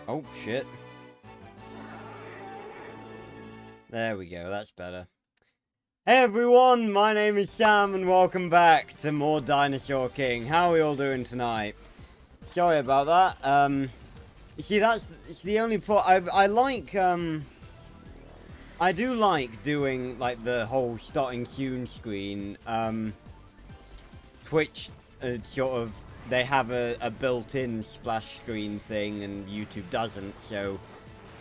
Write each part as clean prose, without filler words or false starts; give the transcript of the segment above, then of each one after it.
Oh, shit. There we go, that's better. Hey everyone, my name is Sam and welcome back to more Dinosaur King. How are we all doing tonight? Sorry about that. You see, it's the only part I do like doing, like, the whole starting soon screen. Twitch, sort of, they have a built-in splash screen thing and YouTube doesn't, so,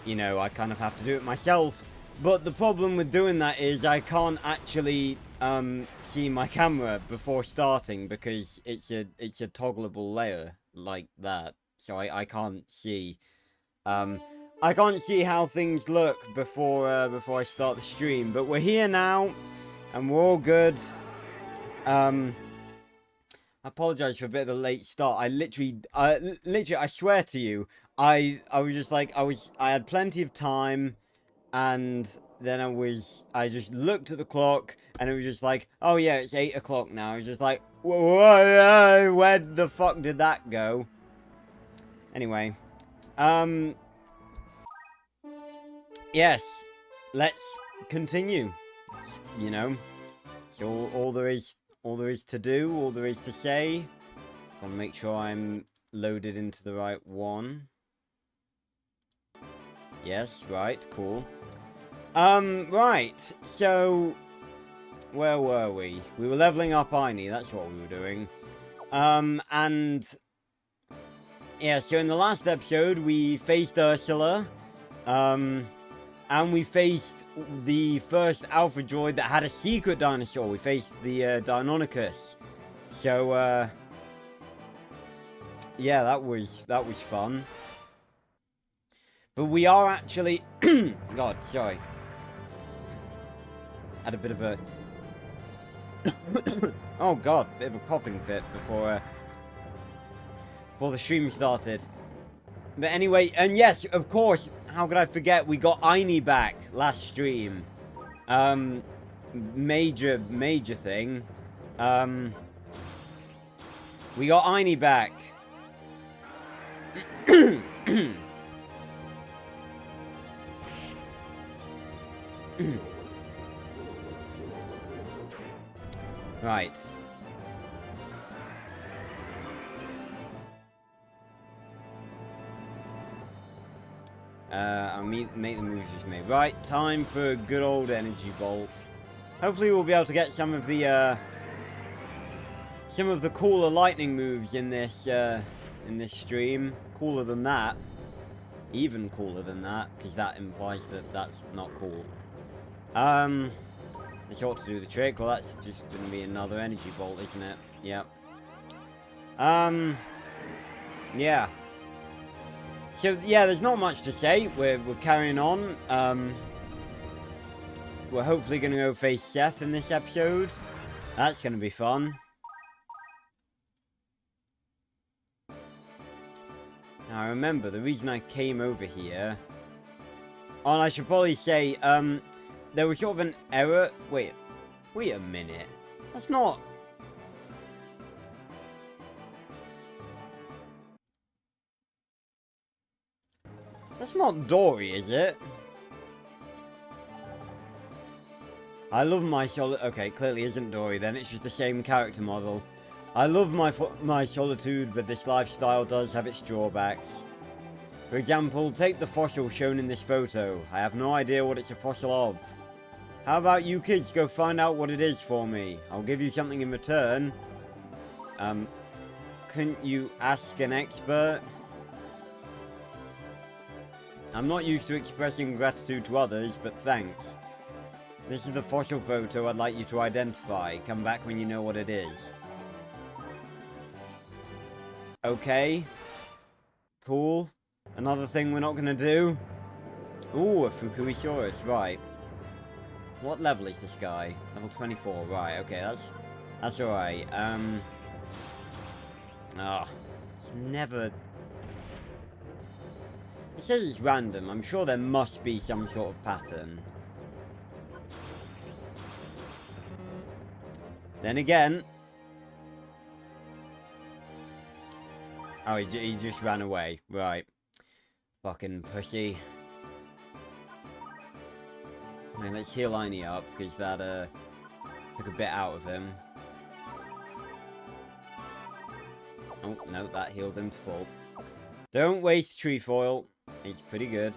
you know, I kind of have to do it myself. But the problem with doing that is I can't actually see my camera before starting because it's a toggleable layer like that. So I can't see I can't see how things look before I start the stream. But we're here now and we're all good. I apologize for a bit of a late start. I literally I swear to you, I was just like I had plenty of time. And then I just looked at the clock, and it was just like, oh yeah, it's 8 o'clock now. I was just like, whoa, where the fuck did that go? Anyway, yes, let's continue. You know, so all there is to do, all there is to say. Gotta make sure I'm loaded into the right one. Yes, right, cool. Right, so, where were we? We were leveling up Aini, that's what we were doing. And, yeah, so in the last episode, we faced Ursula, and we faced the first Alpha Droid that had a secret dinosaur. We faced the, Deinonychus. So, yeah, that was fun. But we are actually, God, sorry. Had a bit of a oh god, bit of a coughing fit before the stream started. But anyway, and yes, of course, how could I forget, we got Aini back last stream. Major thing. We got Aini back. Right. I'll make the moves just made. Right, time for a good old energy bolt. Hopefully we'll be able to get some of the cooler lightning moves in this stream. Cooler than that. Even cooler than that, because that implies that that's not cool. This ought to do the trick. Well, that's just going to be another energy bolt, isn't it? Yep. Yeah. So, yeah, there's not much to say. We're carrying on. We're hopefully going to go face Seth in this episode. That's going to be fun. Now, remember, the reason I came over here... Oh, and I should probably say, there was sort of an error. Wait a minute. That's not... That's not Dory, is it? I love my solitude. Okay, clearly isn't Dory then. It's just the same character model. I love my solitude, but this lifestyle does have its drawbacks. For example, take the fossil shown in this photo. I have no idea what it's a fossil of. How about you kids go find out what it is for me? I'll give you something in return. Couldn't you ask an expert? I'm not used to expressing gratitude to others, but thanks. This is the fossil photo I'd like you to identify. Come back when you know what it is. Okay. Cool. Another thing we're not gonna do. Ooh, a Fukuisaurus, right. What level is this guy? Level 24, right, okay, that's alright. It's never... It says it's random. I'm sure there must be some sort of pattern. Then again... Oh, he just ran away. Right. Fucking pussy. Right, let's heal Einie up, because that, took a bit out of him. Oh, no, that healed him to full. Don't waste trefoil. It's pretty good.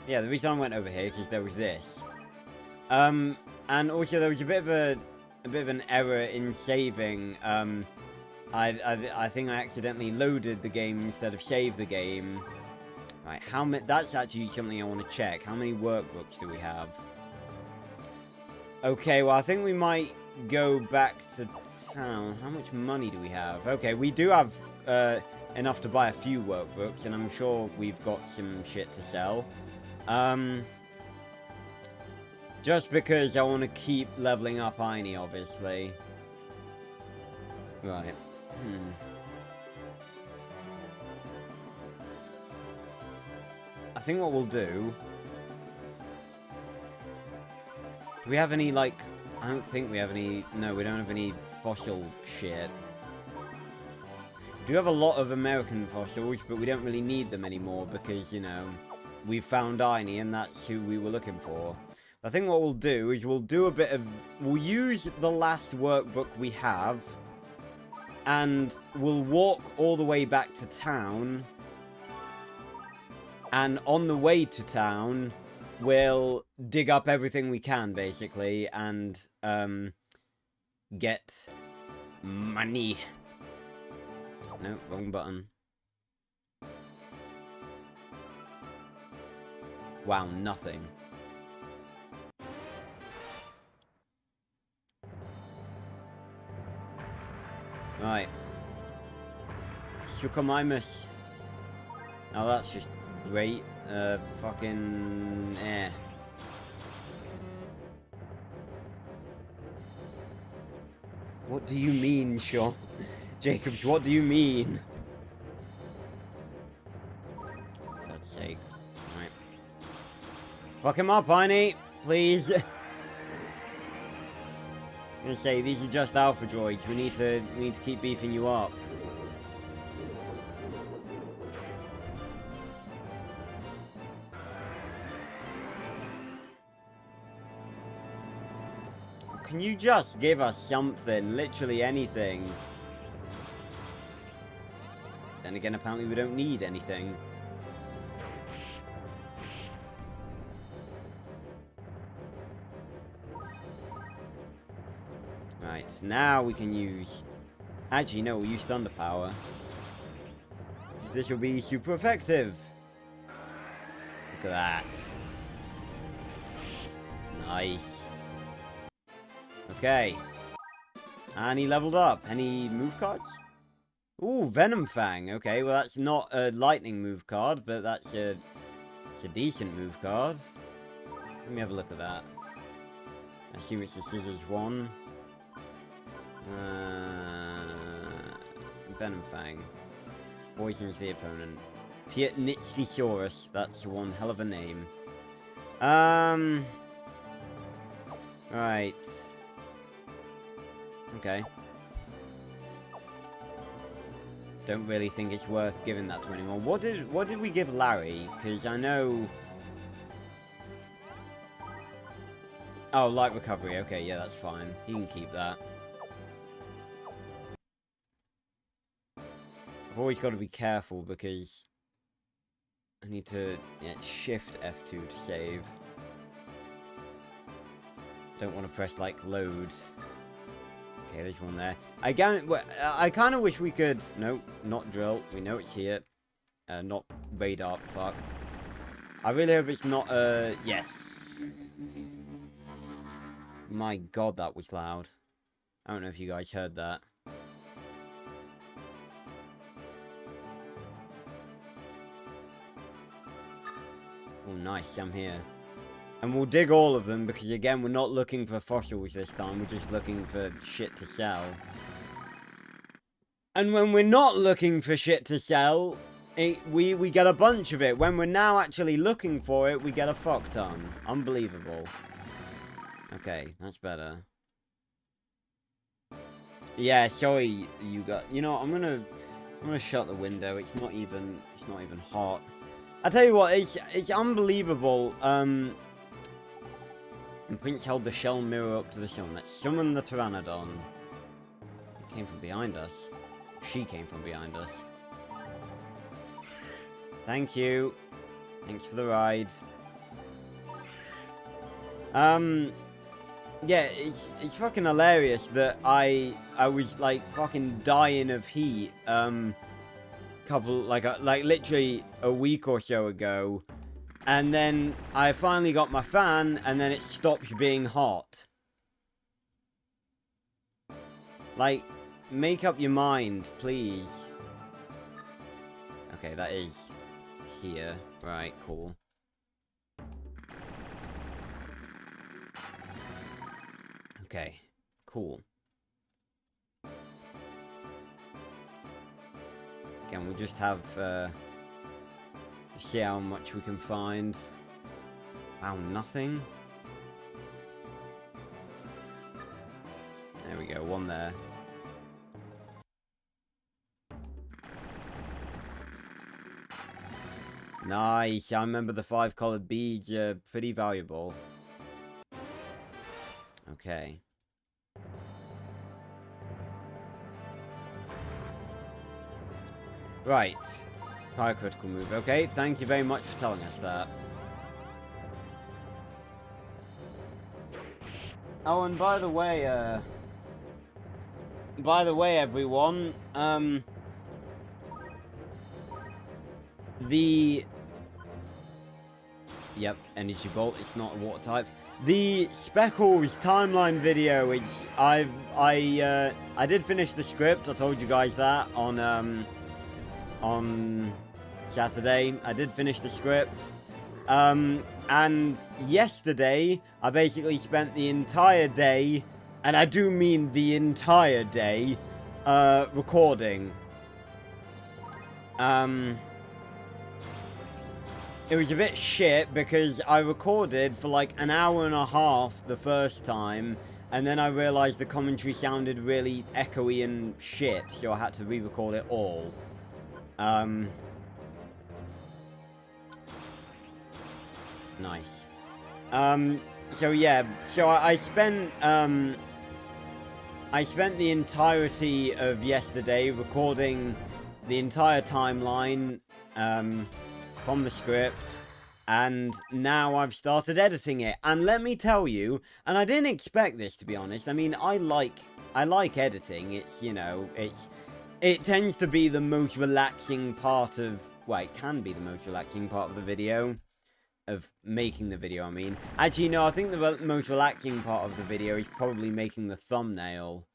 Yeah, the reason I went over here, because there was this. And also there was a bit of an error in saving. I think I accidentally loaded the game instead of saved the game. Right, how many? That's actually something I want to check. How many workbooks do we have? Okay, well I think we might go back to town. How much money do we have? Okay, we do have enough to buy a few workbooks, and I'm sure we've got some shit to sell. Just because I want to keep leveling up Einie, obviously. Right. I think what we'll do... Do we have any, like... I don't think we have any... No, we don't have any fossil shit. We do have a lot of American fossils, but we don't really need them anymore because, you know, we've found Einie and that's who we were looking for. I think what we'll do is we'll do a bit of... We'll use the last workbook we have, and we'll walk all the way back to town, and on the way to town, we'll dig up everything we can, basically, and, get money. No, wrong button. Wow, nothing. Right. Suchomimus. Oh, that's just great. Fucking... What do you mean, Sean? Jacobs, what do you mean? For God's sake. Right. Fuck him up, Einie! Please! I'm gonna say, these are just alpha droids. We need to keep beefing you up. Can you just give us something? Literally anything. Then again, apparently we don't need anything. Right, now we can use... Actually, no, we'll use Thunder Power. This will be super effective. Look at that. Nice. Okay. And he leveled up. Any move cards? Ooh, Venom Fang. Okay, well that's not a lightning move card, but it's a decent move card. Let me have a look at that. I assume it's a Scissors one. Venom Fang. Poisons the opponent. Pietnitskysaurus. That's one hell of a name. Right. Okay. Don't really think it's worth giving that to anyone. What did we give Larry? Because I know... Oh, light recovery. Okay, yeah, that's fine. He can keep that. I've always got to be careful because I need to shift F2 to save. Don't want to press like load. Okay, there's one there. I kind of wish we could... No, not drill. We know it's here. Not radar. Fuck. I really hope it's not... Yes. My god, that was loud. I don't know if you guys heard that. Oh, nice. I'm here. And we'll dig all of them, because again, we're not looking for fossils this time, we're just looking for shit to sell. And when we're not looking for shit to sell, we get a bunch of it. When we're now actually looking for it, we get a fuck ton. Unbelievable. Okay, that's better. Yeah, sorry, you got... You know, I'm gonna shut the window, it's not even hot. I tell you what, it's unbelievable. And Prince held the shell mirror up to the sun. Let's summon the Pteranodon. It came from behind us. She came from behind us. Thank you. Thanks for the ride. Yeah, it's fucking hilarious that I was like fucking dying of heat like literally a week or so ago, and then I finally got my fan and then it stopped being hot. Like, make up your mind, please. Okay, that is here. Right, cool. Okay, cool. Again, we'll just have, see how much we can find. Wow, nothing. There we go, one there. Nice, I remember the 5 colored beads are pretty valuable. Okay. Right. Fire critical move. Okay, thank you very much for telling us that. Oh, and by the way, everyone, yep, energy bolt, it's not a water type. The Speckles timeline video, which I did finish the script. I told you guys that on Saturday. I did finish the script. And yesterday, I basically spent the entire day, and I do mean the entire day, recording. It was a bit shit because I recorded for like an hour and a half the first time, and then I realized the commentary sounded really echoey and shit, so I had to re-record it all. Nice. So yeah, so I spent the entirety of yesterday recording the entire timeline, from the script, and now I've started editing it. And let me tell you, and I didn't expect this, to be honest. I mean, I like editing. It's, you know, it tends to be the most relaxing part of, well, it can be the most relaxing part of the video, of making the video, I mean. Actually, no, I think the most relaxing part of the video is probably making the thumbnail.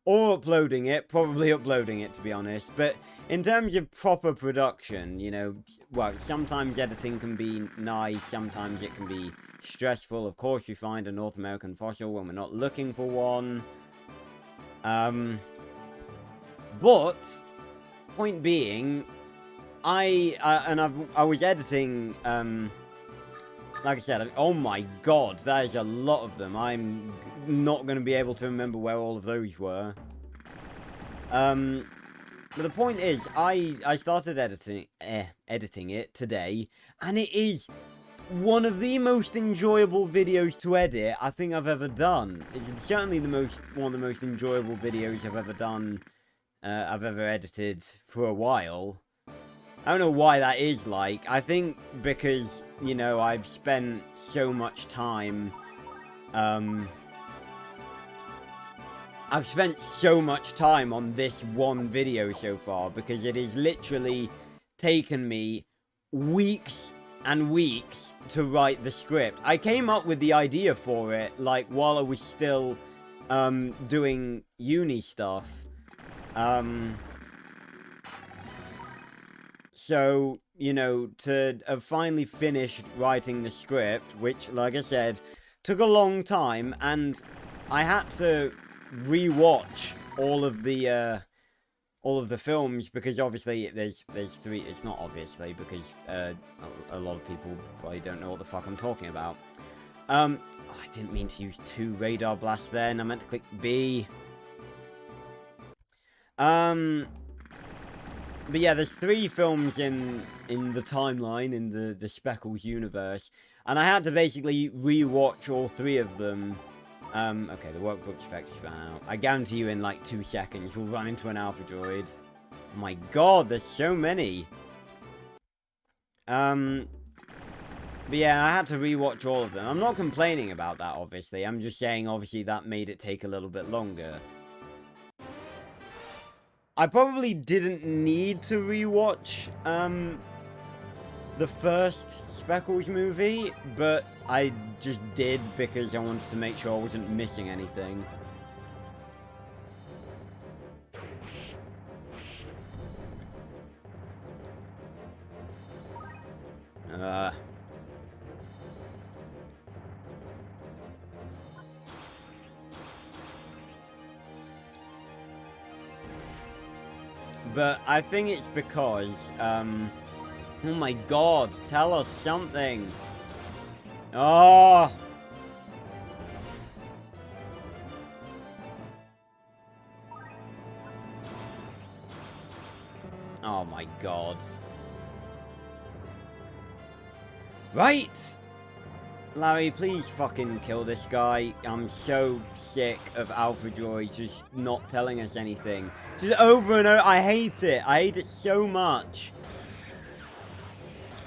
Or uploading it, probably uploading it, to be honest. But in terms of proper production, you know, well, sometimes editing can be nice, sometimes it can be stressful. Of course, we find a North American fossil when we're not looking for one. But, point being, I was editing, like I said, oh my god, that is a lot of them. I'm not going to be able to remember where all of those were. But the point is, I started editing it today, and it is one of the most enjoyable videos to edit I think I've ever done. It's certainly one of the most enjoyable videos I've ever done, I've ever edited for a while. I don't know why that is like. I think because, you know, I've spent so much time, I've spent so much time on this one video so far, because it has literally taken me weeks and weeks to write the script. I came up with the idea for it, like, while I was still, doing uni stuff. So, you know, to have finally finished writing the script, which, like I said, took a long time, and I had to rewatch all of the films, because obviously there's 3, it's not obviously, because a lot of people probably don't know what the fuck I'm talking about. I didn't mean to use 2 radar blasts then, I meant to click B. But yeah, there's 3 films in the timeline, in the Speckles universe. And I had to basically re-watch all 3 of them. Okay, the workbook's effect just ran out. I guarantee you in like 2 seconds we'll run into an Alpha Droid. Oh my god, there's so many. But yeah, I had to re-watch all of them. I'm not complaining about that, obviously. I'm just saying, obviously, that made it take a little bit longer. I probably didn't need to re-watch, the first Speckles movie, but I just did because I wanted to make sure I wasn't missing anything. But I think it's because, oh my god, tell us something. Oh! Oh my god. Right! Larry, please fucking kill this guy. I'm so sick of Alpha Droid just not telling us anything. Just over and over. I hate it. I hate it so much.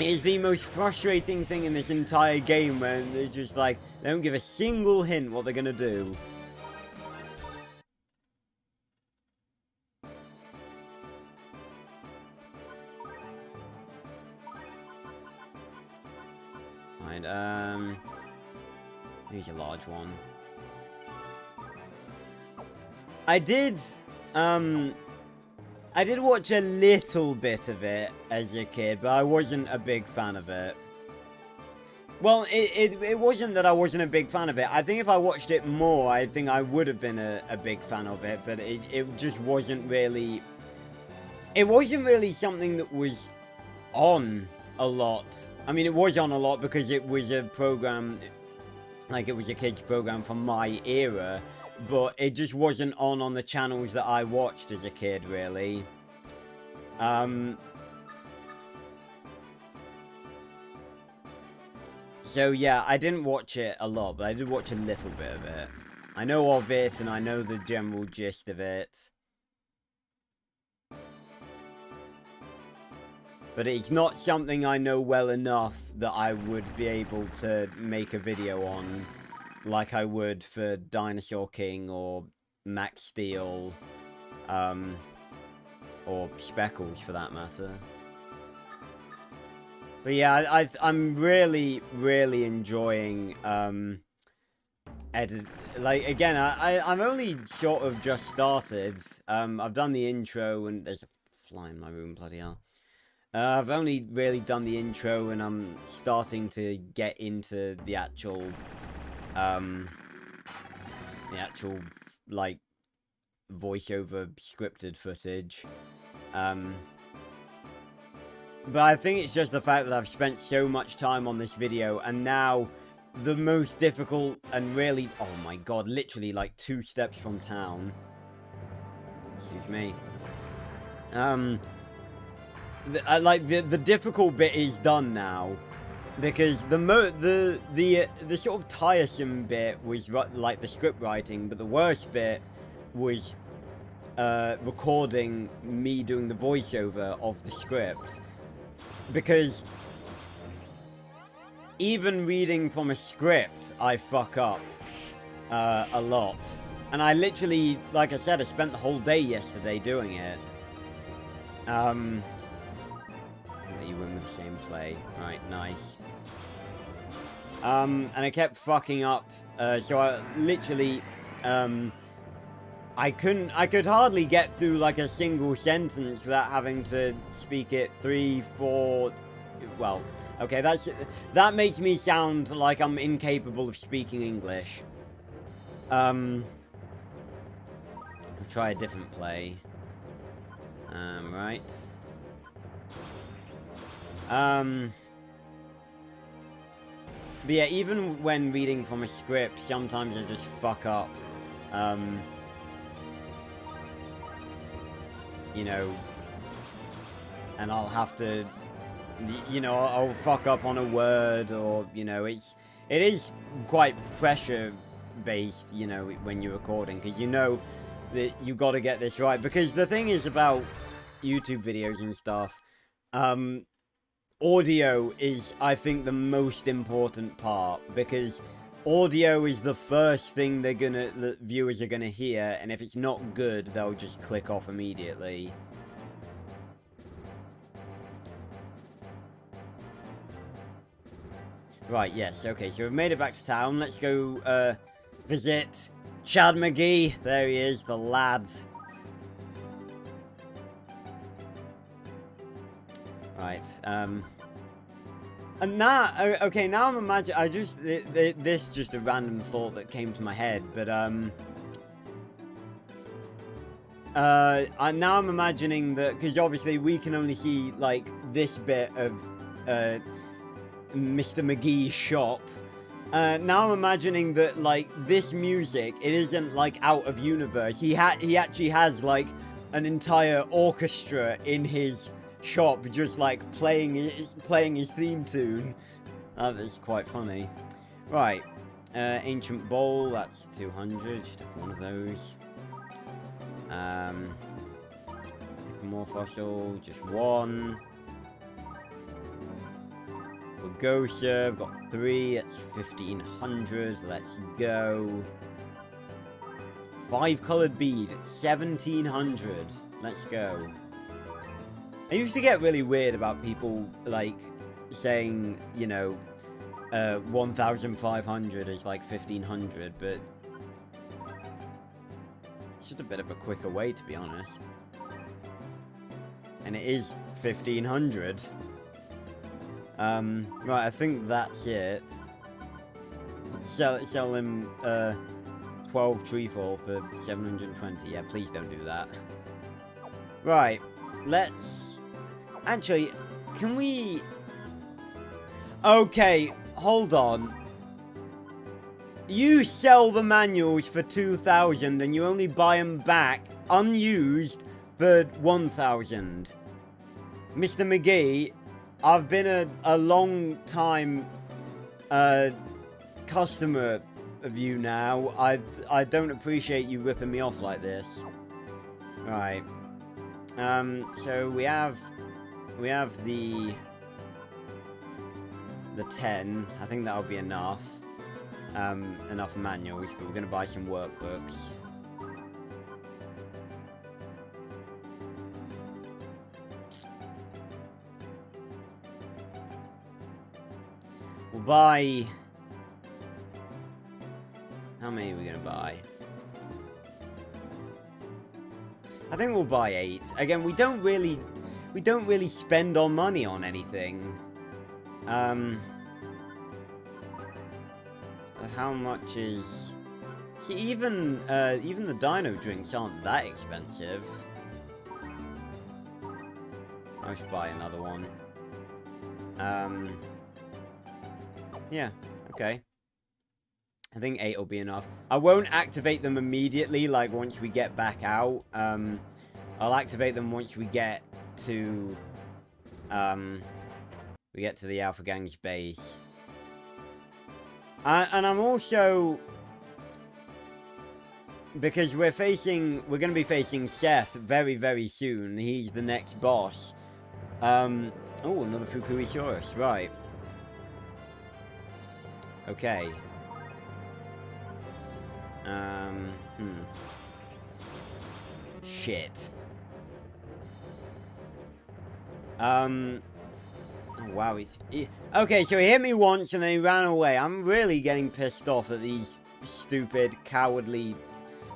It is the most frustrating thing in this entire game when they're just like, they don't give a single hint what they're gonna do. Right, here's a large one. I did watch a little bit of it as a kid, but I wasn't a big fan of it. Well, it wasn't that I wasn't a big fan of it. I think if I watched it more, I think I would have been a big fan of it, but it just wasn't really... It wasn't really something that was on a lot. I mean, it was on a lot because it was a program, like it was a kids program from my era, but it just wasn't on the channels that I watched as a kid, really. So yeah, I didn't watch it a lot, but I did watch a little bit of it. I know of it, and I know the general gist of it. But it's not something I know well enough that I would be able to make a video on, like I would for Dinosaur King or Max Steel, or Speckles for that matter. But yeah, I'm really, really enjoying, like, again, I'm only sort of just started. I've done the intro, and there's a fly in my room, bloody hell. I've only really done the intro, and I'm starting to get into the actual, like, voiceover scripted footage. But I think it's just the fact that I've spent so much time on this video, and now the most difficult and really, oh my god, literally like 2 steps from town. Excuse me. The difficult bit is done now, because the sort of tiresome bit was like the script writing, but the worst bit was recording me doing the voiceover of the script, because even reading from a script I fuck up a lot, and I literally, like I said, I spent the whole day yesterday doing it. You win with the same play. Right, nice. And I kept fucking up, so I literally, I could hardly get through like a single sentence without having to speak it 3, 4, well, okay, that makes me sound like I'm incapable of speaking English. I'll try a different play. Right. But yeah, even when reading from a script, sometimes I just fuck up. You know, and I'll have to, you know, I'll fuck up on a word, or, you know, it is quite pressure based, you know, when you're recording, because you know that you got to get this right. Because the thing is about YouTube videos and stuff, audio is, I think, the most important part, because audio is the first thing the viewers are gonna hear, and if it's not good, they'll just click off immediately. Right, yes, okay, so we've made it back to town. Let's go, visit Chad McGee. There he is, the lad. Right, and now, okay, now I'm imagining, this just a random thought that came to my head, but, now I'm imagining that, because obviously we can only see, like, this bit of, Mr. McGee's shop. Now I'm imagining that, like, this music, it isn't, like, out of universe. He actually has, like, an entire orchestra in his shop, just, like, playing his theme tune. That is quite funny. Right. Ancient bowl, that's 200. Just have one of those. More fossil, just one. Gosha, we've got 3, that's 1500, let's go. 5 coloured bead, 1700, let's go. I used to get really weird about people, like, saying, you know, 1500 is like 1500, but it's just a bit of a quicker way, to be honest. And it is 1500. Right, I think that's it. Sell him, 12 treefall for 720. Yeah, please don't do that. Right, let's... Actually, can we... Okay, hold on. You sell the manuals for 2,000 and you only buy them back unused for 1,000. Mr. McGee... I've been a long time customer of you now. I don't appreciate you ripping me off like this. Right. So we have the 10. I think that'll be enough. Enough manuals, but we're gonna buy some workbooks. We'll buy... How many are we gonna buy? I think we'll buy 8. Again, we don't really spend our money on anything. How much is... See, even the dino drinks aren't that expensive. I should buy another one. Yeah, okay. I think 8 will be enough. I won't activate them immediately, like, once we get back out. I'll activate them once we get to... the Alpha Gang's base. And I'm also... Because we're going to be facing Seth very, very soon. He's the next boss. Oh, another Fukuisaurus, right. Okay. Shit. Oh, wow, okay, so he hit me once and then he ran away. I'm really getting pissed off at these stupid, cowardly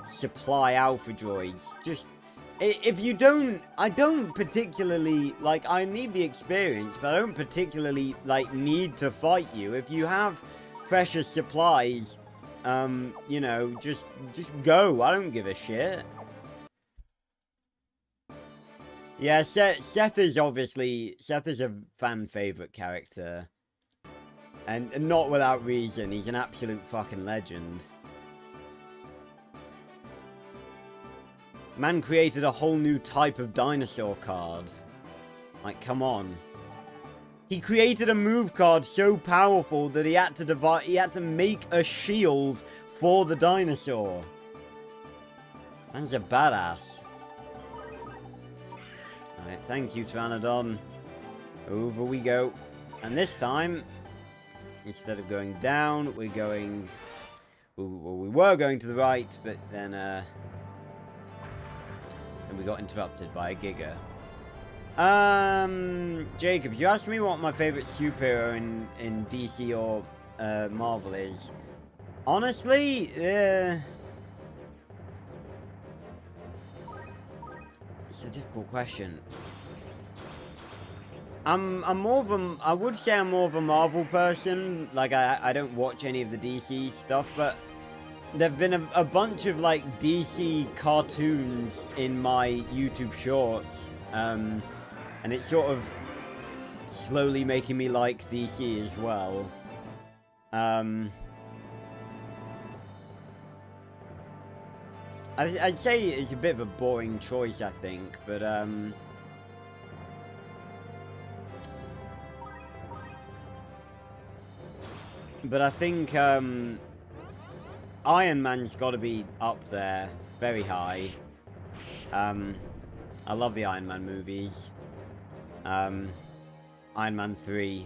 supply alpha droids. Just, if you don't, I don't particularly, like, I need the experience, but I don't particularly, like, need to fight you. If you have precious supplies, you know, just go. I don't give a shit. Yeah, Seth is a fan favorite character. And not without reason. He's an absolute fucking legend. Man created a whole new type of dinosaur card. Like, come on. He created a move card so powerful that he had to make a shield for the dinosaur. Man's a badass. Alright, thank you, Pteranodon. Over we go. And this time, instead of going down, we're going... Well, we were going to the right, but then we got interrupted by a Giga. Jacob, you asked me what my favorite superhero in DC or Marvel is. Honestly, it's a difficult question. I'm more of a, I would say I'm more of a Marvel person. Like, I don't watch any of the DC stuff, but there've been a bunch of, like, DC cartoons in my YouTube shorts. And it's sort of slowly making me like DC as well. I'd say it's a bit of a boring choice, I think, but I think Iron Man's got to be up there, very high. I love the Iron Man movies. Iron Man 3.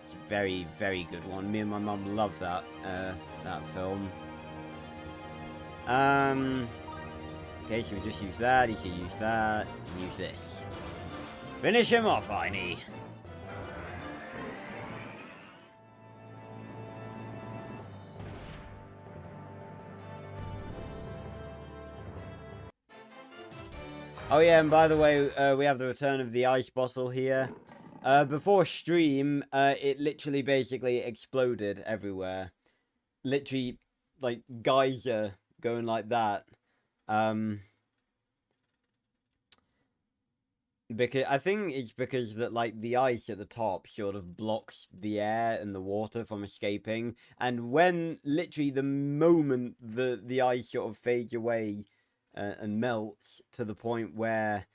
It's a very, very good one. Me and my mum love that film. Okay, so we just use that. He should use that. And use this. Finish him off, Einie. Oh yeah, and by the way, we have the return of the ice bottle here. Before stream, it literally basically exploded everywhere. Literally, like, geyser going like that. Because I think it's because that, like, the ice at the top sort of blocks the air and the water from escaping. And when, literally, the moment the ice sort of fades away and melts to the point where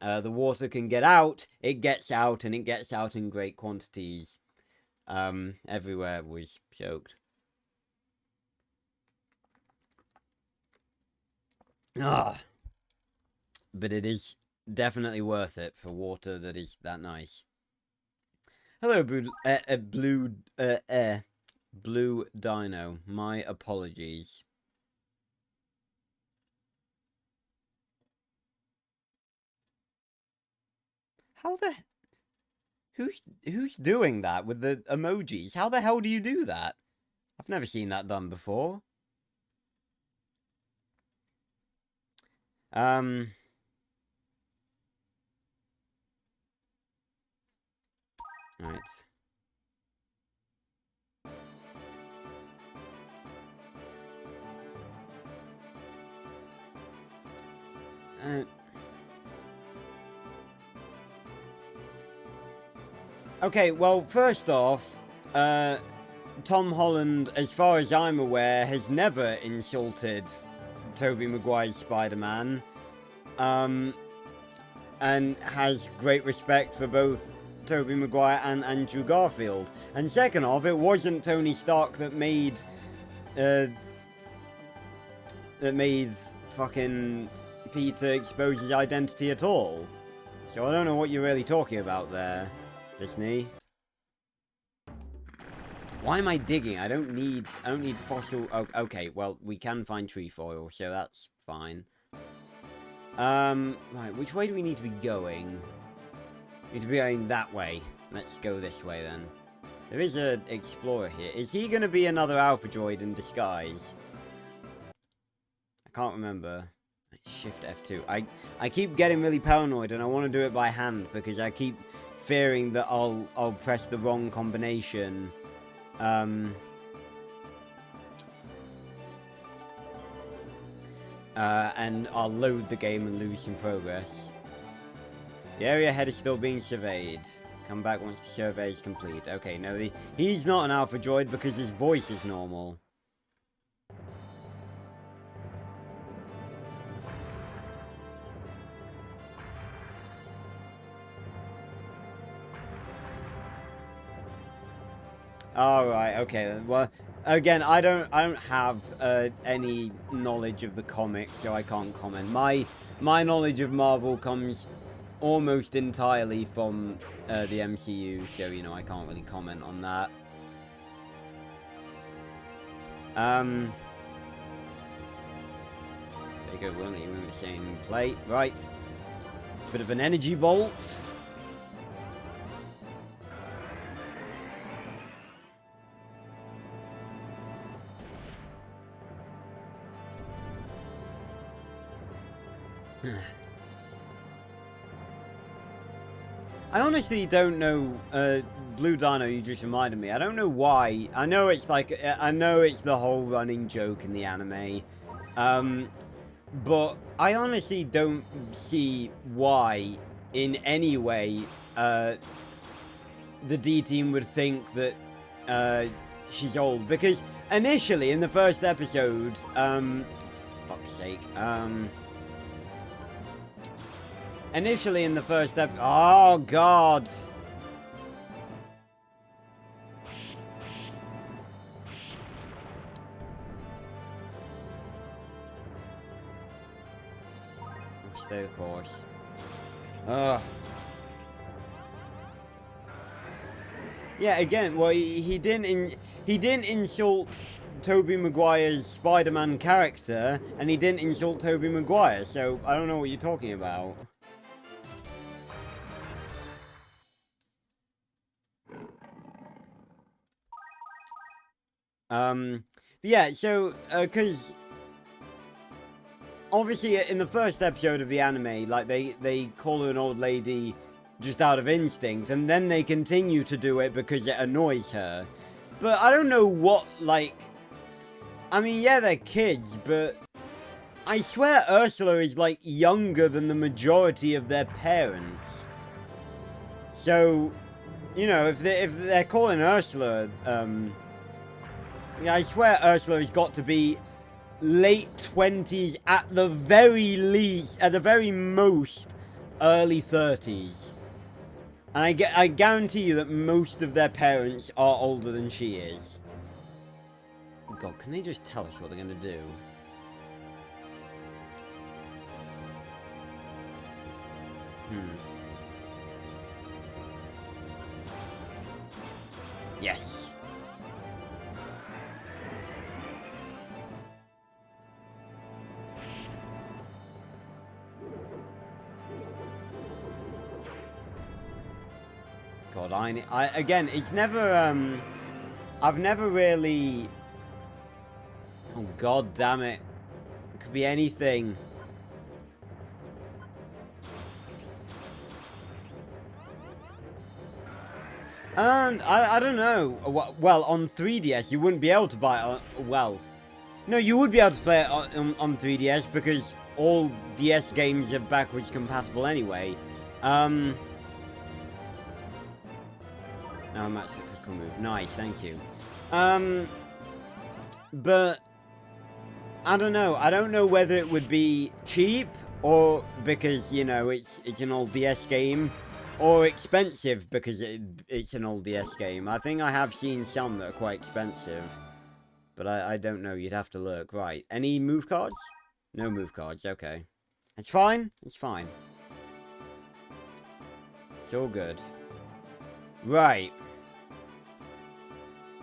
the water can get out, it gets out, and it gets out in great quantities. Everywhere was soaked. But it is definitely worth it for water that is that nice. Hello, Blue Dino. My apologies. How the... Who's doing that with the emojis? How the hell do you do that? I've never seen that done before. Right. Okay, well, first off, Tom Holland, as far as I'm aware, has never insulted Tobey Maguire's Spider-Man, and has great respect for both Tobey Maguire and Andrew Garfield. And second off, it wasn't Tony Stark that made fucking Peter expose his identity at all. So I don't know what you're really talking about there, Disney. Why am I digging? I don't need fossil... Oh, okay, well, we can find trefoil, so that's fine. Right, which way do we need to be going? We need to be going that way. Let's go this way, then. There is an explorer here. Is he going to be another Alpha Droid in disguise? I can't remember. Shift F2. I keep getting really paranoid, and I want to do it by hand, because I keep fearing that I'll press the wrong combination. And I'll load the game and lose some progress. The area ahead is still being surveyed. Come back once the survey is complete. Okay, no, he's not an Alpha Droid because his voice is normal. Alright, okay then. Well, again, I don't have any knowledge of the comics, so I can't comment. My knowledge of Marvel comes almost entirely from the MCU, so, you know, I can't really comment on that. There you go, we're only in the same plate. Right. Bit of an energy bolt. I honestly don't know, Blue Dino, you just reminded me. I don't know why. I know it's like, I know it's the whole running joke in the anime. But I honestly don't see why, in any way, the D-Team would think that, she's old. Because initially, in the first episode, fuck's sake, initially in the first oh god! Stay the course. Ugh. Yeah, again, well, he didn't insult Tobey Maguire's Spider-Man character, and he didn't insult Tobey Maguire, so I don't know what you're talking about. Yeah, so, cause obviously, in the first episode of the anime, like, they call her an old lady just out of instinct, and then they continue to do it because it annoys her. But I don't know what, like... I mean, yeah, they're kids, but... I swear Ursula is, like, younger than the majority of their parents. So, you know, if they're calling Ursula, I swear Ursula has got to be late 20s at the very least, at the very most, early 30s. And I guarantee you that most of their parents are older than she is. God, can they just tell us what they're gonna do? Yes. God, I again, it's never, I've never really... Oh, god damn it. It could be anything. And, I don't know. Well, on 3DS, you wouldn't be able to buy it, well... No, you would be able to play it on 3DS, because all DS games are backwards compatible anyway. Oh, Matt's a critical move. Nice, thank you. But I don't know. I don't know whether it would be cheap or because, you know, it's an old DS game, or expensive because it's an old DS game. I think I have seen some that are quite expensive, but I don't know. You'd have to look. Right. Any move cards? No move cards. Okay. It's fine. It's fine. It's all good. Right.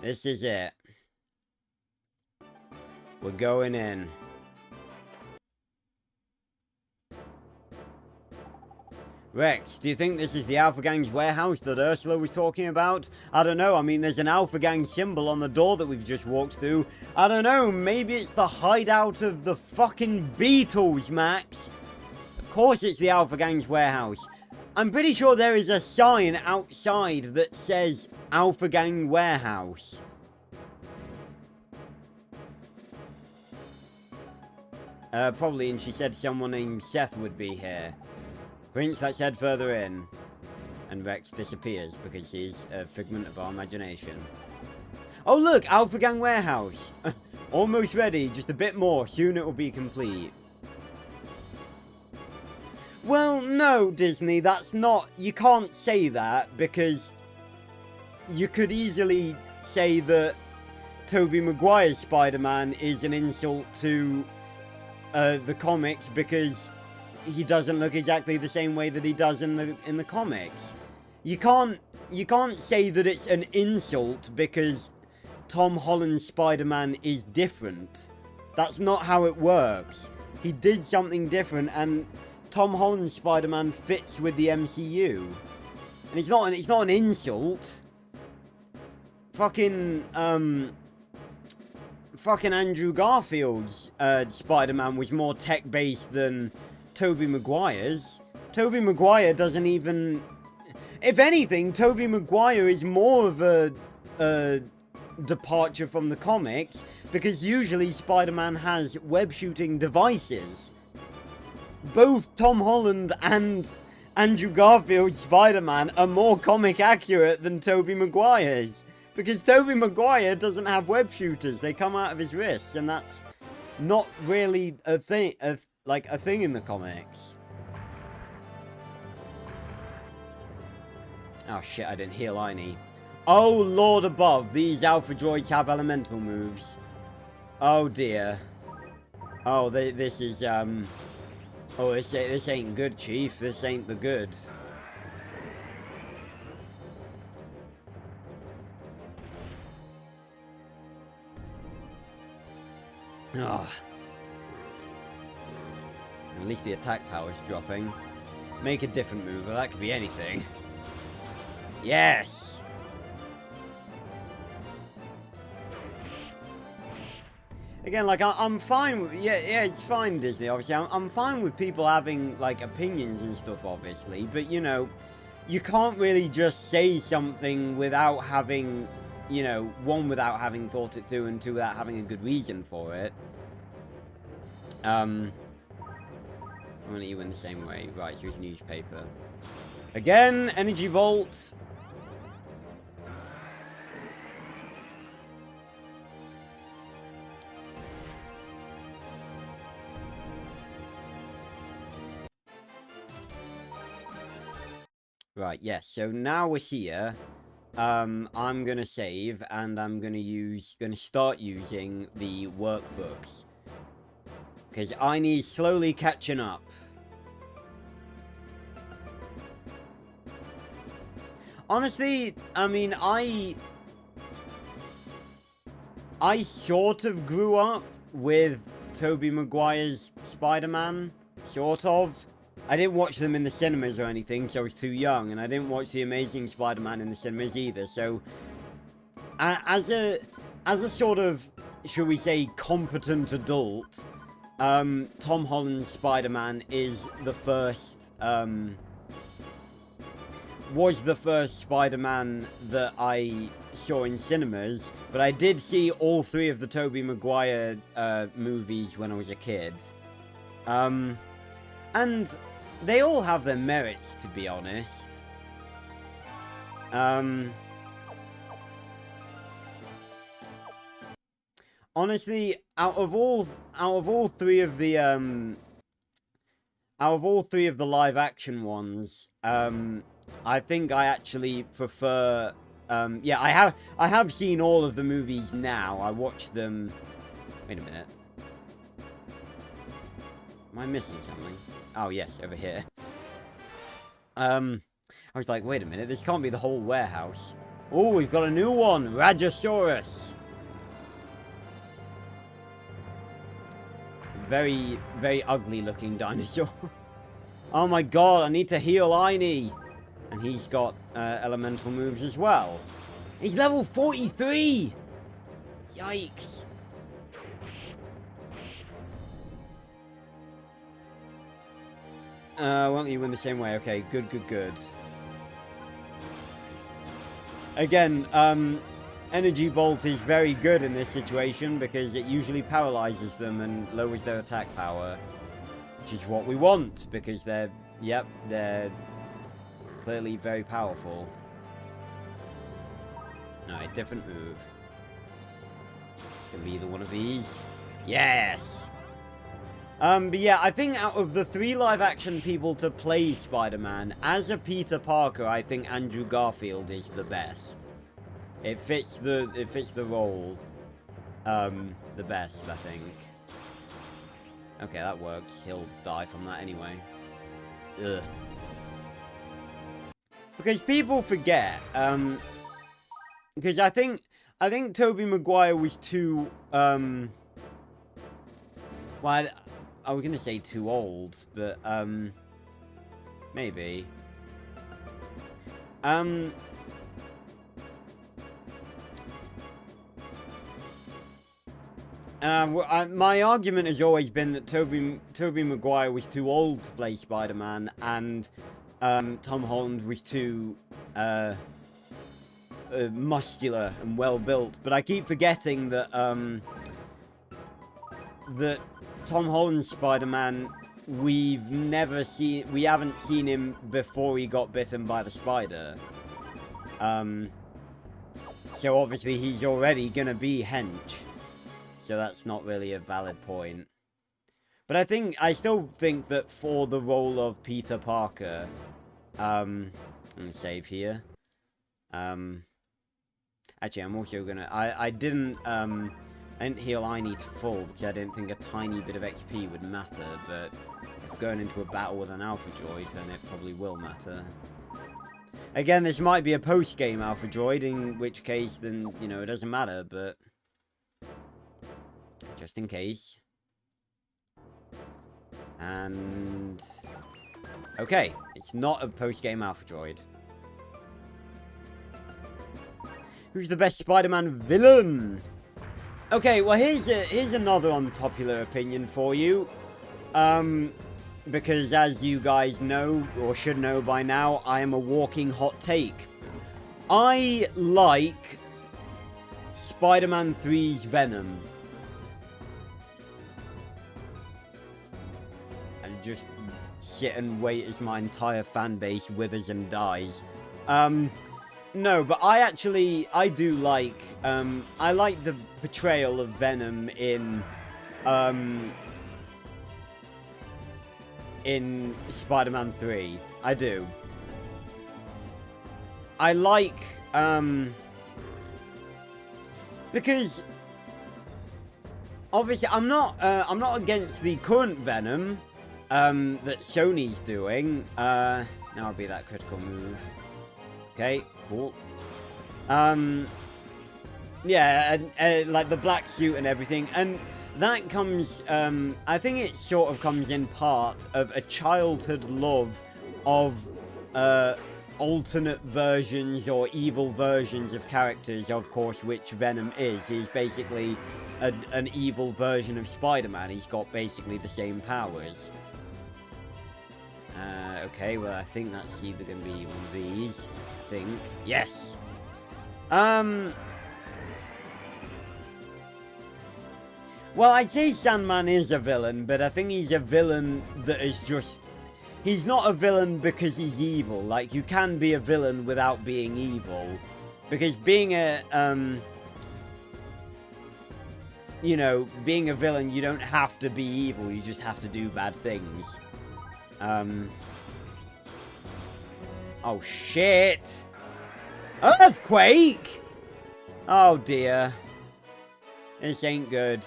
This is it. We're going in. Rex, do you think this is the Alpha Gang's warehouse that Ursula was talking about? I don't know. I mean, there's an Alpha Gang symbol on the door that we've just walked through. I don't know. Maybe it's the hideout of the fucking Beatles, Max. Of course it's the Alpha Gang's warehouse. I'm pretty sure there is a sign outside that says Alpha Gang Warehouse. Probably, and she said someone named Seth would be here. Prince, let's head further in. And Rex disappears because she's a figment of our imagination. Oh look, Alpha Gang Warehouse. Almost ready, just a bit more, soon it will be complete. Well, no, Disney, that's not... You can't say that, because you could easily say that Tobey Maguire's Spider-Man is an insult to the comics because he doesn't look exactly the same way that he does in the comics. You can't say that it's an insult because Tom Holland's Spider-Man is different. That's not how it works. He did something different, and Tom Holland's Spider-Man fits with the MCU. And it's not an insult. Fucking Andrew Garfield's Spider-Man was more tech-based than Tobey Maguire's. Tobey Maguire doesn't even... If anything, Tobey Maguire is more of a departure from the comics, because usually Spider-Man has web-shooting devices. Both Tom Holland and Andrew Garfield's Spider-Man are more comic accurate than Tobey Maguire's. Because Tobey Maguire doesn't have web shooters. They come out of his wrists, and that's not really a thing, like a thing in the comics. Oh shit, I didn't heal Liney. Oh lord above, these alpha droids have elemental moves. Oh dear. Oh, this is, oh, this ain't good, Chief. This ain't the good. Oh. At least the attack power's dropping. Make a different move. Well, that could be anything. Yes! Again, like, I'm fine with... Yeah, it's fine, Disney, obviously. I'm fine with people having, like, opinions and stuff, obviously. But, you know, you can't really just say something without having... You know, one, without having thought it through, and two, without having a good reason for it. I'm gonna you in the same way. Right, so we can use paper. Again, energy bolt. Right, yes, so now we're here. I'm gonna save, and I'm gonna start using the workbooks. Because I need slowly catching up. Honestly, I mean, I sort of grew up with Tobey Maguire's Spider-Man, sort of. I didn't watch them in the cinemas or anything, so I was too young, and I didn't watch The Amazing Spider-Man in the cinemas either, so... As a sort of, shall we say, competent adult, Tom Holland's Spider-Man is the first, was the first Spider-Man that I saw in cinemas, but I did see all three of the Tobey Maguire, movies when I was a kid. And they all have their merits, to be honest. Honestly, out of all three of the live action ones, I think I actually prefer, yeah, I have seen all of the movies now. I watched them. Wait a minute. Am I missing something? Oh, yes, over here. I was like, wait a minute, this can't be the whole warehouse. Oh, we've got a new one, Rajasaurus. Very, very ugly looking dinosaur. Oh my god, I need to heal Liney. And he's got elemental moves as well. He's level 43! Yikes. Won't you win the same way? Okay, good, good, good. Again, Energy Bolt is very good in this situation because it usually paralyzes them and lowers their attack power. Which is what we want, because they're, yep, they're clearly very powerful. Alright, different move. It's gonna be either one of these. Yes! But yeah, I think out of the 3 live-action people to play Spider-Man, as a Peter Parker, I think Andrew Garfield is the best. It fits the role the best, I think. Okay, that works. He'll die from that anyway. Ugh. Because people forget, because I think Tobey Maguire was too, well, I was gonna say too old, but, maybe. My argument has always been that Tobey Maguire was too old to play Spider-Man, and Tom Holland was too muscular and well built. But I keep forgetting that that Tom Holland's Spider-Man, we haven't seen him before he got bitten by the spider. So obviously he's already gonna be hench. So that's not really a valid point. But I still think that for the role of Peter Parker, I'm gonna save here. Actually, I'm also gonna, I didn't heal I need full, because I didn't think a tiny bit of XP would matter, but if going into a battle with an Alpha Droid, then it probably will matter. Again, this might be a post-game Alpha Droid, in which case, then, you know, it doesn't matter, but just in case. And okay, it's not a post-game Alpha Droid. Who's the best Spider-Man villain? Okay, well here's another unpopular opinion for you. Because as you guys know, or should know by now, I am a walking hot take. I like Spider-Man 3's Venom. And just sit and wait as my entire fan base withers and dies. No, but I do like, I like the portrayal of Venom in Spider-Man 3. I do. I like, because obviously I'm not against the current Venom, that Sony's doing. Now I'll be that critical move. Okay, cool. Yeah, and like the black suit and everything, and that comes, I think it sort of comes in part of a childhood love of, alternate versions or evil versions of characters, of course, which Venom is. He's basically an evil version of Spider-Man. He's got basically the same powers. Okay, well, I think that's either going to be one of these. I think. Yes! Well, I'd say Sandman is a villain, but I think he's a villain that is just... He's not a villain because he's evil. Like, you can be a villain without being evil. Because being a, you know, being a villain, you don't have to be evil. You just have to do bad things. Oh, shit! Earthquake! Oh, dear. This ain't good.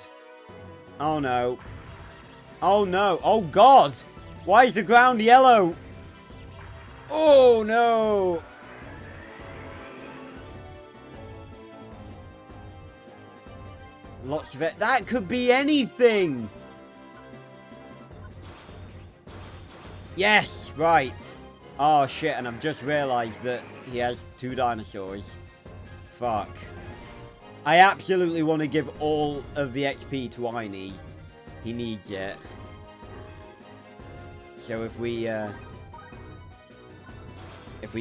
Oh, no. Oh, no. Oh, God! Why is the ground yellow? Oh, no! Lots of it. That could be anything! Yes! Right. Oh, shit, and I've just realised that he has 2 dinosaurs. Fuck. I absolutely want to give all of the XP to Einie. He needs it. So if we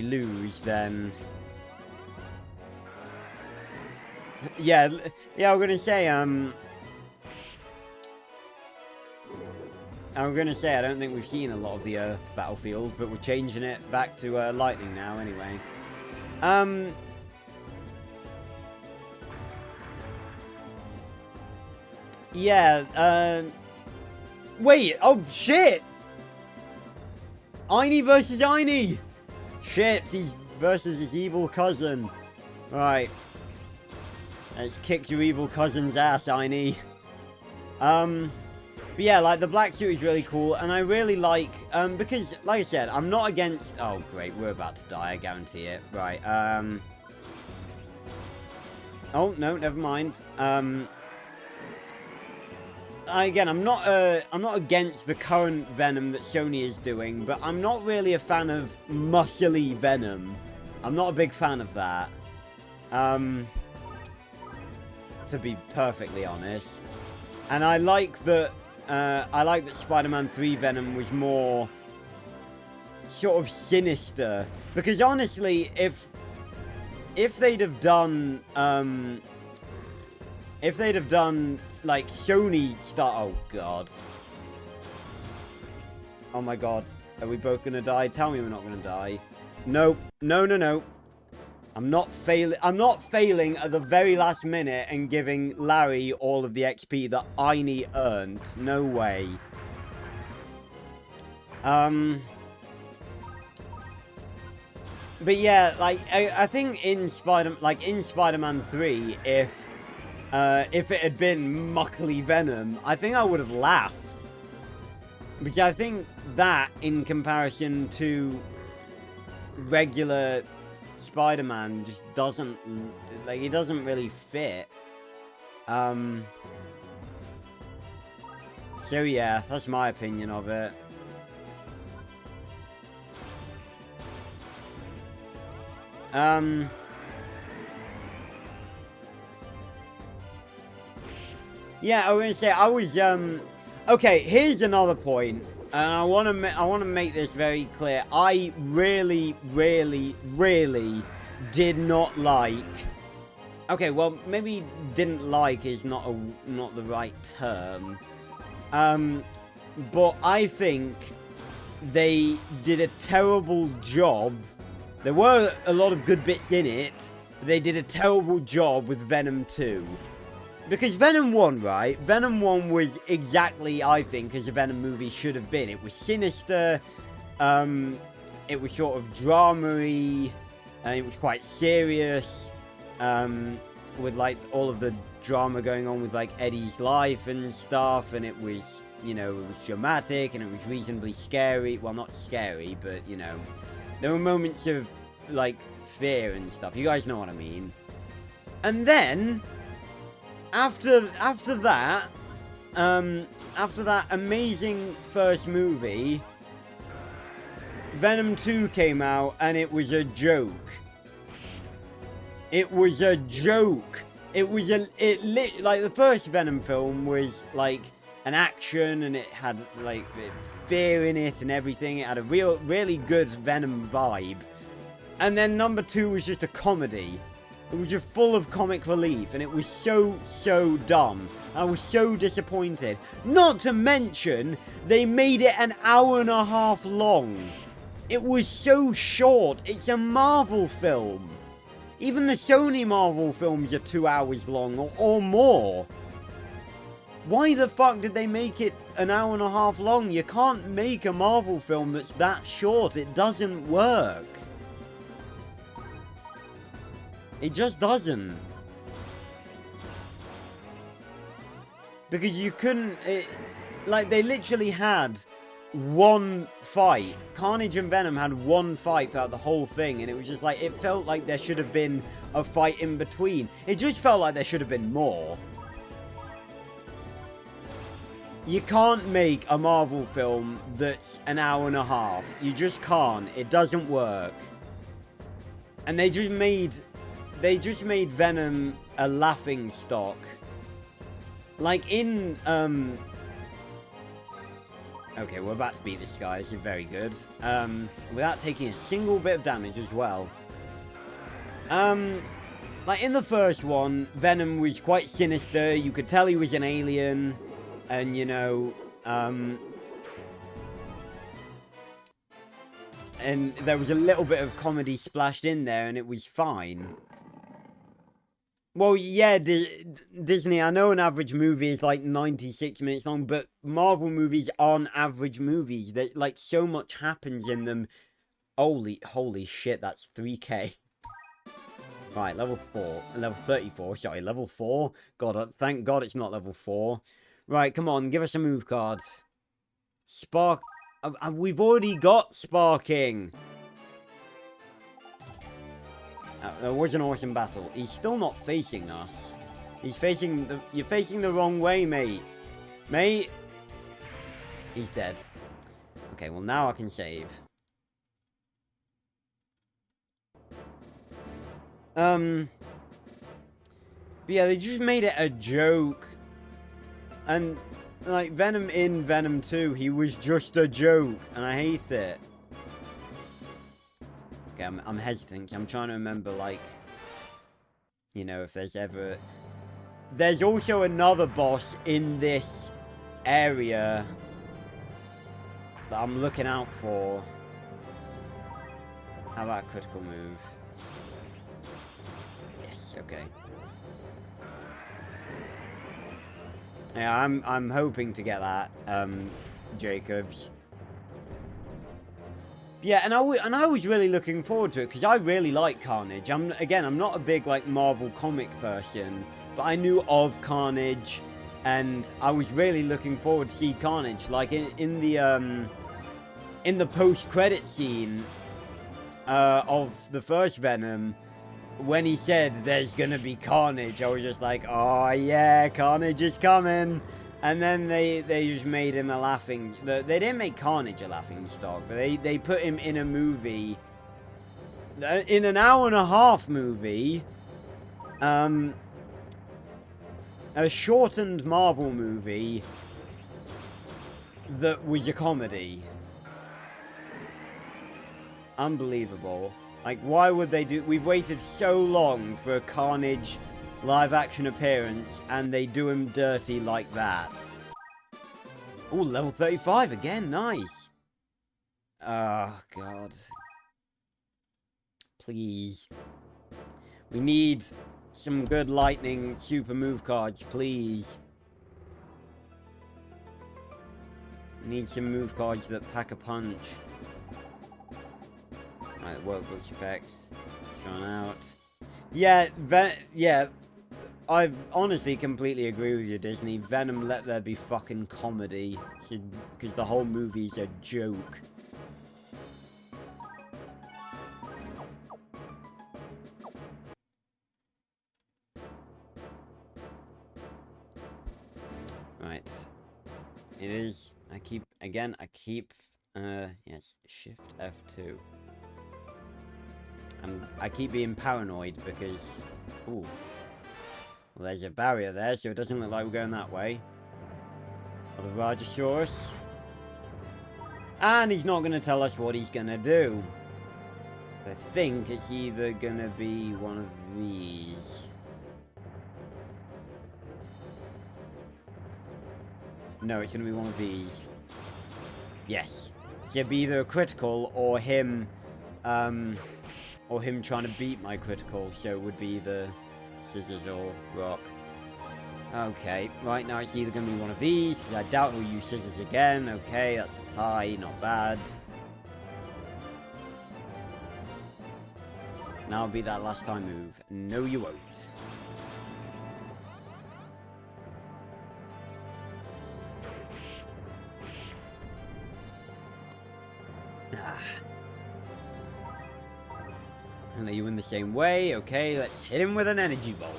lose, then... Yeah, I'm gonna say, I don't think we've seen a lot of the Earth battlefield, but we're changing it back to lightning now, anyway. Yeah, wait, oh shit! Einie versus Einie! Shit, he's versus his evil cousin. Right. Let's kick your evil cousin's ass, Einie. But yeah, like, the black suit is really cool, and I really like, because, like I said, I'm not against... Oh, great, we're about to die, I guarantee it. Right, Oh, no, never mind. Again, I'm not against the current Venom that Sony is doing, but I'm not really a fan of muscly Venom. I'm not a big fan of that. To be perfectly honest. And I like that Spider-Man 3 Venom was more sort of sinister. Because honestly, if they'd have done like Sony start... Oh god. Oh my god. Are we both gonna die? Tell me we're not gonna die. Nope. No, no, no. I'm not failing at the very last minute and giving Larry all of the XP that Einie earned. No way. But yeah, like I think in Spider-Man 3, if it had been muckly Venom, I think I would have laughed. Because I think that, in comparison to regular Spider-Man, just doesn't, like, it doesn't really fit. So yeah, that's my opinion of it. Yeah, I was gonna say, I was, okay, here's another point, and I wanna make this very clear. I really, really, really did not like... Okay, well, maybe didn't like is not the right term. But I think they did a terrible job. There were a lot of good bits in it, but they did a terrible job with Venom 2. Because Venom 1, right? Venom 1 was exactly, I think, as a Venom movie should have been. It was sinister, it was sort of drama-y, and it was quite serious, with, like, all of the drama going on with, like, Eddie's life and stuff, and it was, you know, it was dramatic, and it was reasonably scary. Well, not scary, but, you know, there were moments of, like, fear and stuff. You guys know what I mean. And then... After that amazing first movie, Venom 2 came out, and it was a joke. It was a joke. Like, the first Venom film was, like, an action, and it had, like, fear in it and everything. It had a really good Venom vibe. And then number 2 was just a comedy. It was just full of comic relief, and it was so dumb. I was so disappointed. Not to mention, they made it an hour and a half long. It was so short. It's a Marvel film. Even the Sony Marvel films are 2 hours long or more. Why the fuck did they make it an hour and a half long? You can't make a Marvel film that's that short. It doesn't work. It just doesn't. Because you couldn't... like, they literally had one fight. Carnage and Venom had one fight throughout the whole thing. And it was just like... It felt like there should have been a fight in between. It just felt like there should have been more. You can't make a Marvel film that's an hour and a half. You just can't. It doesn't work. And they just made Venom a laughing stock. Like in, okay, we're about to beat this guy. This is very good. Without taking a single bit of damage as well. Like in the first one, Venom was quite sinister. You could tell he was an alien. And, you know, and there was a little bit of comedy splashed in there, and it was fine. Well, yeah, Disney, I know an average movie is like 96 minutes long, but Marvel movies aren't average movies. There's like so much happens in them. Holy shit, that's 3K. Right, level 4. Level 34, sorry, level 4. God, thank God it's not level 4. Right, come on, give us a move card. Spark... we've already got Sparking! That was an awesome battle. He's still not facing us. He's facing the... You're facing the wrong way, mate. Mate! He's dead. Okay, well now I can save. But yeah, they just made it a joke. And, like, Venom in Venom 2, he was just a joke. And I hate it. Okay, I'm hesitant. I'm trying to remember, like, you know, if there's ever... There's also another boss in this area that I'm looking out for. How about a critical move? Yes, okay. Yeah, I'm hoping to get that, Jacobs. Yeah, and I was really looking forward to it because I really like Carnage. I'm not a big like Marvel comic person, but I knew of Carnage, and I was really looking forward to see Carnage. Like in the post-credit scene of the first Venom, when he said there's gonna be Carnage, I was just like, oh yeah, Carnage is coming. And then they just made him a laughing... They didn't make Carnage a laughing stock, but they put him in a movie... In an hour-and-a-half movie... A shortened Marvel movie... that was a comedy. Unbelievable. Like, why would they do... We've waited so long for a Carnage live-action appearance, and they do him dirty like that. Oh, level 35 again. Nice. Oh, God. Please. We need some good lightning super move cards, please. We need some move cards that pack a punch. Right, workbook effects. Drawn out. Yeah, I honestly completely agree with you, Disney. Venom, let there be fucking comedy. Because the whole movie's a joke. Right. It is... yes, Shift F2. I keep being paranoid because... Ooh. Well, there's a barrier there, so it doesn't look like we're going that way. Or the Rajasaurus. And he's not going to tell us what he's going to do. I think it's either going to be one of these. No, it's going to be one of these. Yes. It's going to be either a critical or him trying to beat my critical, so it would be the... Scissors or rock. Okay, right now it's either going to be one of these, because I doubt he'll use scissors again. Okay, that's a tie, not bad. Now it'll be that last time move. No, you won't. And are you in the same way? Okay, let's hit him with an energy bolt.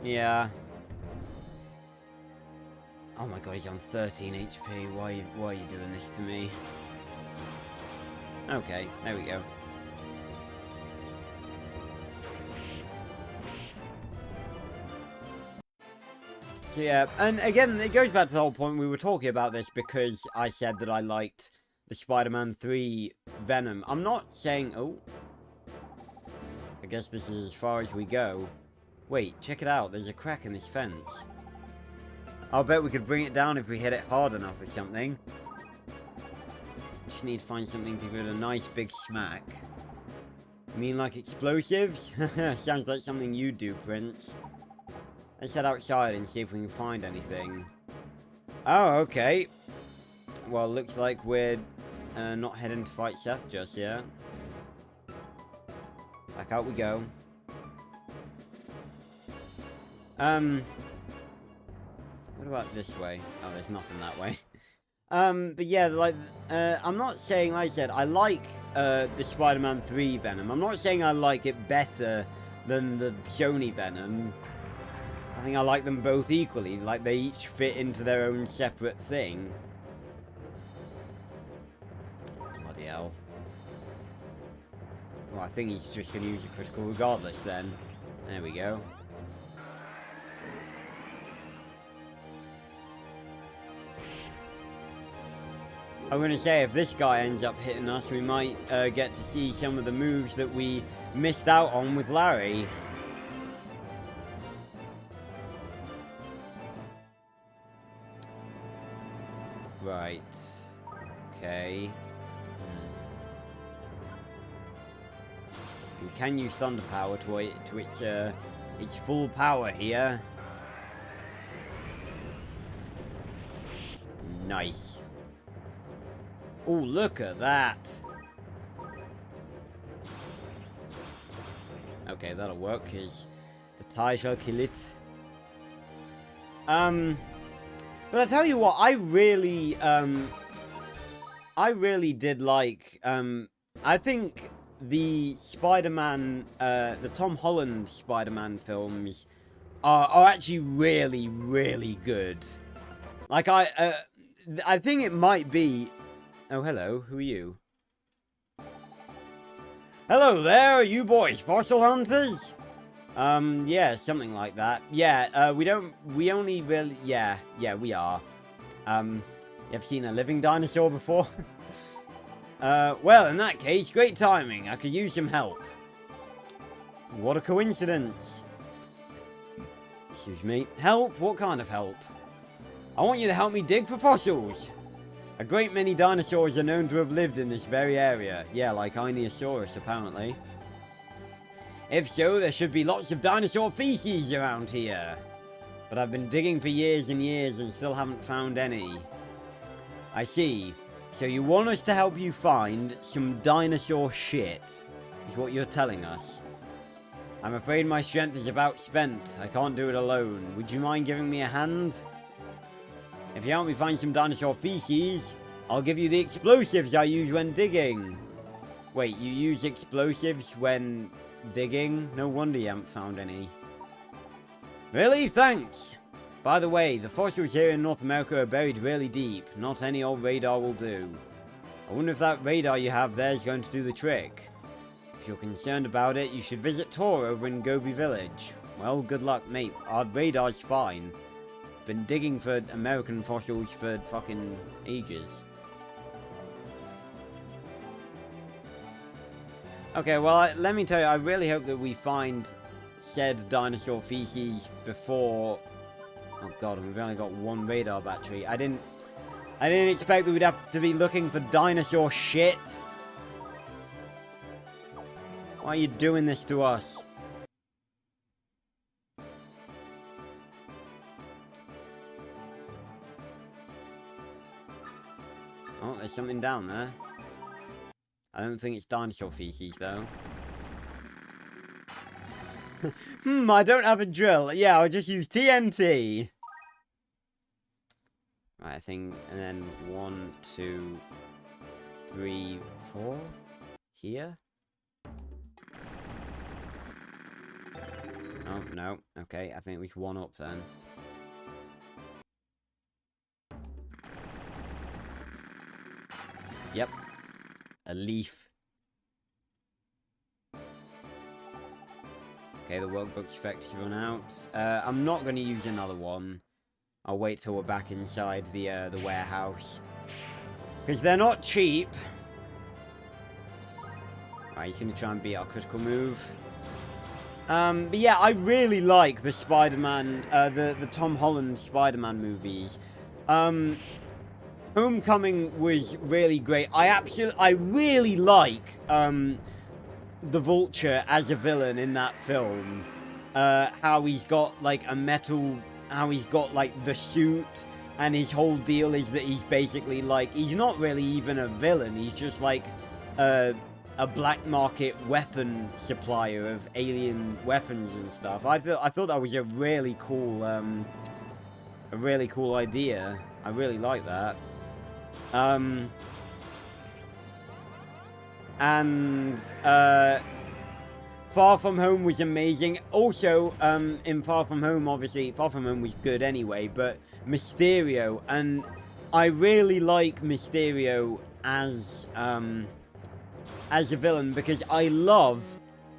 Yeah. Oh my god, he's on 13 HP. Why are you doing this to me? Okay, there we go. So yeah, and again, it goes back to the whole point we were talking about this because I said that I liked the Spider-Man 3 Venom. I'm not saying... Oh. I guess this is as far as we go. Wait, check it out. There's a crack in this fence. I'll bet we could bring it down if we hit it hard enough or something. Just need to find something to give it a nice big smack. You mean like explosives? Sounds like something you do, Prince. Let's head outside and see if we can find anything. Oh, okay. well, looks like we're not heading to fight Seth just yet. Back out we go. What about this way? Oh, there's nothing that way. But yeah, like, I'm not saying, like I said, I like, the Spider-Man 3 Venom. I'm not saying I like it better than the Sony Venom. I think I like them both equally. Like, they each fit into their own separate thing. Bloody hell. Well, I think he's just going to use a critical regardless, then. There we go. I'm going to say, if this guy ends up hitting us, we might get to see some of the moves that we missed out on with Larry. Right. Okay. We can use Thunder Power to its full power here. Nice. Oh, look at that. Okay, that'll work, because the tie shall kill it. But I tell you what, I really did like, I think the Spider-Man, the Tom Holland Spider-Man films are actually really, really good. Like, I think it might be... Oh, hello. Who are you? Hello there, are you boys fossil hunters? Yeah, something like that. Yeah, we only really, yeah, we are. You ever seen a living dinosaur before? Well, in that case, great timing. I could use some help. What a coincidence. Excuse me. Help? What kind of help? I want you to help me dig for fossils. A great many dinosaurs are known to have lived in this very area. Yeah, like Inosaurus, apparently. If so, there should be lots of dinosaur feces around here. But I've been digging for years and years and still haven't found any. I see. So you want us to help you find some dinosaur shit, is what you're telling us. I'm afraid my strength is about spent. I can't do it alone. Would you mind giving me a hand? If you help me find some dinosaur feces, I'll give you the explosives I use when digging. Wait, you use explosives when digging? No wonder you haven't found any. Really? Thanks! By the way, the fossils here in North America are buried really deep. Not any old radar will do. I wonder if that radar you have there is going to do the trick. If you're concerned about it, you should visit Tor over in Gobi Village. Well, good luck, mate. Our radar's fine. Been digging for American fossils for fucking ages. Okay, well, let me tell you, I really hope that we find said dinosaur feces before... Oh god, we've only got one radar battery. I didn't expect that we'd have to be looking for dinosaur shit. Why are you doing this to us? Oh, there's something down there. I don't think it's dinosaur feces, though. I don't have a drill. Yeah, I'll just use TNT. Right, I think, and then 1, 2, 3, 4. Here? Oh, no. Okay, I think it was one up then. Yep. A leaf. Okay, the workbook's effectively run out. I'm not going to use another one. I'll wait till we're back inside the warehouse. Because they're not cheap. Right, he's going to try and beat our critical move. But yeah, I really like the Spider-Man, the Tom Holland Spider-Man movies. Homecoming was really great. I really like, the Vulture as a villain in that film. How he's got, like, a metal... How he's got, like, the suit And his whole deal is that he's basically like, he's not really even a villain. He's just like a black market weapon supplier of alien weapons and stuff. I thought that was a really cool idea. I really like that. And Far From Home was amazing. Also, in Far From Home, obviously, Far From Home was good anyway, but Mysterio, and I really like Mysterio as a villain, because I love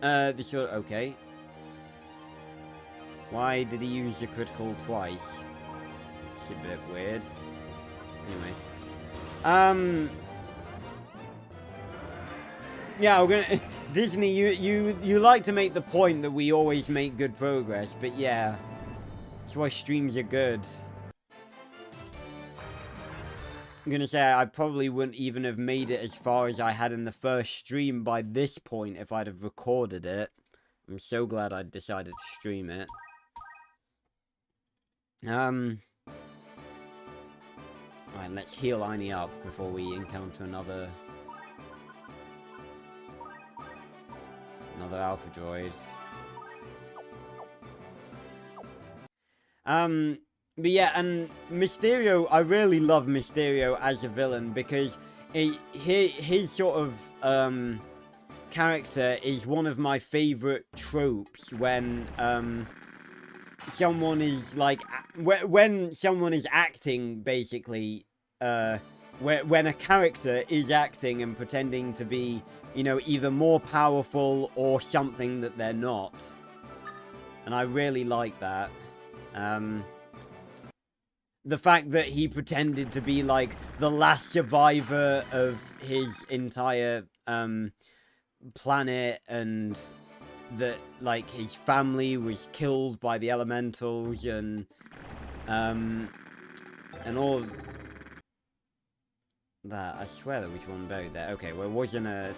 the sort of, okay. Why did he use the critical twice? It's a bit weird. Anyway. Yeah, we're gonna... Disney, you like to make the point that we always make good progress, but yeah. That's why streams are good. I'm gonna say I probably wouldn't even have made it as far as I had in the first stream by this point if I'd have recorded it. I'm so glad I decided to stream it. Alright, let's heal Einie up before we encounter another alpha droid. But yeah, and Mysterio, I really love Mysterio as a villain, because his sort of character is one of my favorite tropes when someone is like, when someone is acting, basically, when a character is acting and pretending to be, you know, either more powerful or something that they're not. And I really like that. The fact that he pretended to be, like, the last survivor of his entire, planet, and that, like, his family was killed by the elementals, and all of that. I swear there was one buried there. Okay, well, it wasn't a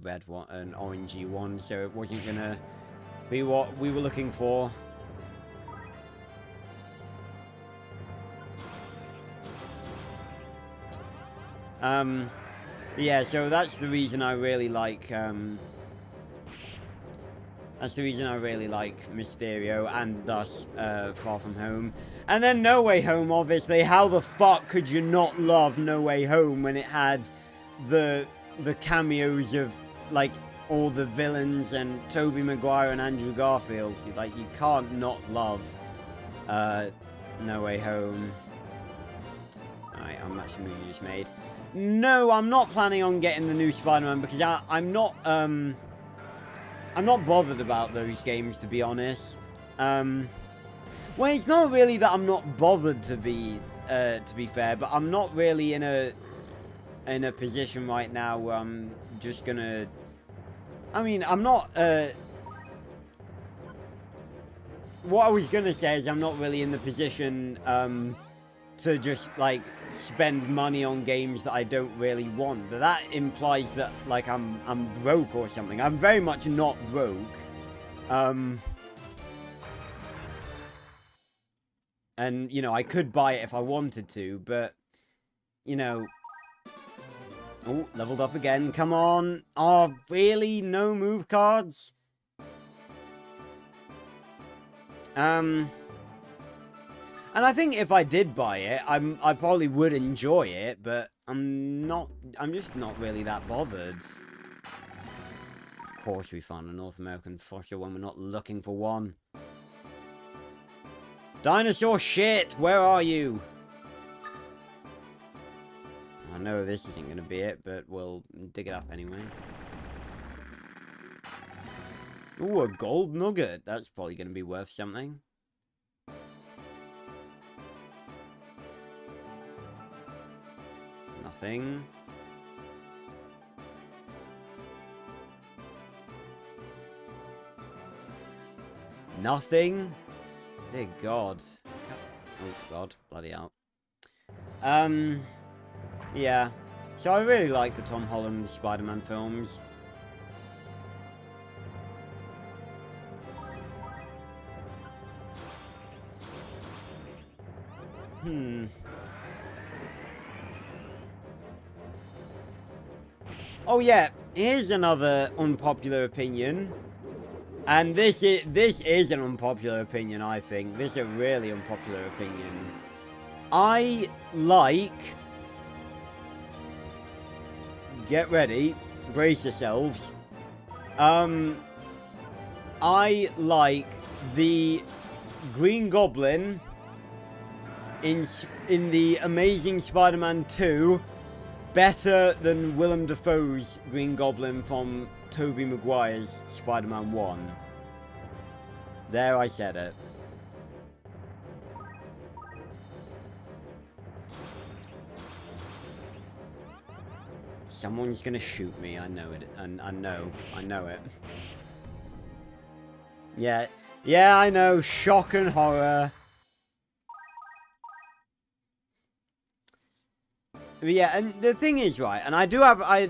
red one, an orangey one, so it wasn't gonna be what we were looking for. Yeah, so that's the reason I really like, Mysterio, and thus, Far From Home. And then No Way Home, obviously. How the fuck could you not love No Way Home when it had the cameos of, like, all the villains and Tobey Maguire and Andrew Garfield? Like, you can't not love, No Way Home. Alright, how much movie you just made? No, I'm not planning on getting the new Spider-Man, because I'm not bothered about those games, to be honest. Well, it's not really that I'm not bothered, to be fair, but I'm not really in a position right now where I'm just gonna... I mean, I'm not, what I was gonna say is I'm not really in the position, to just, like, spend money on games that I don't really want. But that implies that, like, I'm broke or something. I'm very much not broke. And, you know, I could buy it if I wanted to, but, you know... Oh, leveled up again. Come on. Oh, really? No move cards? And I think if I did buy it, I probably would enjoy it, but I'm just not really that bothered. Of course we found a North American fossil when we're not looking for one. Dinosaur shit, where are you? I know this isn't going to be it, but we'll dig it up anyway. Ooh, a gold nugget. That's probably going to be worth something. Nothing. Nothing? Dear God. Oh, God. Bloody hell. Yeah. So I really like the Tom Holland Spider-Man films. Oh yeah, here's another unpopular opinion. And this is an unpopular opinion, I think. This is a really unpopular opinion. I like... Get ready. Brace yourselves. I like the Green Goblin in the Amazing Spider-Man 2 better than Willem Dafoe's Green Goblin from Tobey Maguire's Spider-Man 1. There, I said it. Someone's gonna shoot me, I know it. And I know it. Yeah, I know, shock and horror. But yeah, and the thing is, right, and I do have, I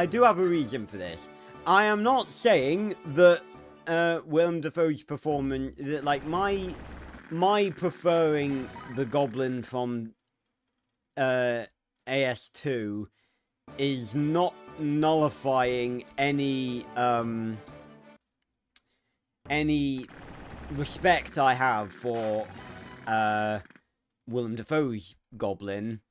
do have a reason for this. I am not saying that, Willem Dafoe's performance, that, like, my preferring the Goblin from, AS2 is not nullifying any respect I have for, Willem Dafoe's Goblin.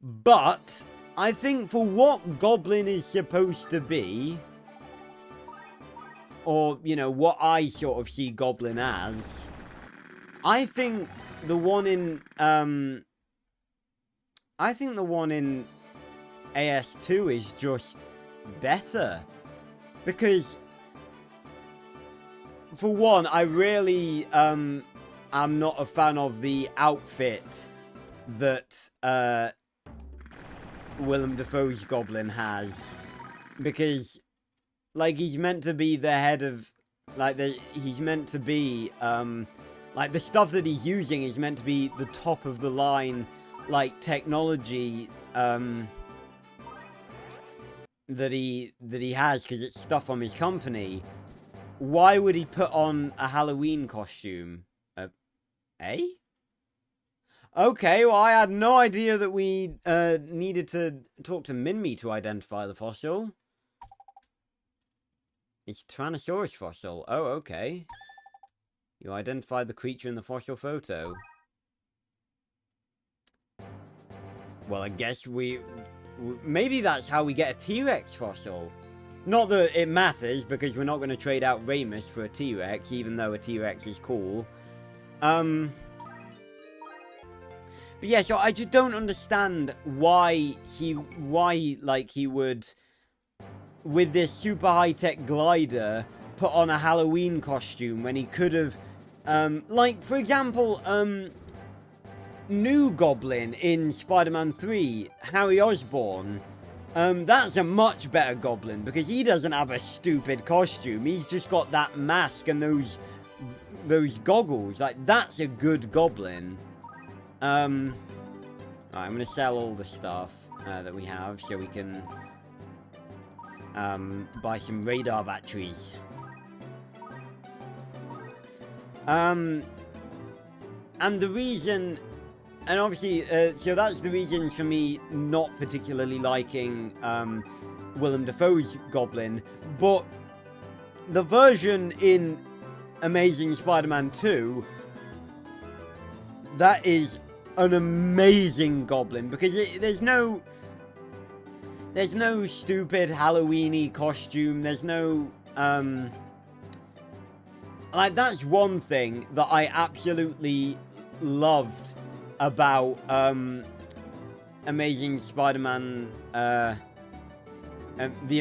But I think for what Goblin is supposed to be, or, you know, what I sort of see Goblin as, I think the one in, AS2 is just better. Because, for one, I really, am not a fan of the outfit that, Willem Dafoe's Goblin has, because, like, he's meant to be the head of, like, he's meant to be, like, the stuff that he's using is meant to be the top of the line, like, technology, that he has, because it's stuff from his company. Why would he put on a Halloween costume? Okay, well, I had no idea that we needed to talk to Minmi to identify the fossil. It's a Tyrannosaurus fossil. Oh, okay. You identified the creature in the fossil photo. Well, I guess maybe that's how we get a T-Rex fossil. Not that it matters, because we're not going to trade out Rematch for a T-Rex, even though a T-Rex is cool. But yeah, so I just don't understand why he would, with this super high-tech glider, put on a Halloween costume when he could have, like, for example, New Goblin in Spider-Man 3, Harry Osborn. That's a much better Goblin, because he doesn't have a stupid costume. He's just got that mask and those goggles. Like, that's a good Goblin. Alright, I'm gonna sell all the stuff that we have so we can buy some radar batteries. And the reason, and obviously, so that's the reasons for me not particularly liking Willem Dafoe's Goblin, but the version in Amazing Spider-Man 2, that is an amazing Goblin, because there's no stupid Halloween-y costume, there's no, like, that's one thing that I absolutely loved about, Amazing Spider-Man, the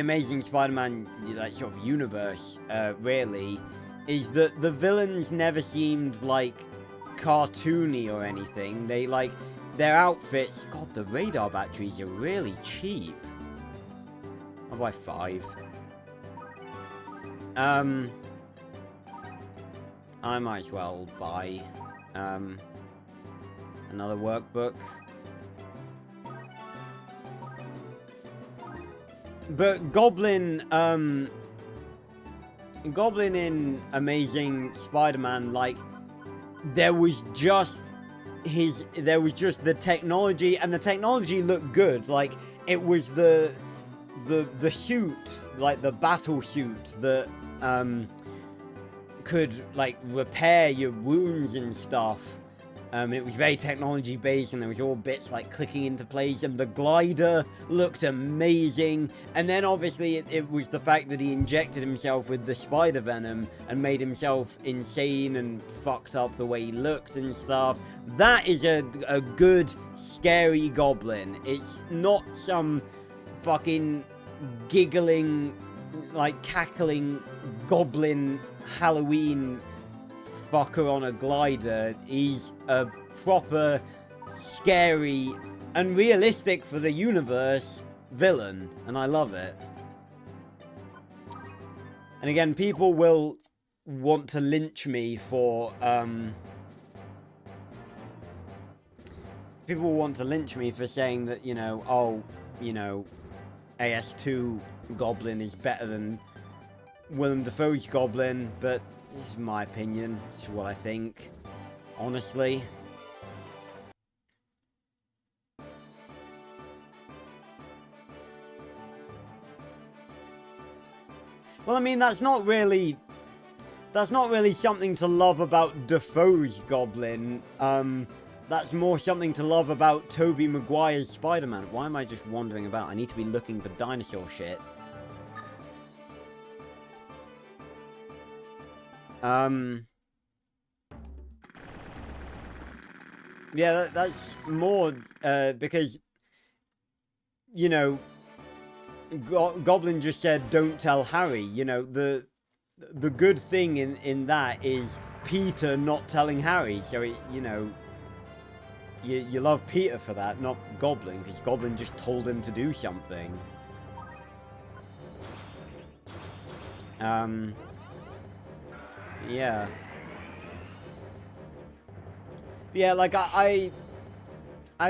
Amazing Spider-Man, like, sort of universe, really, is that the villains never seemed, like, cartoony or anything. They, like, their outfits, god, the radar batteries are really cheap. I'll buy 5. I might as well buy, another workbook. But Goblin in Amazing Spider-Man, like, there was just there was just the technology, and the technology looked good. Like, it was the suit, like the battle suit that could like repair your wounds and stuff. It was very technology based, and there was all bits like clicking into place, and the glider looked amazing. And then obviously it was the fact that he injected himself with the spider venom and made himself insane and fucked up the way he looked and stuff. That is a good scary goblin. It's not some fucking giggling, like cackling goblin Halloween fucker on a glider. He's a proper scary and realistic for the universe villain, and I love it. And again, people will want to lynch me for saying that, you know, oh, you know, AS2 Goblin is better than Willem Dafoe's Goblin, but this is my opinion. This is what I think, honestly. Well, I mean, that's not really something to love about Dafoe's Goblin. That's more something to love about Tobey Maguire's Spider-Man. Why am I just wandering about? I need to be looking for dinosaur shit. Yeah, that's more, because, you know, Goblin just said, don't tell Harry. You know, the good thing in that is Peter not telling Harry. So, you know, you love Peter for that, not Goblin, because Goblin just told him to do something. Yeah. Yeah, like, I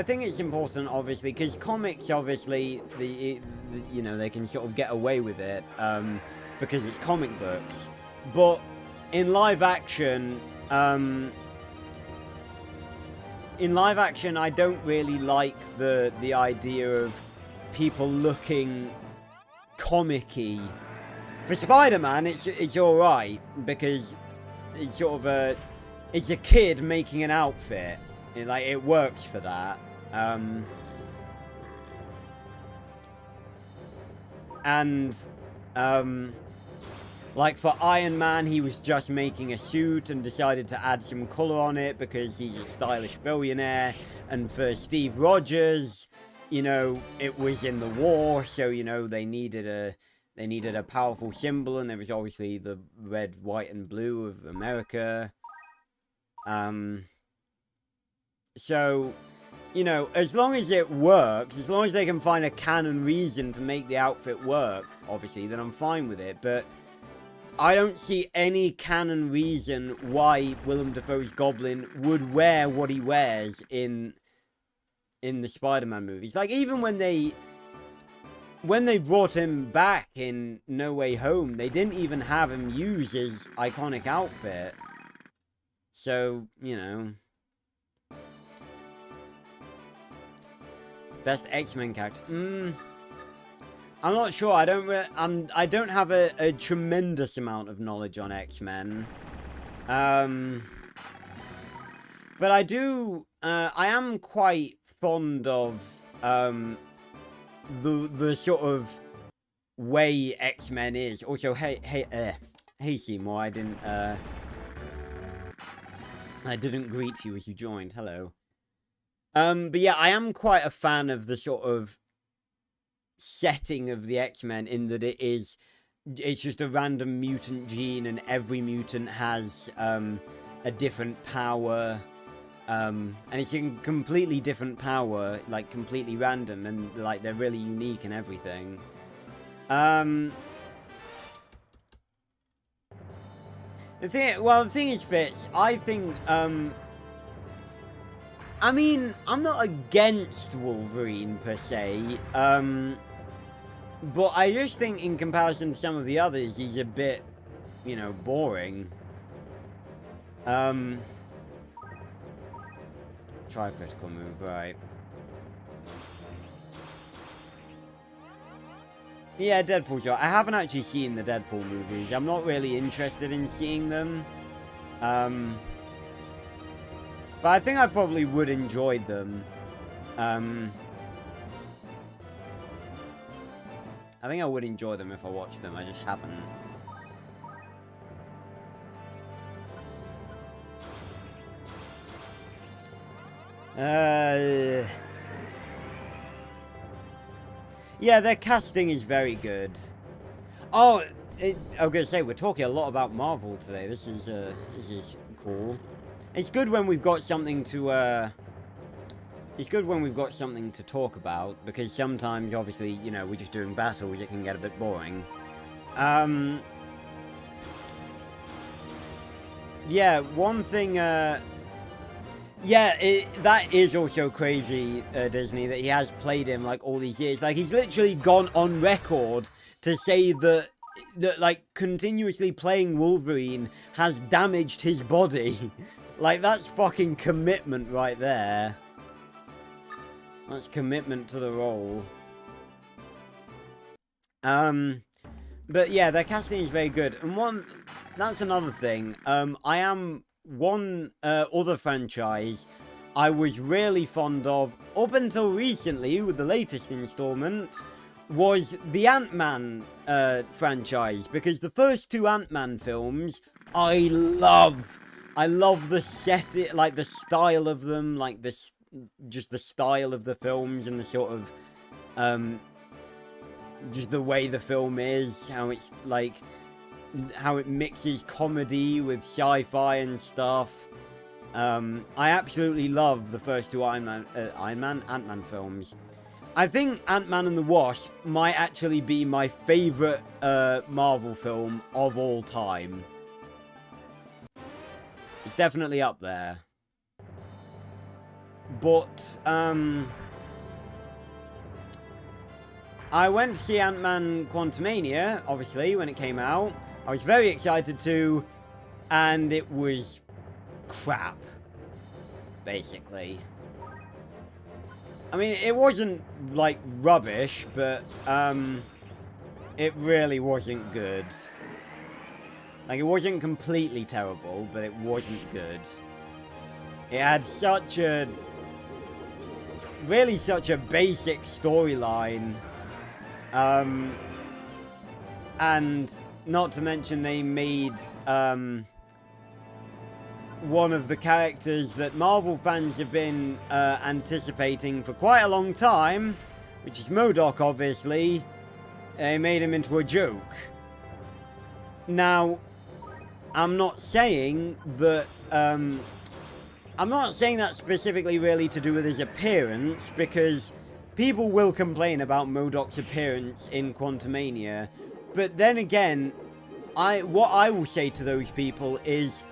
think it's important, obviously, because comics, obviously, you know, they can sort of get away with it, because it's comic books. But in live action, I don't really like the idea of people looking comic-y. For Spider-Man, it's alright, because it's sort of it's a kid making an outfit. It works for that. Like for Iron Man, he was just making a suit and decided to add some color on it because he's a stylish billionaire. And for Steve Rogers, you know, it was in the war, so, you know, they needed a powerful symbol, and there was obviously the red, white, and blue of America. So, you know, as long as it works, as long as they can find a canon reason to make the outfit work, obviously, then I'm fine with it. But I don't see any canon reason why Willem Dafoe's Goblin would wear what he wears in the Spider-Man movies. Like, even when they brought him back in No Way Home, they didn't even have him use his iconic outfit. So, you know. Best X-Men character. I'm not sure. I don't have a tremendous amount of knowledge on X-Men. But I do. I am quite fond of the sort of way X-Men is. Also, hey Seymour. I didn't greet you as you joined. Hello. But yeah, I am quite a fan of the sort of setting of the X-Men, in that it's just a random mutant gene, and every mutant has a different power, and it's a completely different power, like completely random, and like they're really unique and everything. The thing is, Fitz, I think I mean, I'm not against Wolverine per se, but I just think in comparison to some of the others, he's a bit, you know, boring. Trying try a critical move, right. Yeah, Deadpool shot. I haven't actually seen the Deadpool movies. I'm not really interested in seeing them. But I think I probably would enjoy them. I think I would enjoy them if I watched them. I just haven't. Yeah, their casting is very good. Oh, I was gonna say, we're talking a lot about Marvel today. This is cool. It's good when we've got something to, it's good when we've got something to talk about, because sometimes, obviously, you know, we're just doing battles, it can get a bit boring. Yeah, one thing, yeah, that is also crazy, Disney, that he has played him, like, all these years. Like, he's literally gone on record to say that, like, continuously playing Wolverine has damaged his body. Like, that's fucking commitment right there. That's commitment to the role. But yeah, their casting is very good. And that's another thing. I am one other franchise I was really fond of up until recently with the latest installment was the Ant-Man franchise, because the first two Ant-Man films I love the setting, like the style of them, like this, just the style of the films and the sort of just the way the film is, how it's like, how it mixes comedy with sci-fi and stuff. I absolutely love the first two Ant-Man films. I think Ant-Man and the Wasp might actually be my favorite Marvel film of all time. It's definitely up there. But I went to see Ant-Man Quantumania, obviously, when it came out. I was very excited to, and it was crap, basically. I mean, it wasn't, like, rubbish, but, it really wasn't good. Like, it wasn't completely terrible, but it wasn't good. It had such a... really such a basic storyline. And not to mention they made, one of the characters that Marvel fans have been anticipating for quite a long time, which is MODOK, obviously. They made him into a joke. Now, I'm not saying that, I'm not saying that specifically really to do with his appearance, because people will complain about MODOK's appearance in Quantumania, but then again, what I will say to those people is,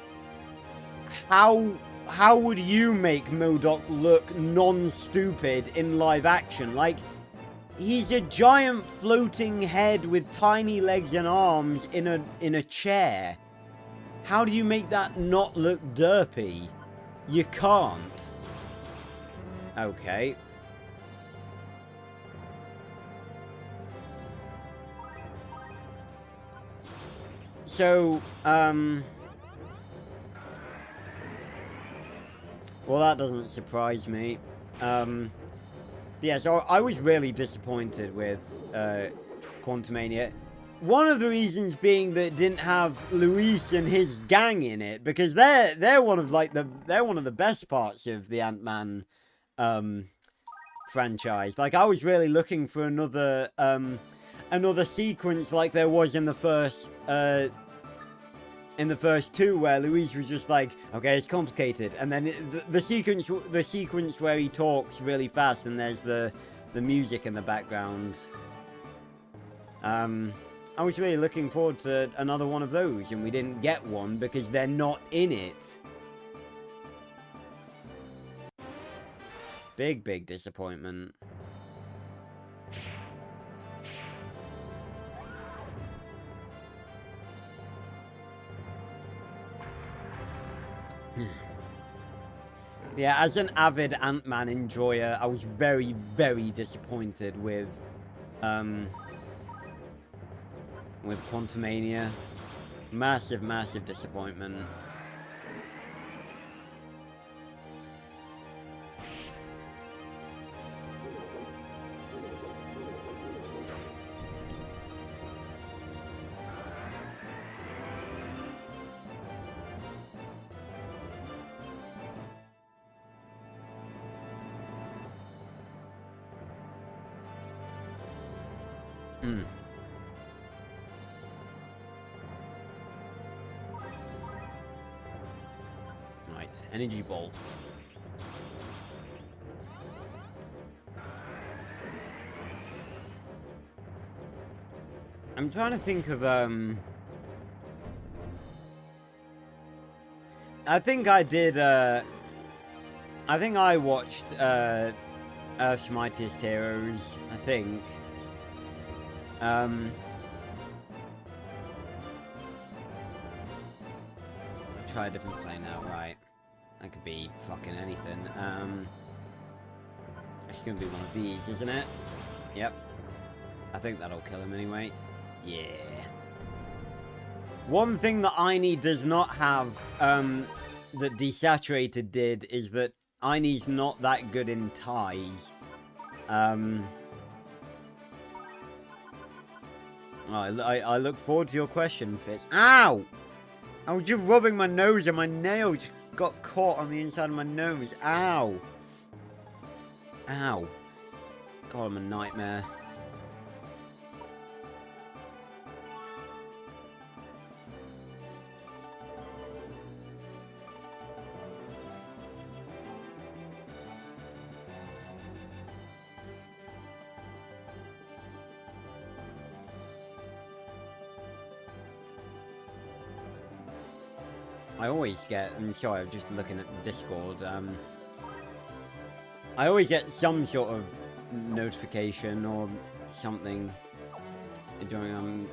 how would you make MODOK look non-stupid in live action? Like, he's a giant floating head with tiny legs and arms in a chair. How do you make that not look derpy? You can't. Okay. So, well, that doesn't surprise me. Yeah, so I was really disappointed with Quantumania. One of the reasons being that it didn't have Luis and his gang in it, because they're one of the best parts of the Ant-Man franchise. Like, I was really looking for another sequence like there was in the first two, where Luis was just like, okay, it's complicated, and then the sequence where he talks really fast and there's the music in the background. I was really looking forward to another one of those, and we didn't get one because they're not in it. Big disappointment. Yeah, as an avid Ant-Man enjoyer, I was very, very disappointed with Quantumania. Massive, massive disappointment. Right, energy bolt. I'm trying to think of I think I did I think I watched Earth's Mightiest Heroes, I think. I'll try a different play now, right. That could be fucking anything. It's gonna be one of these, isn't it? Yep. I think that'll kill him anyway. Yeah. One thing that Aini does not have, that Desaturated did, is that Aini's not that good in ties. I look forward to your question, Fitz. Ow! I was just rubbing my nose and my nail just got caught on the inside of my nose. Ow! Ow. God, I'm a nightmare. I always get, I'm sorry, I'm just looking at Discord, I always get some sort of notification or something during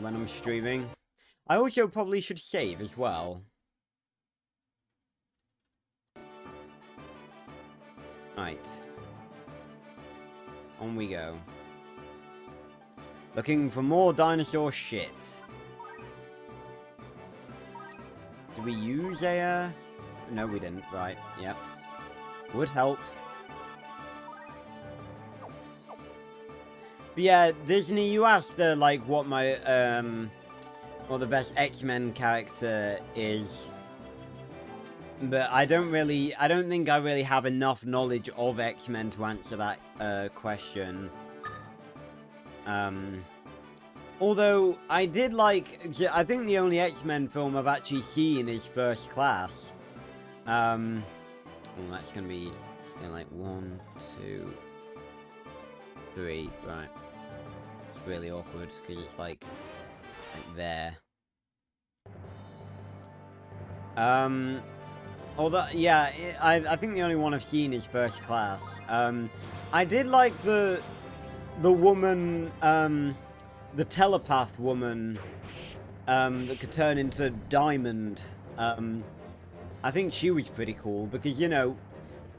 when I'm streaming. I also probably should save as well. Right. On we go. Looking for more dinosaur shit. Did we use a, no, we didn't. Right, yep. Would help. But yeah, Disney, you asked, like, what my, what the best X-Men character is. But I don't think I really have enough knowledge of X-Men to answer that, question. Although, I did like, I think the only X-Men film I've actually seen is First Class. Well, that's gonna be, like, 1, 2, 3, right. It's really awkward, because it's like there. Although, yeah, I think the only one I've seen is First Class. I did like the woman, the telepath woman, that could turn into Diamond. I think she was pretty cool, because, you know,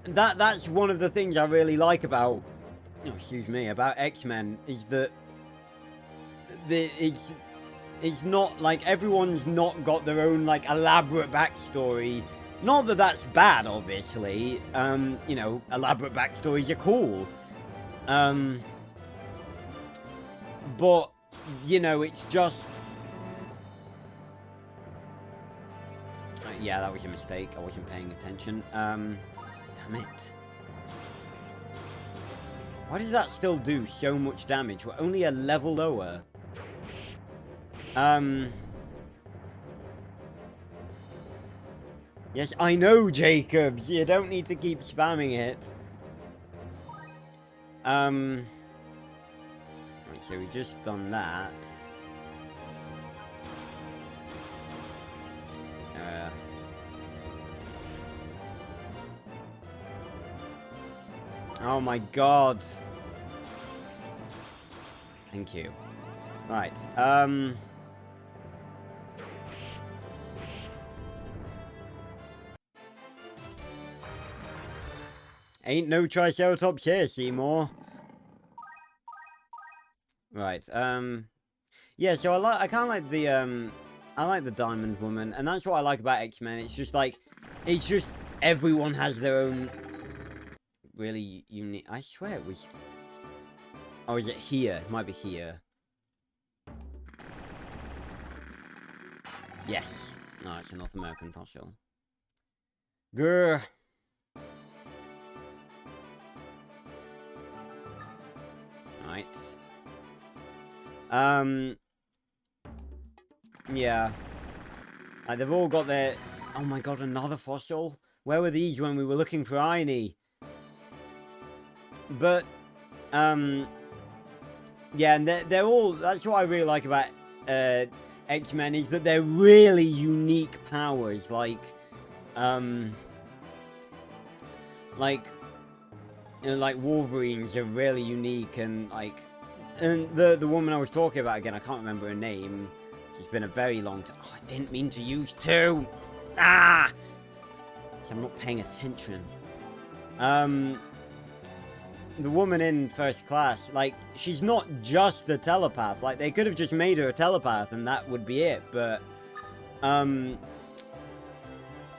that's one of the things I really like about, oh, excuse me, about X-Men, is that it's not, like, everyone's not got their own, like, elaborate backstory. Not that that's bad, obviously. You know, elaborate backstories are cool. But, you know, it's just... yeah, that was a mistake. I wasn't paying attention. Damn it. Why does that still do so much damage? We're only a level lower. Yes, I know, Jacobs. You don't need to keep spamming it. Right, so we just done that. Oh my god. Thank you. Right, Ain't no Triceratops here, Seymour. Right, yeah, so I kinda like the, I like the Diamond Woman, and that's what I like about X-Men. It's just like, everyone has their own really unique, I swear it was, oh, is it here? It might be here. Yes. Oh, it's a North American fossil. Grr. Right. Yeah. They've all got their... Oh my god, another fossil? Where were these when we were looking for Ione? But, yeah, and they're all... That's what I really like about, X-Men, is that they're really unique powers, like, you know, like Wolverines are really unique, and like, and the woman I was talking about, again, I can't remember her name. It's been a very long time. Oh, I didn't mean to use two. Ah, I'm not paying attention. The woman in First Class, like, she's not just a telepath. Like, they could have just made her a telepath and that would be it, but,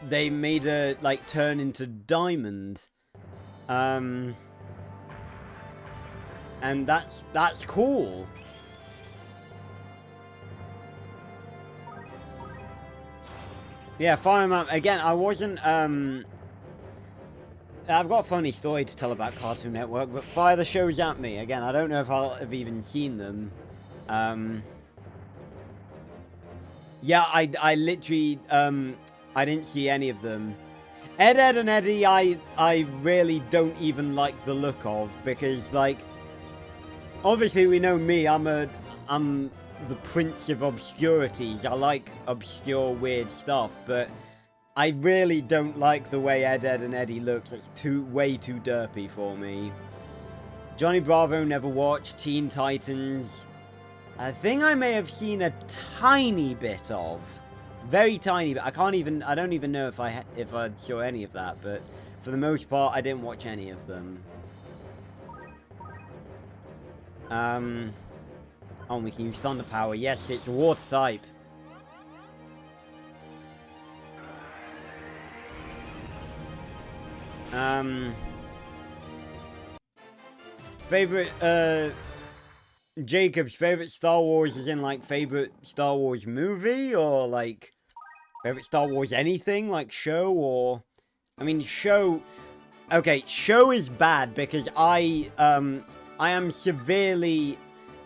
they made her, like, turn into Diamond. And that's cool. Yeah, Fire Map, again, I wasn't, I've got a funny story to tell about Cartoon Network, but fire the shows at me. Again, I don't know if I'll have even seen them. Yeah, I literally, I didn't see any of them. Ed, Edd and Eddy, I really don't even like the look of, because, like, obviously we know me, I'm the Prince of Obscurities. I like obscure, weird stuff, but I really don't like the way Ed, Edd and Eddy looks. It's way too derpy for me. Johnny Bravo, never watched. Teen Titans, a thing I may have seen a tiny bit of. Very tiny bit. I don't even know if I saw any of that, but for the most part, I didn't watch any of them. Oh, we can use Thunder Power. Yes, it's a water type. Favorite, Jacob's favorite Star Wars is in, like, favorite Star Wars movie, or, like, favorite Star Wars anything, like, show, or, I mean, show, okay, show is bad, because I am severely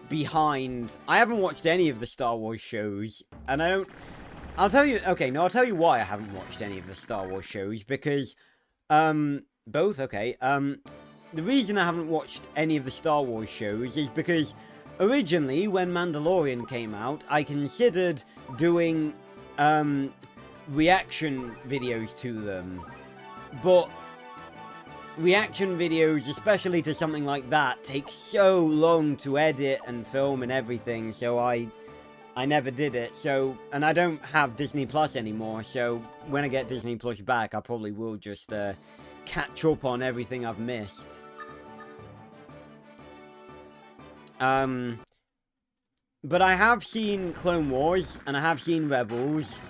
behind. I haven't watched any of the Star Wars shows, and I'll tell you why I haven't watched any of the Star Wars shows, because, both, okay, the reason I haven't watched any of the Star Wars shows is because originally, when Mandalorian came out, I considered doing, reaction videos to them. But reaction videos, especially to something like that, take so long to edit and film and everything, so I never did it. So, and I don't have Disney Plus anymore, so when I get Disney Plus back, I probably will just, catch up on everything I've missed. But I have seen Clone Wars, and I have seen Rebels.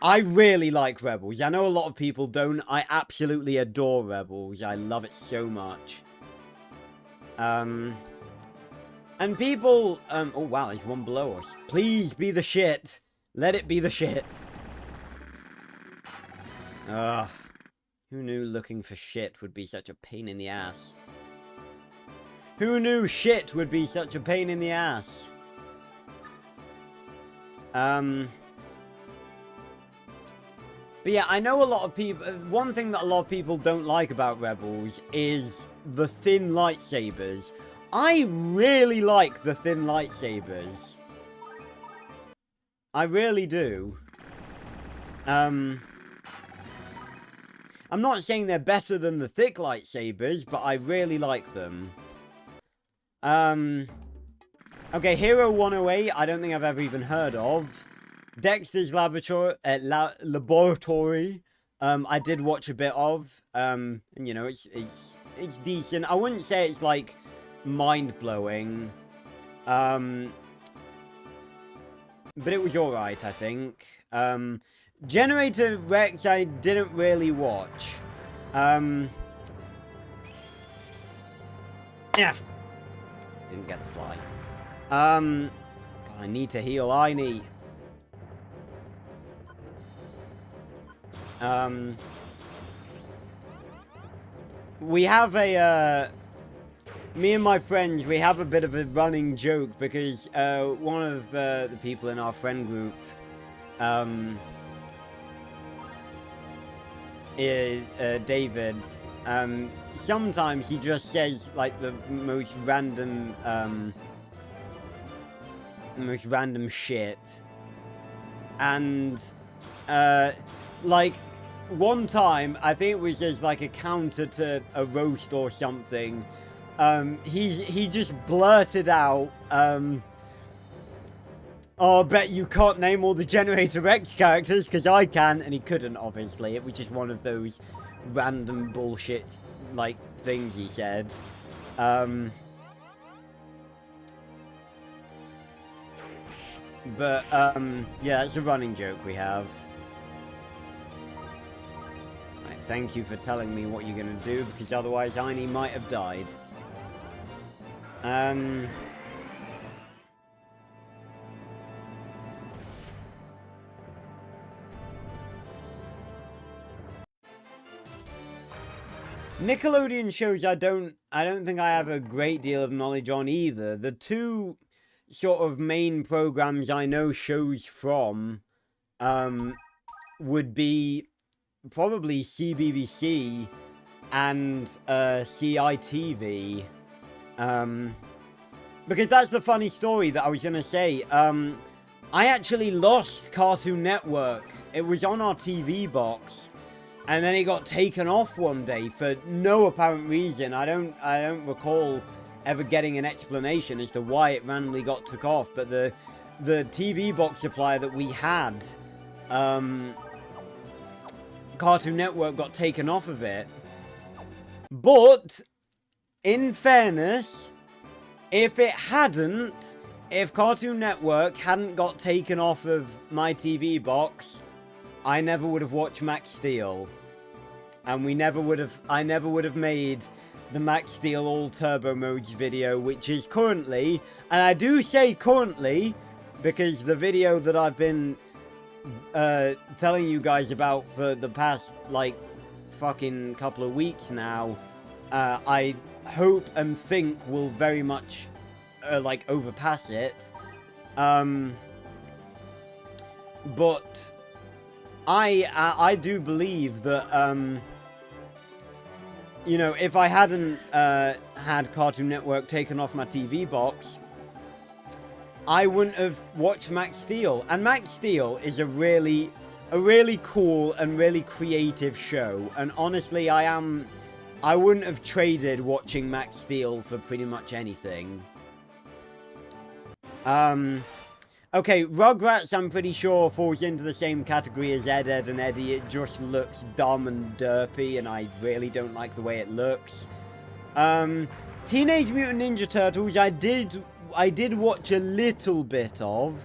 I really like Rebels. I know a lot of people don't. I absolutely adore Rebels. I love it so much. And people, oh wow, there's one below us. Please be the shit. Let it be the shit. Ugh. Who knew looking for shit would be such a pain in the ass? Who knew shit would be such a pain in the ass? But yeah, I know a lot of people... One thing that a lot of people don't like about Rebels is the thin lightsabers. I really like the thin lightsabers. I really do. I'm not saying they're better than the thick lightsabers, but I really like them. Okay, Hero 108, I don't think I've ever even heard of. Dexter's Laboratory, I did watch a bit of, and you know, it's decent. I wouldn't say it's like mind-blowing, but it was alright, I think. Generator Rex I didn't really watch. Yeah. Didn't get the fly. God, I need to heal Aini. We have a, me and my friends, we have a bit of a running joke because, one of, the people in our friend group, is, David, sometimes he just says, like, the most random shit. And, like, one time, I think it was just, like, a counter to a roast or something, he just blurted out, oh, I bet you can't name all the Generator Rex characters, because I can, and he couldn't, obviously. It was just one of those random bullshit, like, things he said. But, yeah, it's a running joke we have. Right, thank you for telling me what you're gonna do, because otherwise Aini might have died. Nickelodeon shows I don't think I have a great deal of knowledge on either. The two sort of main programs I know shows from would be probably CBBC and CITV. Because that's the funny story that I was gonna say. I actually lost Cartoon Network. It was on our TV box. And then it got taken off one day for no apparent reason. I don't recall ever getting an explanation as to why it randomly got took off. But the TV box supplier that we had, Cartoon Network got taken off of it. But in fairness, if Cartoon Network hadn't got taken off of my TV box, I never would have watched Max Steel. And I never would have made the Max Steel All Turbo Modes video, which is currently, and I do say currently, because the video that I've been telling you guys about for the past, like, fucking couple of weeks now, I hope and think will very much, like, overpass it. But I do believe that, you know, if I hadn't had Cartoon Network taken off my TV box, I wouldn't have watched Max Steel. And Max Steel is a really cool and really creative show. And honestly, I wouldn't have traded watching Max Steel for pretty much anything. Okay, Rugrats, I'm pretty sure, falls into the same category as Ed, Edd and Eddy. It just looks dumb and derpy, and I really don't like the way it looks. Teenage Mutant Ninja Turtles, I did watch a little bit of.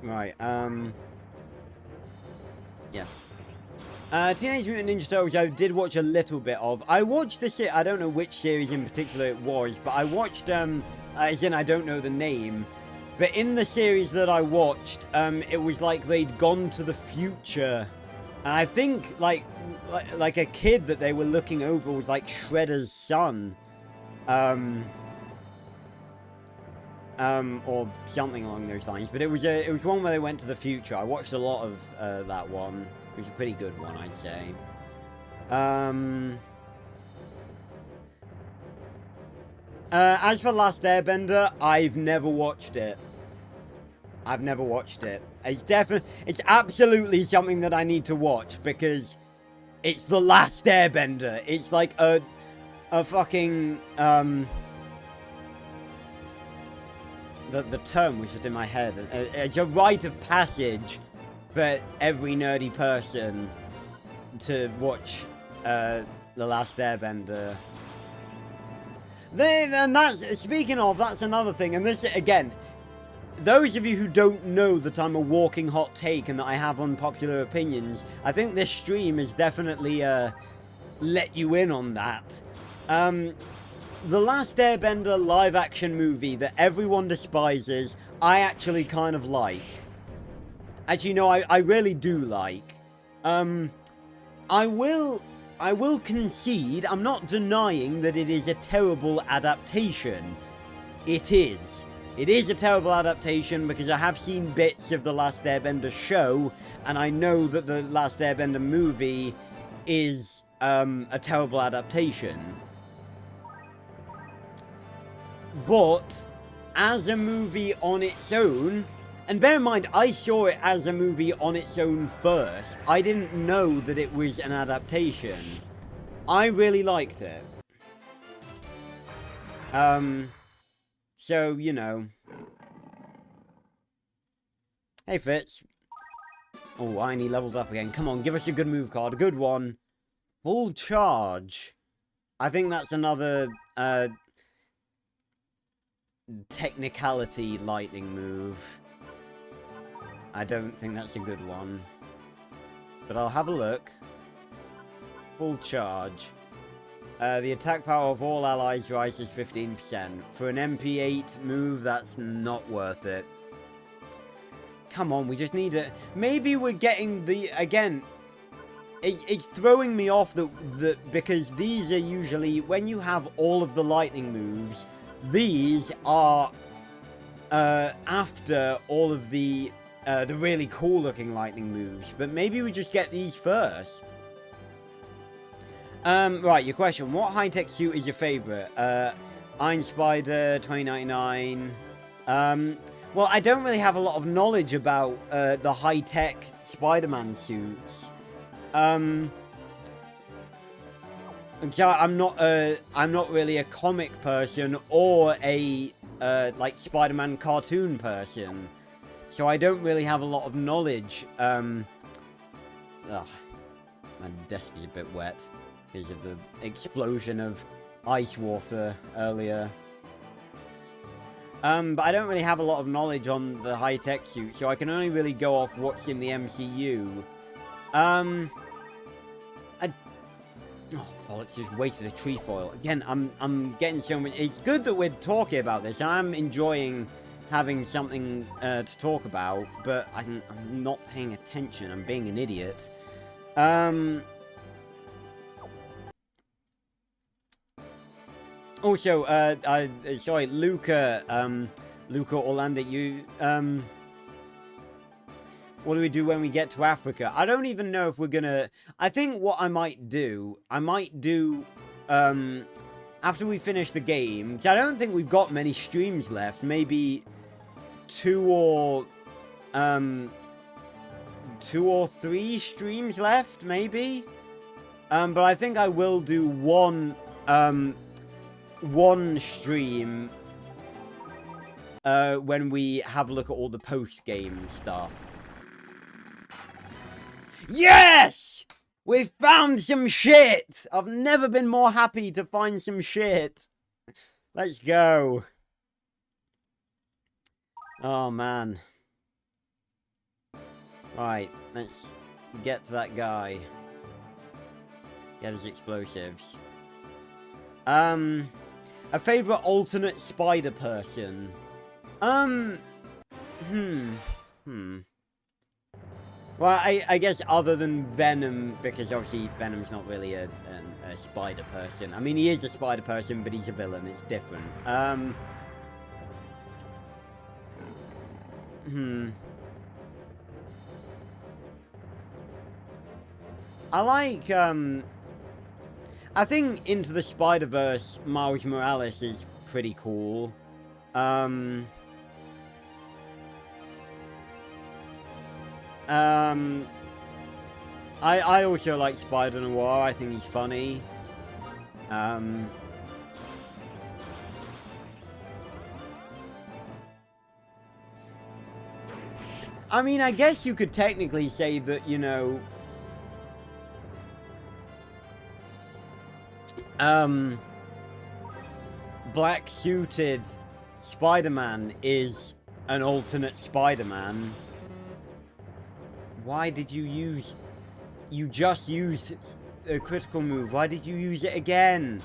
Right, yes. Teenage Mutant Ninja Turtles, I did watch a little bit of. I watched the I don't know which series in particular it was, but I watched, as in I don't know the name, but in the series that I watched, it was like they'd gone to the future, and I think, like a kid that they were looking over was, like, Shredder's son, or something along those lines, but it was one where they went to the future. I watched a lot of, that one. It was a pretty good one, I'd say. As for Last Airbender, I've never watched it. It's absolutely something that I need to watch, because it's the Last Airbender. It's like a fucking, the term was just in my head. It's a rite of passage for every nerdy person to watch The Last Airbender. And that's, speaking of, that's another thing, and this, again, those of you who don't know that I'm a walking hot take and that I have unpopular opinions, I think this stream has definitely let you in on that. The Last Airbender live-action movie that everyone despises, I actually kind of like. Actually, no, I really do like. I will concede, I'm not denying that it is a terrible adaptation. It is. It is a terrible adaptation because I have seen bits of The Last Airbender show, and I know that The Last Airbender movie is a terrible adaptation. But, as a movie on its own, and bear in mind, I saw it as a movie on its own first. I didn't know that it was an adaptation. I really liked it. So, you know. Hey, Fitz. Oh, I need leveled up again. Come on, give us a good move card. A good one. Full charge. I think that's another, technicality lightning move. I don't think that's a good one. But I'll have a look. Full charge. The attack power of all allies rises 15%. For an MP8 move, that's not worth it. Come on, we just need it. Maybe we're getting the... Again, it's throwing me off that because these are usually... When you have all of the lightning moves, these are after all of the really cool-looking lightning moves. But maybe we just get these first. Right, your question. What high-tech suit is your favorite? Iron Spider, 2099. Well, I don't really have a lot of knowledge about the high-tech Spider-Man suits. I'm not really a comic person or a like Spider-Man cartoon person, so I don't really have a lot of knowledge. Ugh, my desk is a bit wet because of the explosion of ice water earlier. But I don't really have a lot of knowledge on the high-tech suit, so I can only really go off what's in the MCU. Oh, bollocks, just wasted a trefoil. Again, I'm getting so much... It's good that we're talking about this. I'm enjoying having something to talk about, but I'm not paying attention. I'm being an idiot. Also, sorry, Luca Orlando, you, what do we do when we get to Africa? I don't even know if we're gonna... I think what I might do, after we finish the game, 'cause I don't think we've got many streams left, maybe 2 or 3 streams left, maybe? But I think I will do one stream when we have a look at all the post-game stuff. Yes! We found some shit! I've never been more happy to find some shit. Let's go. Oh, man. Right, let's get to that guy. Get his explosives. A favorite alternate spider person? Well, I guess other than Venom, because obviously Venom's not really a spider person. I mean, he is a spider person, but he's a villain. It's different. I like, I think Into the Spider-Verse, Miles Morales is pretty cool. I also like Spider-Noir. I think he's funny. I mean, I guess you could technically say that, you know, black-suited Spider-Man is an alternate Spider-Man. Why did you use... You just used a critical move. Why did you use it again?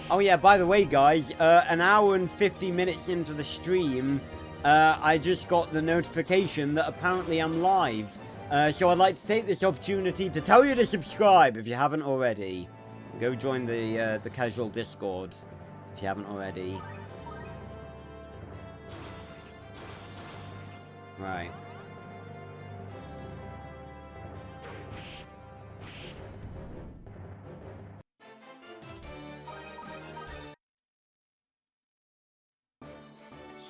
Oh yeah, by the way, guys, an hour and 50 minutes into the stream, I just got the notification that apparently I'm live. So I'd like to take this opportunity to tell you to subscribe if you haven't already. Go join the casual Discord if you haven't already. Right.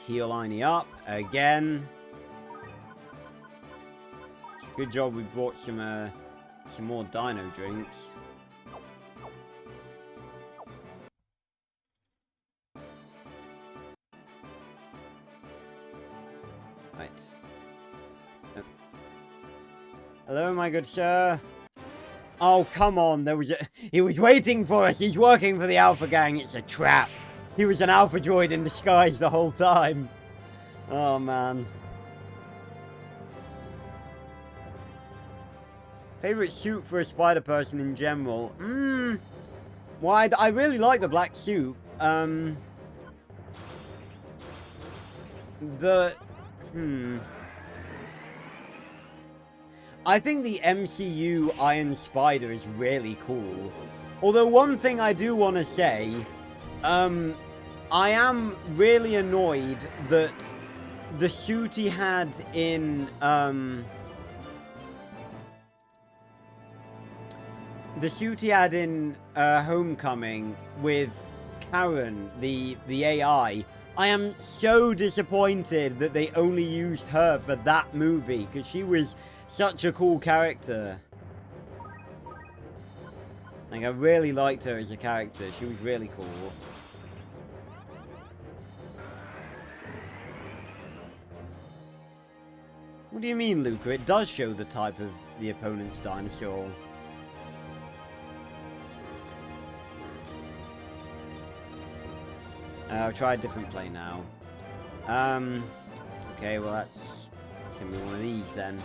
Heal Liney up again. Good job we brought some more dino drinks. Right. Hello, my good sir. Oh, come on. He was waiting for us. He's working for the Alpha Gang. It's a trap. He was an Alpha Droid in disguise the whole time. Oh, man. Favorite suit for a spider person in general? Well, I really like the black suit. But, I think the MCU Iron Spider is really cool. Although one thing I do want to say, I am really annoyed that the suit he had in, Homecoming with Karen, the AI, I am so disappointed that they only used her for that movie, because she was such a cool character. Like, I really liked her as a character. She was really cool. What do you mean, Luca? It does show the type of the opponent's dinosaur. I'll try a different play now. Okay, well that's gonna be one of these then.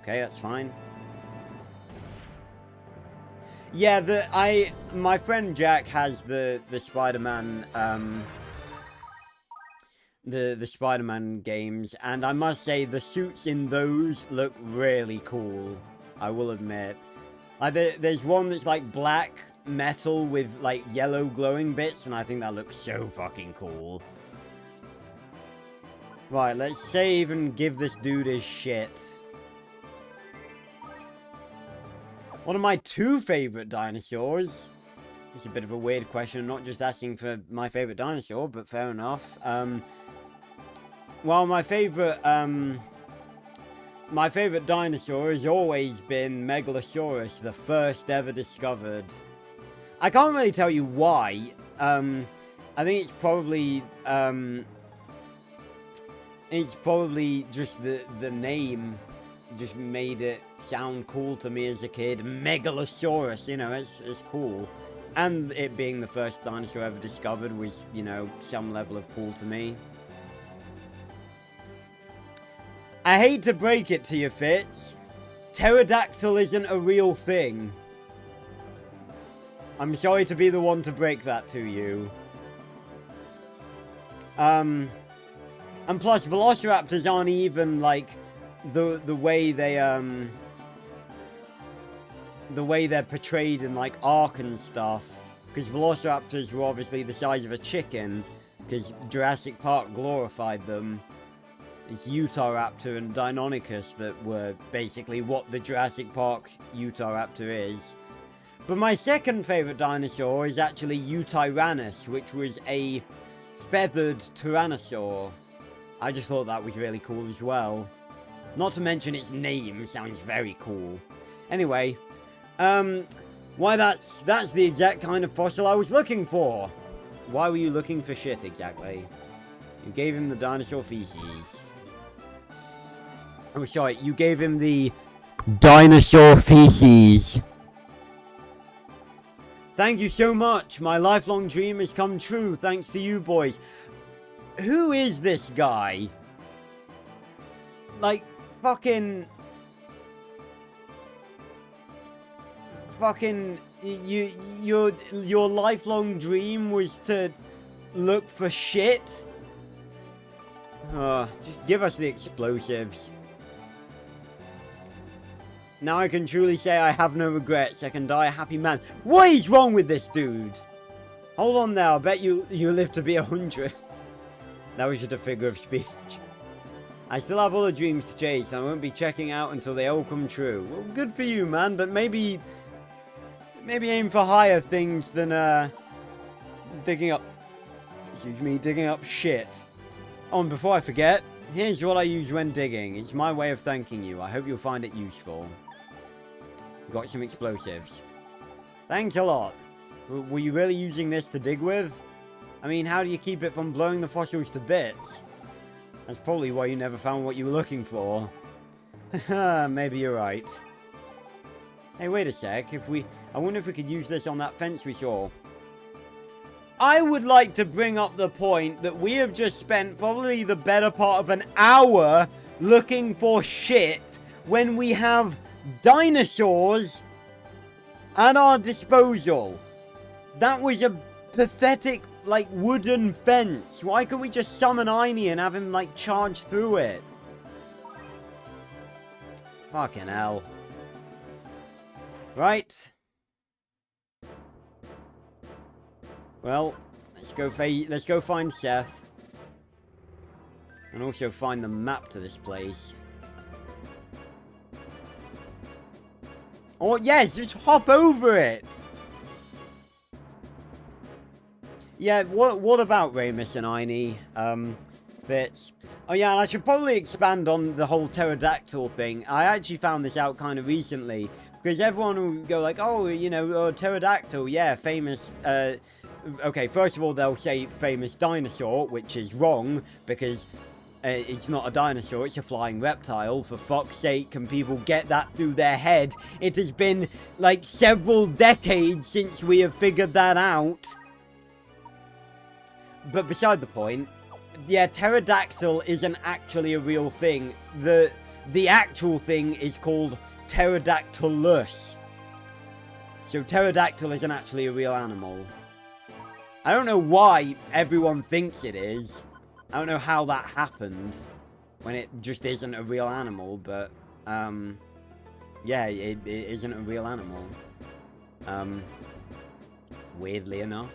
Okay, that's fine. Yeah, my friend Jack has the Spider-Man, the Spider-Man games, and I must say the suits in those look really cool. I will admit. There's one that's like black metal with like yellow glowing bits, and I think that looks so fucking cool. Right, let's save and give this dude his shit. One of my two favorite dinosaurs. It's a bit of a weird question, not just asking for my favorite dinosaur, but fair enough. Well, my favorite dinosaur has always been Megalosaurus, the first ever discovered. I can't really tell you why. I think it's probably just the name just made it sound cool to me as a kid. Megalosaurus, you know, it's cool. And it being the first dinosaur ever discovered was, you know, some level of cool to me. I hate to break it to you, Fitz. Pterodactyl isn't a real thing. I'm sorry to be the one to break that to you. And plus, Velociraptors aren't even, like, the way they're portrayed in, like, Ark and stuff. Because Velociraptors were obviously the size of a chicken, because Jurassic Park glorified them. It's Utahraptor and Deinonychus that were basically what the Jurassic Park Utahraptor is. But my second favourite dinosaur is actually Eutyrannus, which was a feathered tyrannosaur. I just thought that was really cool as well. Not to mention its name sounds very cool. Anyway, Why, that's the exact kind of fossil I was looking for. Why were you looking for shit, exactly? You gave him the dinosaur feces. Oh, sorry, you gave him the dinosaur feces. Thank you so much. My lifelong dream has come true thanks to you boys. Who is this guy? Like, fucking, your lifelong dream was to look for shit? Just give us the explosives. Now I can truly say I have no regrets. I can die a happy man. What is wrong with this dude? Hold on now. I bet you live to be 100. That was just a figure of speech. I still have all the dreams to chase, and I won't be checking out until they all come true. Well, good for you, man. But maybe aim for higher things than digging up shit. Oh, and before I forget, here's what I use when digging. It's my way of thanking you. I hope you'll find it useful. Got some explosives. Thanks a lot. Were you really using this to dig with? I mean, how do you keep it from blowing the fossils to bits? That's probably why you never found what you were looking for. Maybe you're right. Hey, wait a sec. I wonder if we could use this on that fence we saw. I would like to bring up the point that we have just spent probably the better part of an hour looking for shit when we have dinosaurs at our disposal. That was a pathetic, like, wooden fence. Why can't we just summon Einie and have him, like, charge through it? Fucking hell. Right. Well, let's go find Seth. And also find the map to this place. Oh, yes, just hop over it! Yeah, what about Rematch and Einie? Bits. Oh yeah, and I should probably expand on the whole pterodactyl thing. I actually found this out kind of recently. Because everyone will go like, oh, you know, pterodactyl, yeah, famous, okay, first of all, they'll say famous dinosaur, which is wrong, because it's not a dinosaur, it's a flying reptile. For fuck's sake, can people get that through their head? It has been, like, several decades since we have figured that out. But beside the point, yeah, pterodactyl isn't actually a real thing. The actual thing is called pterodactylus. So pterodactyl isn't actually a real animal. I don't know why everyone thinks it is. I don't know how that happened when it just isn't a real animal, but yeah, it isn't a real animal. Weirdly enough.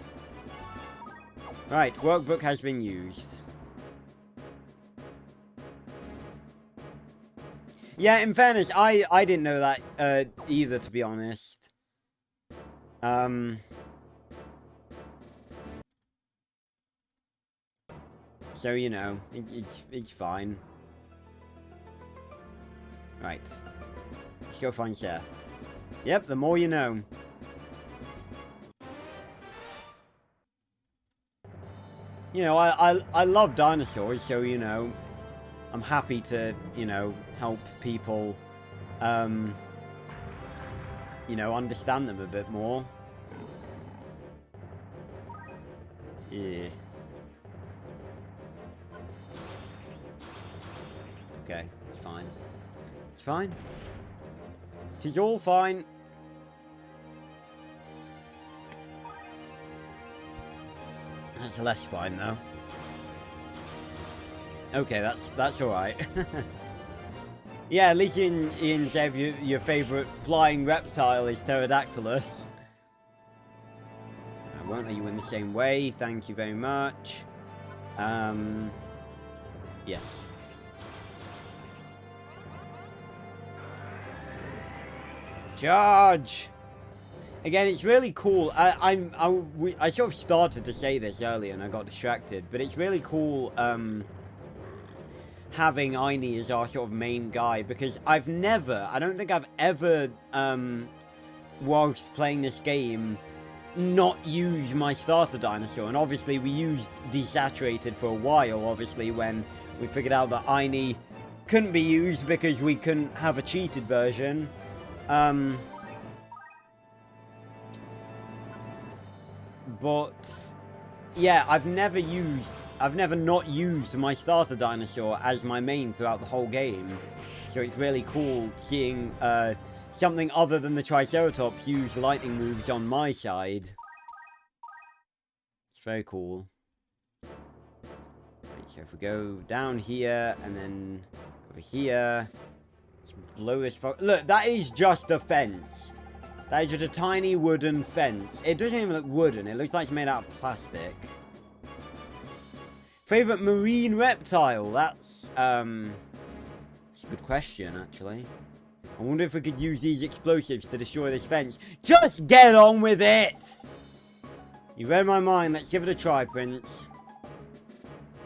Right, workbook has been used. Yeah, in fairness, I didn't know that either, to be honest. So, you know, it's fine. Right. Let's go find Seth. Yep, the more you know. You know, I love dinosaurs, so, you know, I'm happy to, you know, help people, you know, understand them a bit more. Yeah. Okay, it's fine. It's fine. It is all fine. That's less fine, though. Okay, that's alright. Yeah, at least Ian said your favourite flying reptile is Pterodactylus. I won't let you in the same way, thank you very much. Yes. Charge! Again, it's really cool. I sort of started to say this earlier and I got distracted, but it's really cool having Einie as our sort of main guy, because I don't think I've ever whilst playing this game, not use my starter dinosaur. And obviously we used desaturated for a while, obviously, when we figured out that Aini couldn't be used because we couldn't have a cheated version. But yeah, I've never not used my starter dinosaur as my main throughout the whole game. So it's really cool seeing something other than the Triceratops use lightning moves on my side. It's very cool. Right, so if we go down here and then over here, let's blow this. Look, that is just a fence. That is just a tiny wooden fence. It doesn't even look wooden. It looks like it's made out of plastic. Favorite marine reptile? That's a good question, actually. I wonder if we could use these explosives to destroy this fence. Just get on with it! You read my mind. Let's give it a try, Prince.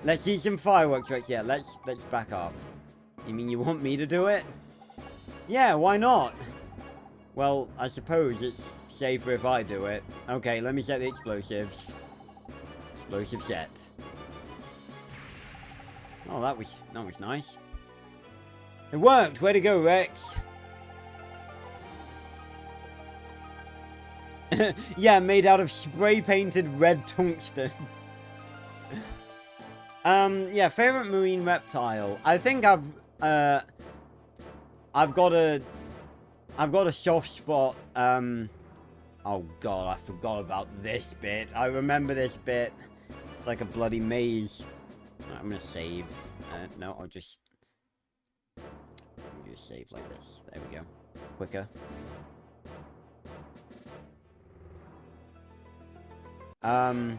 Let's see some fireworks right here. Let's back up. You mean you want me to do it? Yeah, why not? Well, I suppose it's safer if I do it. Okay, let me set the explosives. Explosive set. Oh, that was nice. It worked! Way to go, Rex! Yeah, made out of spray-painted red tungsten. Yeah, favorite marine reptile. I think I've got a soft spot. Oh god, I forgot about this bit. I remember this bit. It's like a bloody maze. Right, I'm gonna save. No, I'll just save like this. There we go. Quicker. Well,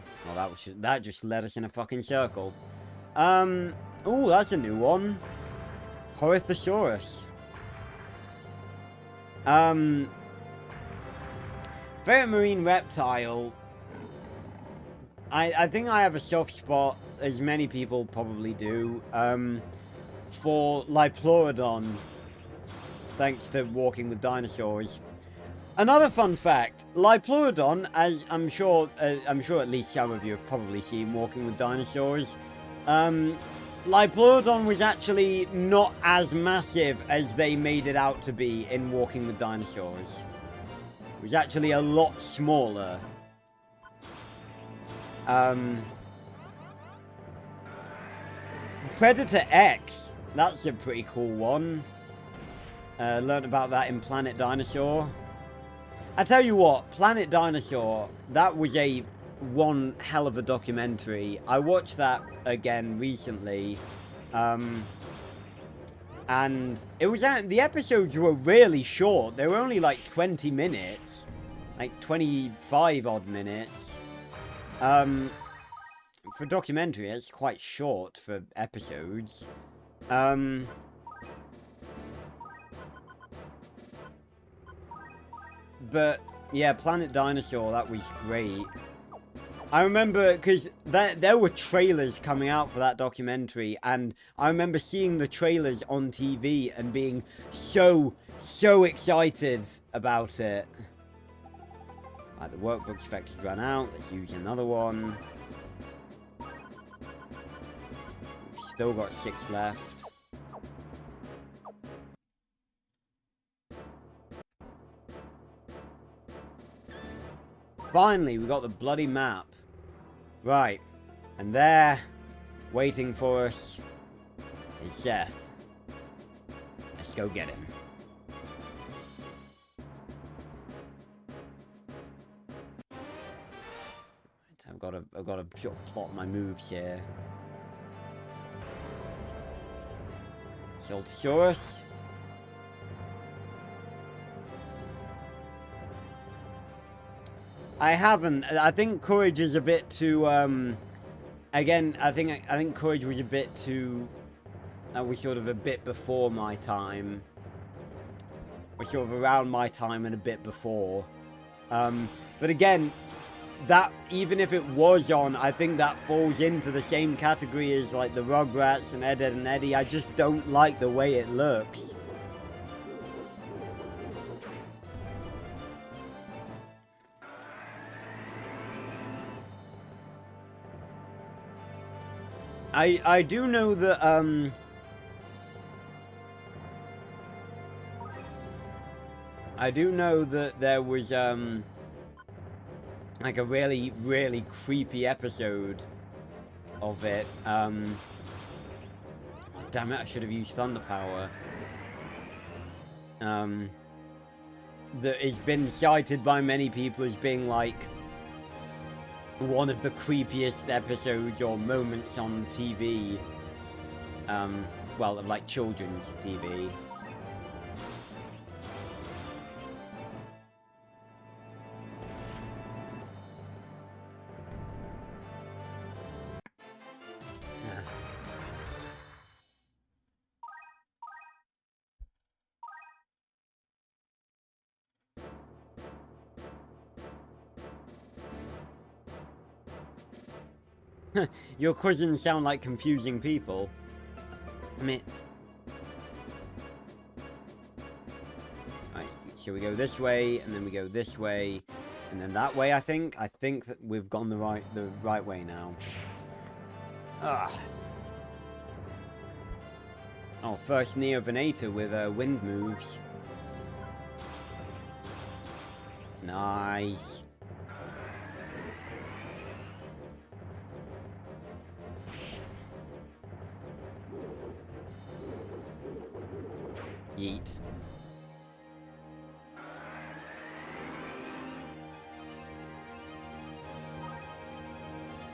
that just led us in a fucking circle. Oh, that's a new one. Corythosaurus. Favorite marine reptile. I think I have a soft spot, as many people probably do, for Liplorodon, thanks to Walking with Dinosaurs. Another fun fact, Liplorodon, as I'm sure at least some of you have probably seen Walking with Dinosaurs, Liplorodon was actually not as massive as they made it out to be in Walking with Dinosaurs. It was actually a lot smaller. Predator X, that's a pretty cool one. Learned about that in Planet Dinosaur. I tell you what, Planet Dinosaur, that was one hell of a documentary. I watched that again recently, and it was the episodes were really short. They were only like 20 minutes, like 25 odd minutes. For a documentary, it's quite short for episodes. But yeah, Planet Dinosaur, that was great. I remember, because there were trailers coming out for that documentary, and I remember seeing the trailers on TV and being so excited about it. Right, the workbook effect has run out. Let's use another one. We've still got 6 left. Finally, we got the bloody map. Right. And there, waiting for us, is Seth. Let's go get him. Right, I've got to sort of plot my moves here. Saltosaurus. I haven't. I think Courage is a bit too, again, I think Courage was a bit too, that was sort of a bit before my time. Or sort of around my time and a bit before. But again, that, even if it was on, I think that falls into the same category as, like, the Rugrats and Ed, Edd and Eddy. I just don't like the way it looks. I do know that, I do know that there was, like a really, really creepy episode of it. Oh, damn it, I should have used thunder power. That has been cited by many people as being like one of the creepiest episodes or moments on TV. Well, of like children's TV. Your cousins sound like confusing people. Admit. Right, shall we go this way, and then we go this way, and then that way, I think? I think that we've gone the right way now. Ugh. Oh, first Neovenator with wind moves. Nice. Yeet.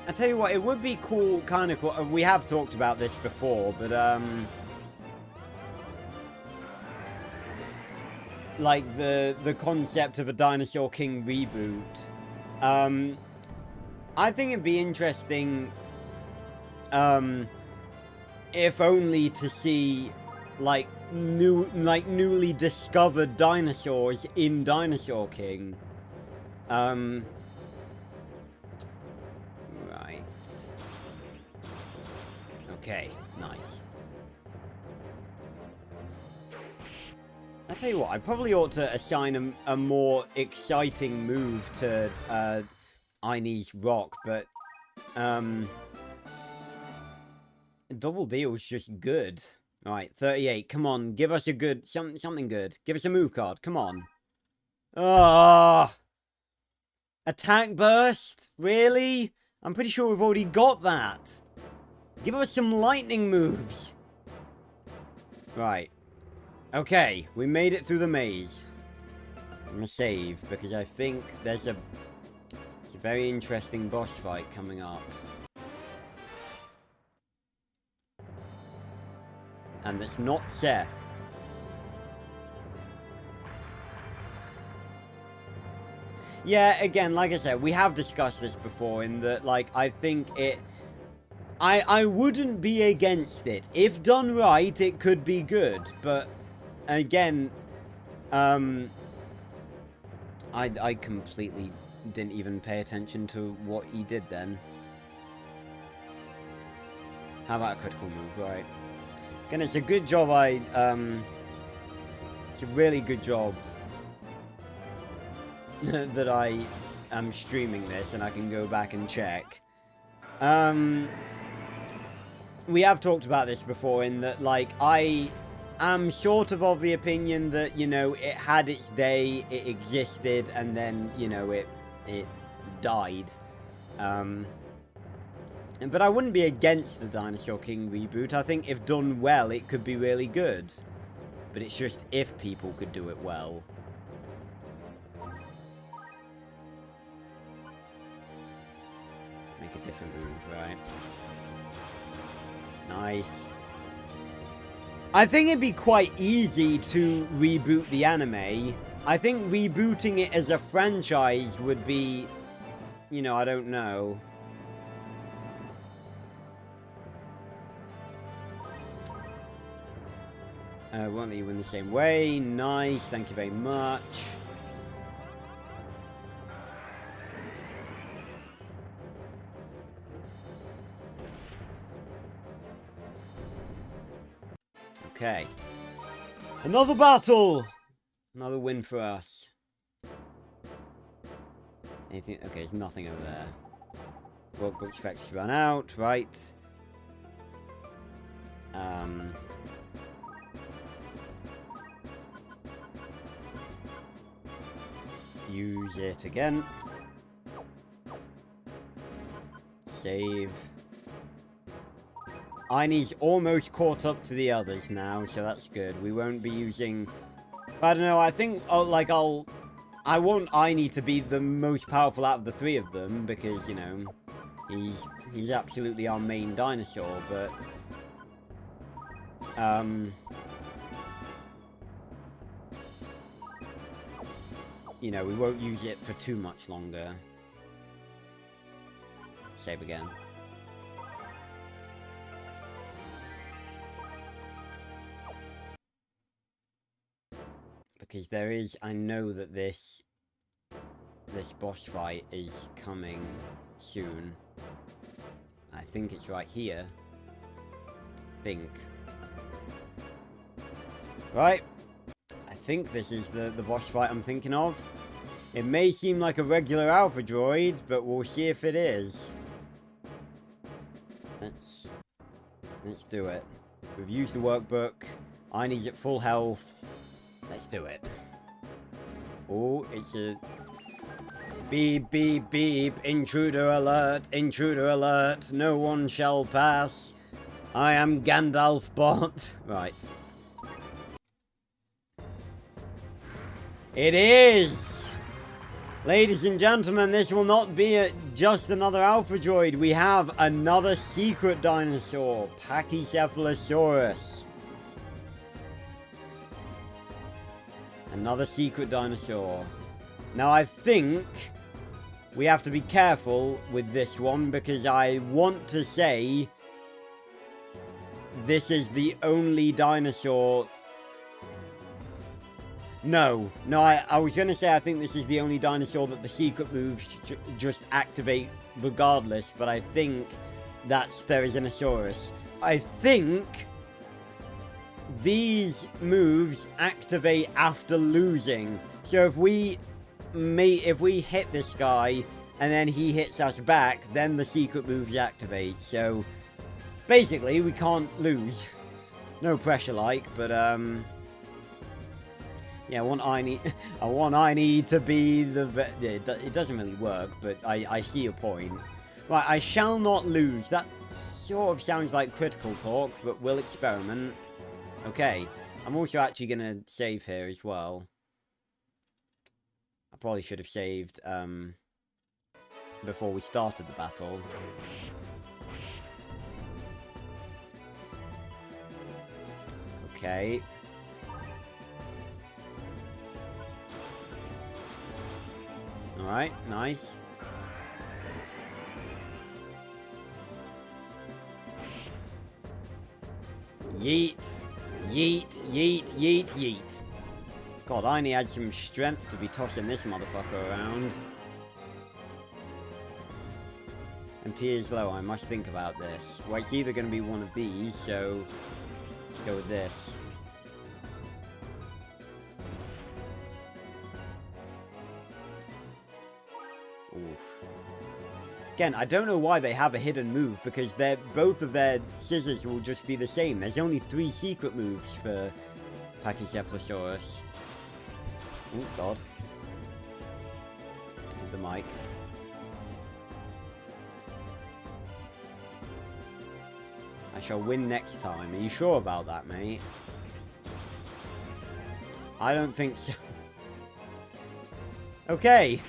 I tell you what, it would be cool, kind of cool. We have talked about this before, but like the concept of a Dinosaur King reboot. I think it'd be interesting, if only to see like newly discovered dinosaurs in Dinosaur King. Right. Okay, nice. I tell you what, I probably ought to assign a more exciting move to Inie's Rock, but Double Deal's just good. Alright, 38, come on, give us a good, something good. Give us a move card, come on. Ah, Attack Burst? Really? I'm pretty sure we've already got that. Give us some lightning moves. Right. Okay, we made it through the maze. I'm gonna save, because I think there's a very interesting boss fight coming up. And it's not Seth. Yeah, again, like I said, we have discussed this before in that, like, I think it... I wouldn't be against it. If done right, it could be good. But, again, I completely didn't even pay attention to what he did then. How about a critical move, right? Again, it's a good job it's a really good job that I am streaming this and I can go back and check. We have talked about this before in that, like, I am sort of the opinion that, you know, it had its day, it existed, and then, you know, it died. But I wouldn't be against the Dinosaur King reboot. I think if done well, it could be really good. But it's just if people could do it well. Make a different move, right? Nice. I think it'd be quite easy to reboot the anime. I think rebooting it as a franchise would be... You know, I don't know. Won't let you win the same way. Nice, thank you very much. Okay. Another battle! Another win for us. Anything? Okay, there's nothing over there. Workbook's effects run out, right. Use it again. Save. Einie's almost caught up to the others now, so that's good. We won't be using... I don't know, I think, I want Einie to be the most powerful out of the three of them, because, you know, he's absolutely our main dinosaur, but... you know, we won't use it for too much longer. Save again. Because there is, I know that this boss fight is coming soon. I think it's right here. Think. Right. I think this is the boss fight I'm thinking of. It may seem like a regular Alpha Droid, but we'll see if it is. Let's do it. We've used the workbook. Einie's at full health. Let's do it. Oh, it's a... Beep, beep, beep. Intruder alert. Intruder alert. No one shall pass. I am Gandalf bot. Right. It is! Ladies and gentlemen, this will not be just another Alpha Droid. We have another secret dinosaur. Pachycephalosaurus. Another secret dinosaur. Now, I think we have to be careful with this one because I want to say this is the only dinosaur... No, I was going to say I think this is the only dinosaur that the secret moves just activate regardless, but I think that's Therizinosaurus. I think these moves activate after losing. So if we hit this guy and then he hits us back, then the secret moves activate. So basically we can't lose. No pressure like, but yeah, I want Einie to be the... It doesn't really work, but I see your point. Right, I shall not lose. That sort of sounds like critical talk, but we'll experiment. Okay, I'm also actually going to save here as well. I probably should have saved before we started the battle. Okay. Alright, nice. Yeet. Yeet, yeet, yeet, yeet. God, I only had some strength to be tossing this motherfucker around. MP is low, I must think about this. Well, it's either going to be one of these, so let's go with this. Oof. Again, I don't know why they have a hidden move, because both of their scissors will just be the same. There's only 3 secret moves for Pachycephalosaurus. Oh, God. With the mic. I shall win next time. Are you sure about that, mate? I don't think so. Okay.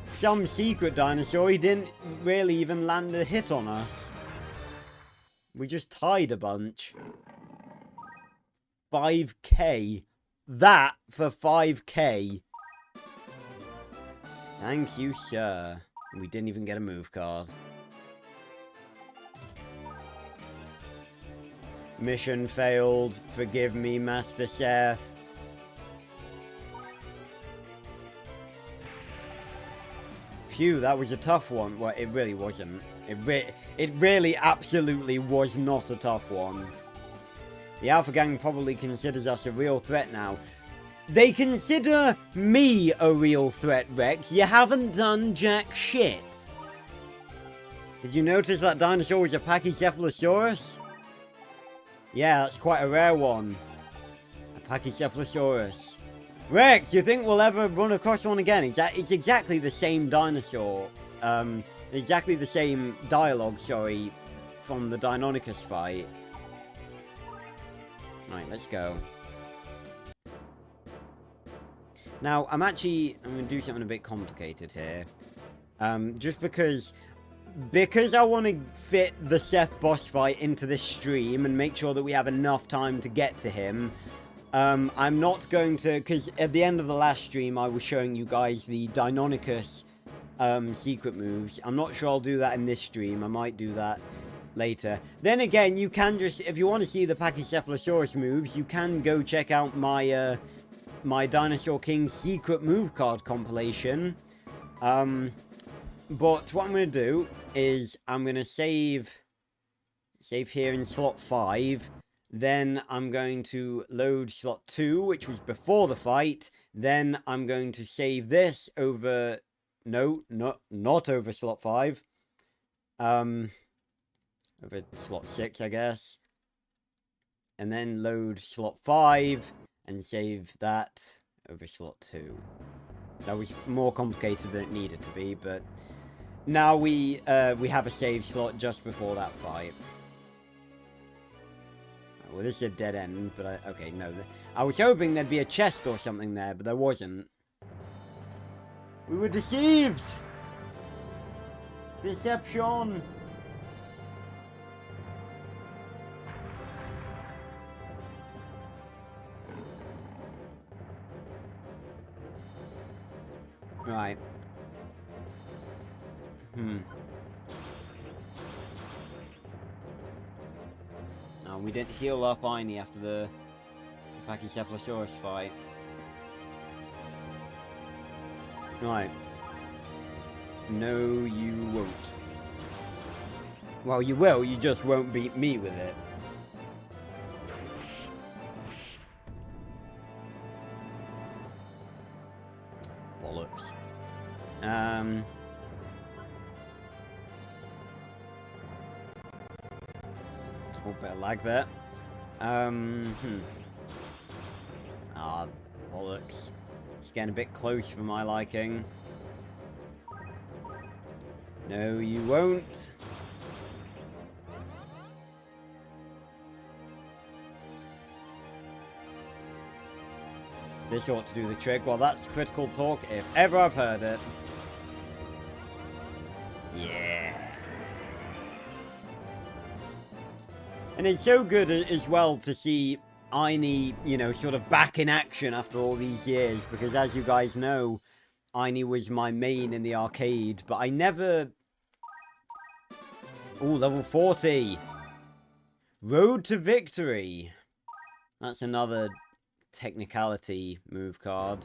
Some secret dinosaur, he didn't really even land a hit on us. We just tied a bunch. 5k. That for 5k. Thank you, sir. We didn't even get a move card. Mission failed. Forgive me, Master Seth. Phew, that was a tough one. Well, it really wasn't. It really absolutely was not a tough one. The Alpha Gang probably considers us a real threat now. They consider me a real threat, Rex. You haven't done jack shit. Did you notice that dinosaur was a Pachycephalosaurus? Yeah, that's quite a rare one. A Pachycephalosaurus. Rex, you think we'll ever run across one again? It's exactly the same dinosaur. Exactly the same dialogue, sorry, from the Deinonychus fight. Right, let's go. Now, I'm going to do something a bit complicated here. Just because I want to fit the Seth boss fight into this stream and make sure that we have enough time to get to him. I'm not going to, because at the end of the last stream, I was showing you guys the Deinonychus secret moves. I'm not sure I'll do that in this stream. I might do that later. Then again, you can just, if you want to see the Pachycephalosaurus moves, you can go check out my my Dinosaur King secret move card compilation. But what I'm going to do is I'm going to save here in slot 5. Then I'm going to load slot 2, which was before the fight. Then I'm going to save this over... No, not over slot 5. Over slot 6, I guess. And then load slot 5 and save that over slot 2. That was more complicated than it needed to be, but now we have a save slot just before that fight. Well, this is a dead end, but okay, no. I was hoping there'd be a chest or something there, but there wasn't. We were deceived! Deception! Right. No, we didn't heal up Aini after the Pachycephalosaurus fight. Right. No, you won't. Well, you will, you just won't beat me with it. Bollocks. Oh, bit of lag there. Ah, bollocks. It's getting a bit close for my liking. No, you won't. This ought to do the trick. Well, that's critical talk if ever I've heard it. Yeah. And it's so good as well to see Aini, you know, sort of back in action after all these years. Because as you guys know, Aini was my main in the arcade. But I never... Ooh, level 40. Road to Victory. That's another technicality move card.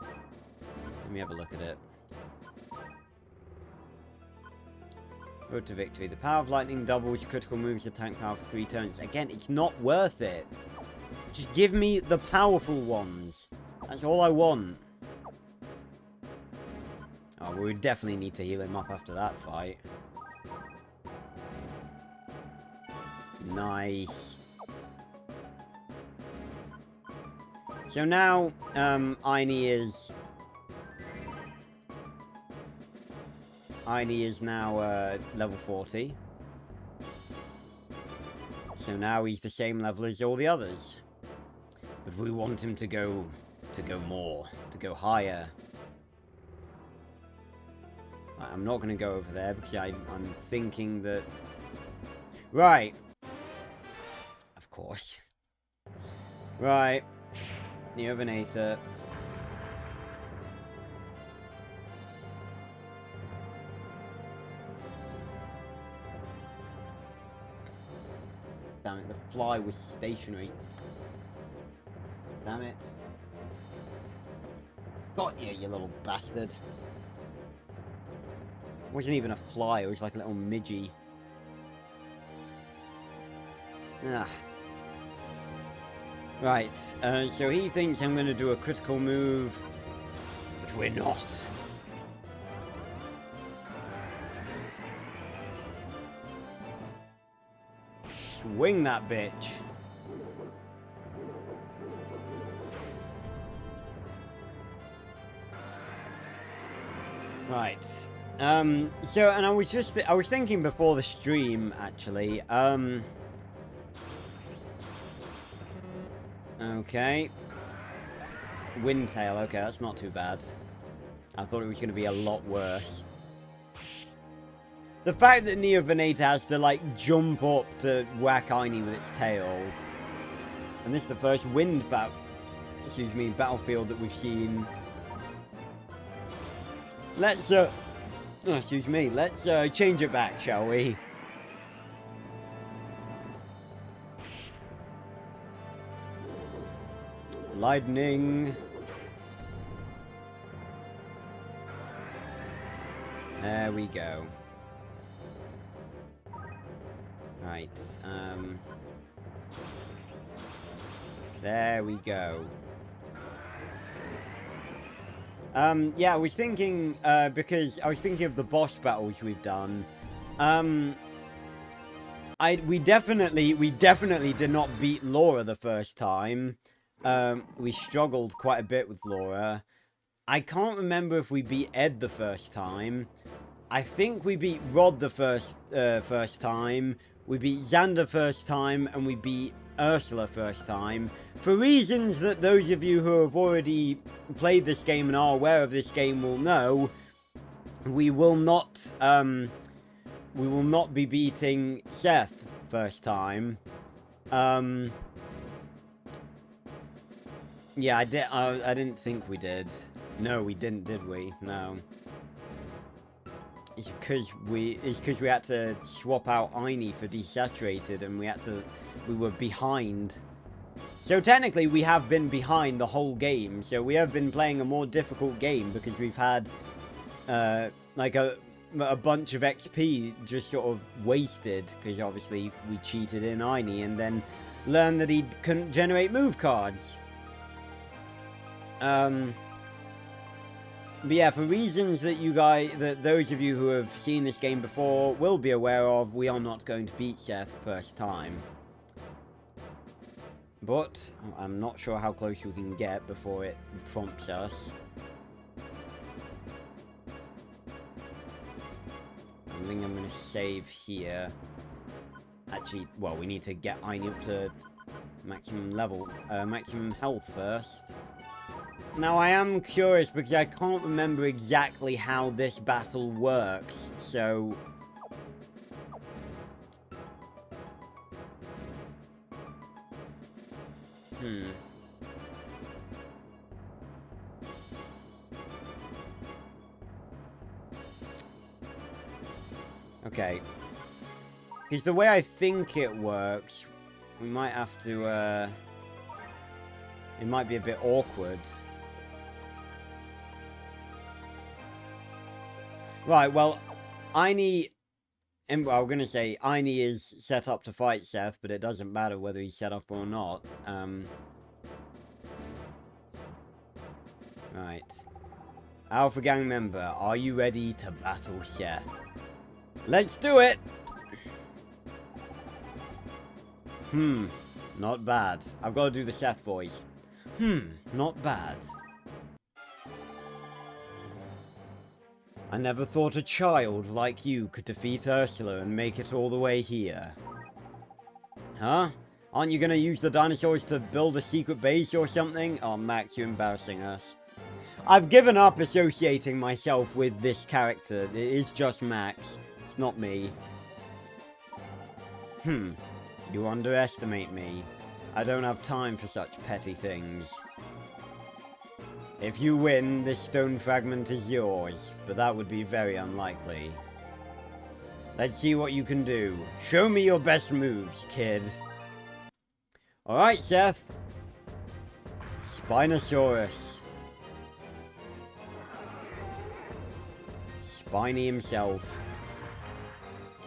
Let me have a look at it. Road to Victory. The power of lightning doubles critical moves attack power for 3 turns. Again, it's not worth it. Just give me the powerful ones. That's all I want. Oh, well, we definitely need to heal him up after that fight. Nice. So now, Aini is now level 40. So now he's the same level as all the others. But we want him to go more, to go higher. I'm not going to go over there because I'm thinking that... Right. Of course. Right. Neovinator. Damn it, the fly was stationary. Damn it. Got you, you little bastard. It wasn't even a fly, it was like a little midgie. Ah. Right, so he thinks I'm going to do a critical move, but we're not. Swing that bitch. Right. So, and I was thinking before the stream, actually, okay. Windtail, okay, that's not too bad. I thought it was going to be a lot worse. The fact that Neo Veneta has to, like, jump up to whack Aini with its tail. And this is the first battlefield that we've seen. Let's, let's change it back, shall we? Lightning. There we go. Right, there we go. Yeah, I was thinking, because I was thinking of the boss battles we've done. We definitely did not beat Laura the first time. We struggled quite a bit with Laura. I can't remember if we beat Ed the first time. I think we beat Rod the first time. We beat Xander first time, and we beat Ursula first time. For reasons that those of you who have already played this game and are aware of this game will know, we will not be beating Seth first time. Yeah, I didn't think we did. No, we didn't, did we? No. It's because we had to swap out Aini for desaturated, and we were behind. So technically we have been behind the whole game, so we have been playing a more difficult game because we've had like a bunch of XP just sort of wasted, because obviously we cheated in Aini and then learned that he couldn't generate move cards. But yeah, for reasons that those of you who have seen this game before will be aware of, we are not going to beat Seth first time. But I'm not sure how close we can get before it prompts us. I think I'm going to save here. Actually, well, we need to get Aini up to maximum health first. Now, I am curious because I can't remember exactly how this battle works, so... Okay. Because the way I think it works, we might have to, it might be a bit awkward. Right, well, Aini... I'm going to say Aini is set up to fight Seth, but it doesn't matter whether he's set up or not. Right. Alpha Gang member, are you ready to battle Seth? Let's do it! Not bad. I've got to do the Seth voice. Not bad. I never thought a child like you could defeat Ursula and make it all the way here. Huh? Aren't you gonna use the dinosaurs to build a secret base or something? Oh, Max, you're embarrassing us. I've given up associating myself with this character. It is just Max. It's not me. You underestimate me. I don't have time for such petty things. If you win, this stone fragment is yours, but that would be very unlikely. Let's see what you can do. Show me your best moves, kid. Alright, Seth. Spinosaurus. Spiny himself.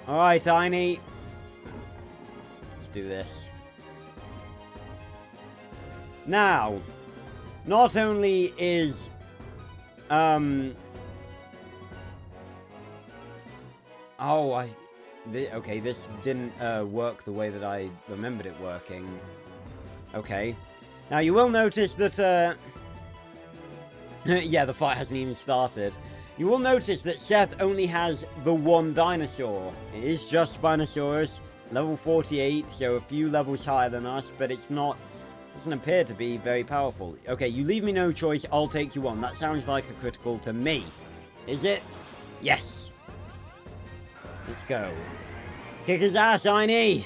Alright, Aini. Let's do this. Now... Not only is, Okay, this didn't work the way that I remembered it working. Okay. Now, you will notice that, yeah, the fight hasn't even started. You will notice that Seth only has the one dinosaur. It is just Spinosaurus, level 48, so a few levels higher than us, but it's not... doesn't appear to be very powerful. Okay, you leave me no choice, I'll take you on. That sounds like a critical to me. Is it? Yes! Let's go. Kick his ass, Einie!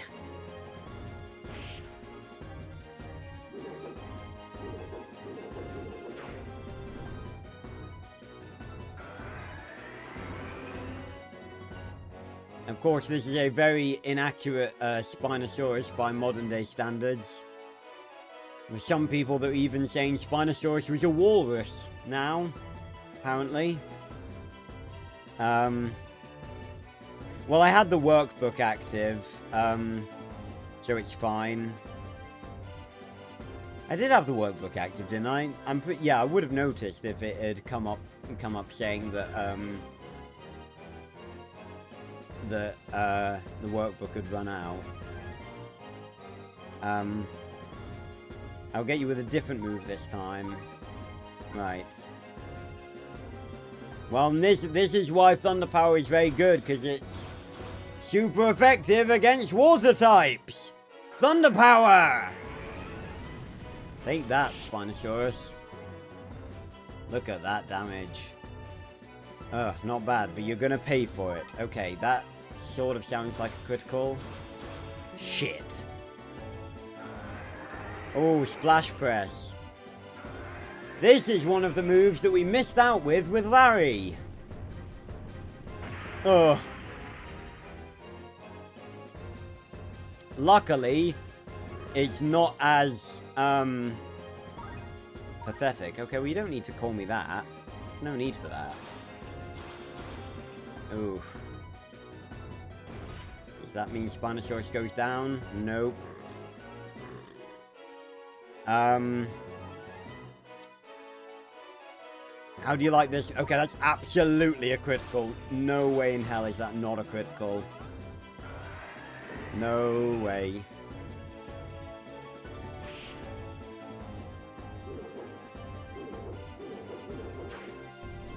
Of course, this is a very inaccurate Spinosaurus by modern day standards. There's some people that are even saying Spinosaurus was a walrus now, apparently. Well, I had the workbook active, so it's fine. I did have the workbook active, didn't I? Yeah, I would have noticed if it had come up saying that, the workbook had run out. I'll get you with a different move this time. Right. Well, this is why Thunder Power is very good, because it's super effective against water types! Thunder Power! Take that, Spinosaurus. Look at that damage. Ugh, not bad, but you're gonna pay for it. Okay, that sort of sounds like a critical. Shit. Oh, Splash Press. This is one of the moves that we missed out with Larry. Ugh. Luckily, it's not as, pathetic. Okay, well, you don't need to call me that. There's no need for that. Oof. Does that mean Spinosaurus goes down? Nope. How do you like this? Okay, that's absolutely a critical. No way in hell is that not a critical. No way.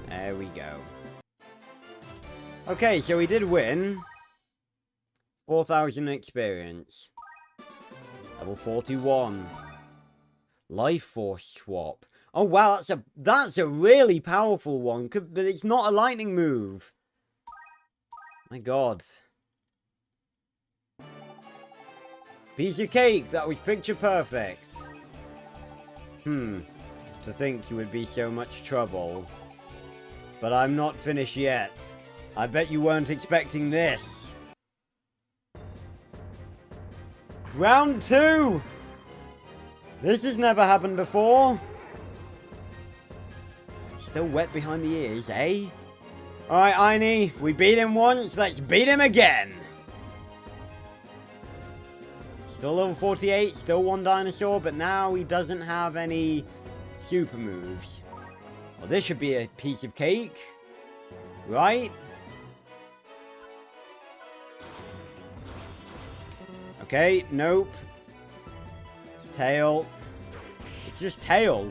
There we go. Okay, so we did win. 4,000 experience. Level 41. Life Force swap. Oh wow, that's a really powerful one, but it's not a lightning move. My god. Piece of cake, that was picture perfect. To think you would be so much trouble. But I'm not finished yet. I bet you weren't expecting this. Round 2! This has never happened before. Still wet behind the ears, eh? Alright, Einie, we beat him once, let's beat him again! Still level 48, still one dinosaur, but now he doesn't have any super moves. Well, this should be a piece of cake. Right? Okay, nope. It's tail. It's just tail.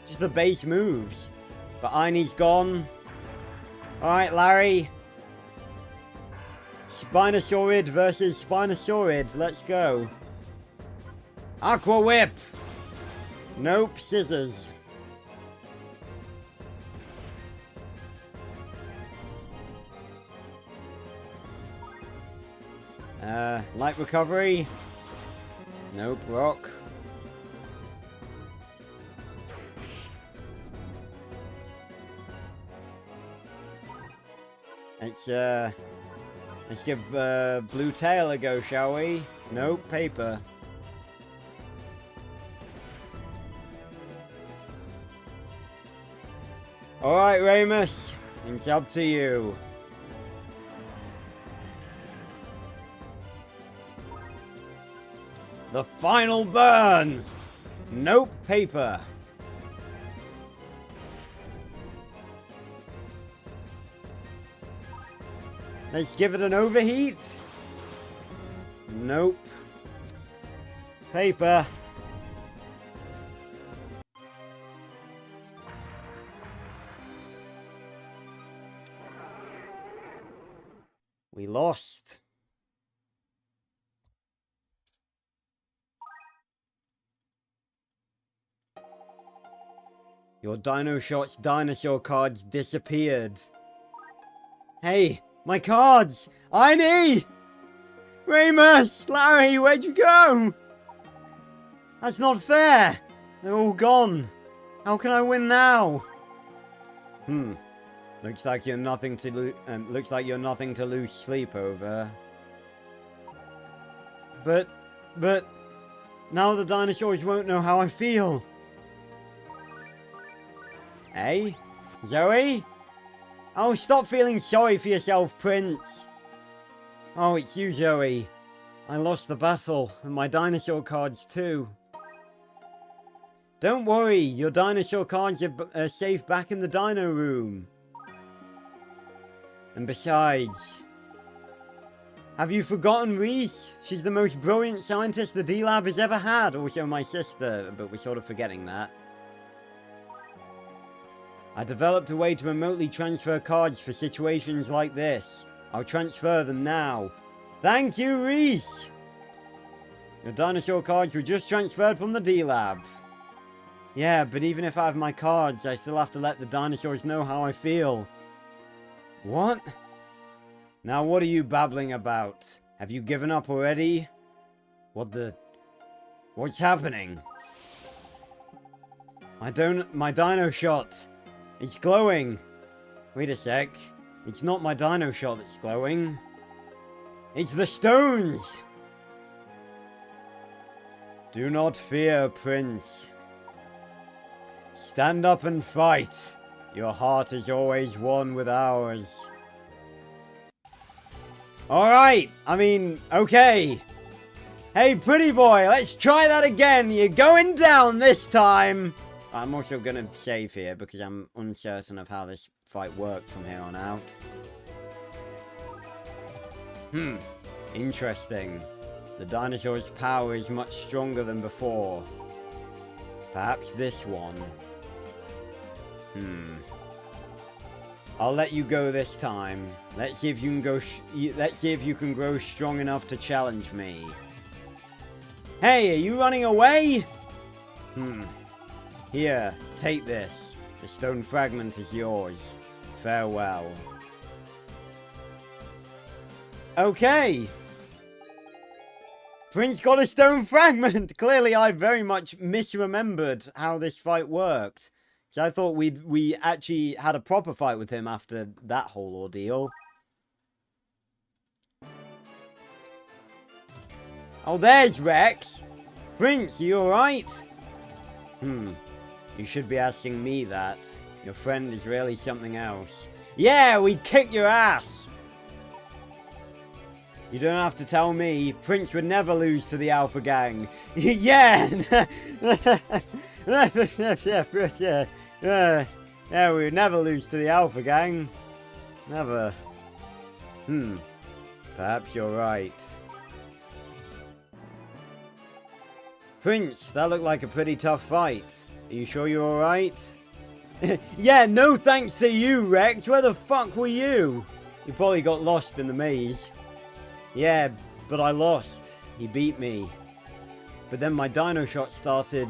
Just the base moves. But Einie's gone. Alright, Larry. Spinosaurid versus Spinosaurid. Let's go. Aqua Whip. Nope, scissors. Light recovery. Nope, rock. Let's give Blue Tail a go, shall we? Nope, paper. Alright, Remus. It's up to you. The final burn! Nope, paper. Let's give it an overheat. Nope. Paper. We lost. Your Dino Shots dinosaur cards disappeared. Hey, my cards! Einie! Rematch! Larry, where'd you go? That's not fair! They're all gone. How can I win now? Looks like you're nothing to lose sleep over. But now the dinosaurs won't know how I feel. Hey? Zoe? Oh, stop feeling sorry for yourself, Prince. Oh, it's you, Zoe. I lost the battle, and my dinosaur cards too. Don't worry, your dinosaur cards are safe back in the dino room. And besides, have you forgotten Reese? She's the most brilliant scientist the D-Lab has ever had. Also my sister, but we're sort of forgetting that. I developed a way to remotely transfer cards for situations like this. I'll transfer them now. Thank you, Reese! Your dinosaur cards were just transferred from the D-Lab. Yeah, but even if I have my cards, I still have to let the dinosaurs know how I feel. What? Now what are you babbling about? Have you given up already? What's happening? My dino shot. It's glowing. Wait a sec. It's not my dino shot that's glowing. It's the stones! Do not fear, Prince. Stand up and fight. Your heart is always one with ours. Alright, I mean, okay. Hey, pretty boy, let's try that again. You're going down this time. I'm also going to save here because I'm uncertain of how this fight works from here on out. Interesting. The dinosaur's power is much stronger than before. Perhaps this one. I'll let you go this time. Let's see if you can go. Let's see if you can grow strong enough to challenge me. Hey, are you running away? Here, take this. The stone fragment is yours. Farewell. Okay. Prince got a stone fragment. Clearly, I very much misremembered how this fight worked. So I thought we actually had a proper fight with him after that whole ordeal. Oh, there's Rex. Prince, you alright? You should be asking me that. Your friend is really something else. Yeah, we kicked your ass! You don't have to tell me. Prince would never lose to the Alpha Gang. Yeah! Yeah, we would never lose to the Alpha Gang. Never. Perhaps you're right. Prince, that looked like a pretty tough fight. Are you sure you're alright? Yeah, no thanks to you, Rex. Where the fuck were you? You probably got lost in the maze. Yeah, but I lost. He beat me. But then my dino shot started...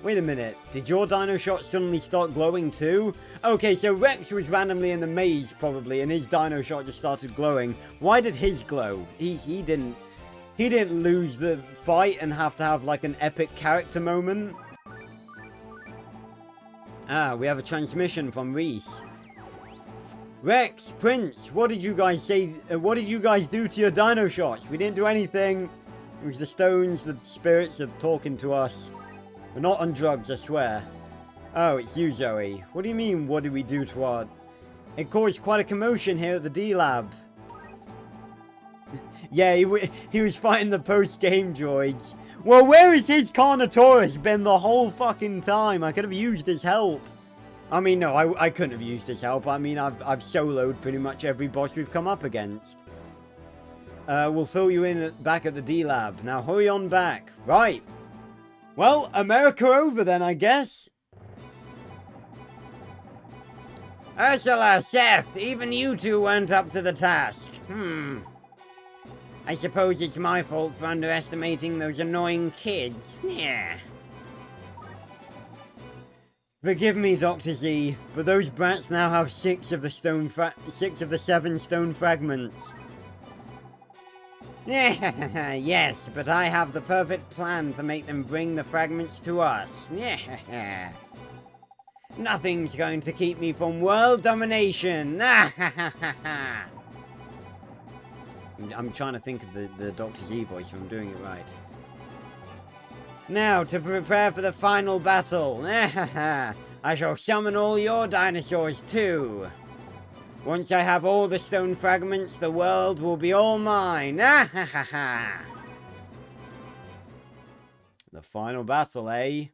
Wait a minute. Did your dino shot suddenly start glowing too? Okay, so Rex was randomly in the maze, probably, and his dino shot just started glowing. Why did his glow? He didn't lose the fight and have to have, like, an epic character moment. Ah, we have a transmission from Reese. Rex, Prince, what did you guys say? What did you guys do to your dino shots? We didn't do anything. It was the stones, the spirits are talking to us. We're not on drugs, I swear. Oh, it's you, Zoe. What do you mean, what did we do to our... It caused quite a commotion here at the D-Lab. Yeah, he was fighting the post-game droids. Well, where has his Carnotaurus been the whole fucking time? I could have used his help. I mean, no, I couldn't have used his help. I mean, I've soloed pretty much every boss we've come up against. We'll fill you in back at the D-Lab. Now hurry on back. Right. Well, America over then, I guess. Ursula, Seth, even you two weren't up to the task. I suppose it's my fault for underestimating those annoying kids. Yeah. Forgive me, Dr. Z, but those brats now have 6 of the 7 stone fragments. Yes, but I have the perfect plan to make them bring the fragments to us. Nothing's going to keep me from world domination. I'm trying to think of the Dr. Z voice if I'm doing it right. Now, to prepare for the final battle. I shall summon all your dinosaurs too. Once I have all the stone fragments, the world will be all mine. The final battle, eh?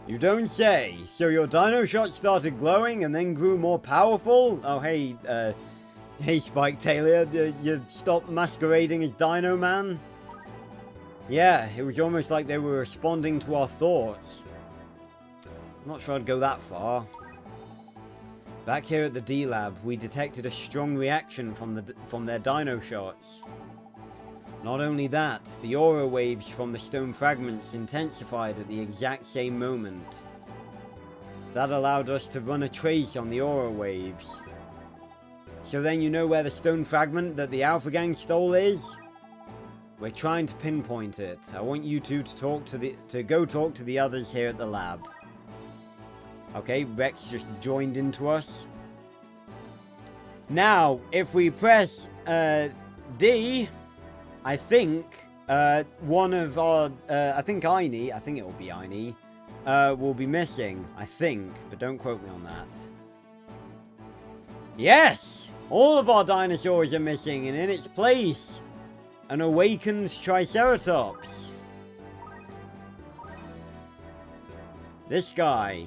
You don't say. So your dino shot started glowing and then grew more powerful? Oh, hey, Spike Taylor, you stopped masquerading as Dino Man? Yeah, it was almost like they were responding to our thoughts. I'm not sure I'd go that far. Back here at the D-Lab, we detected a strong reaction from their dino shots. Not only that, the aura waves from the stone fragments intensified at the exact same moment. That allowed us to run a trace on the aura waves. So then you know where the stone fragment that the Alpha Gang stole is? We're trying to pinpoint it. I want you two to go talk to the others here at the lab. Okay, Rex just joined into us. Now, if we press D, I think one of our, I think it will be Aini, will be missing, I think, but don't quote me on that. Yes! All of our dinosaurs are missing, and in its place, an awakened Triceratops. This guy.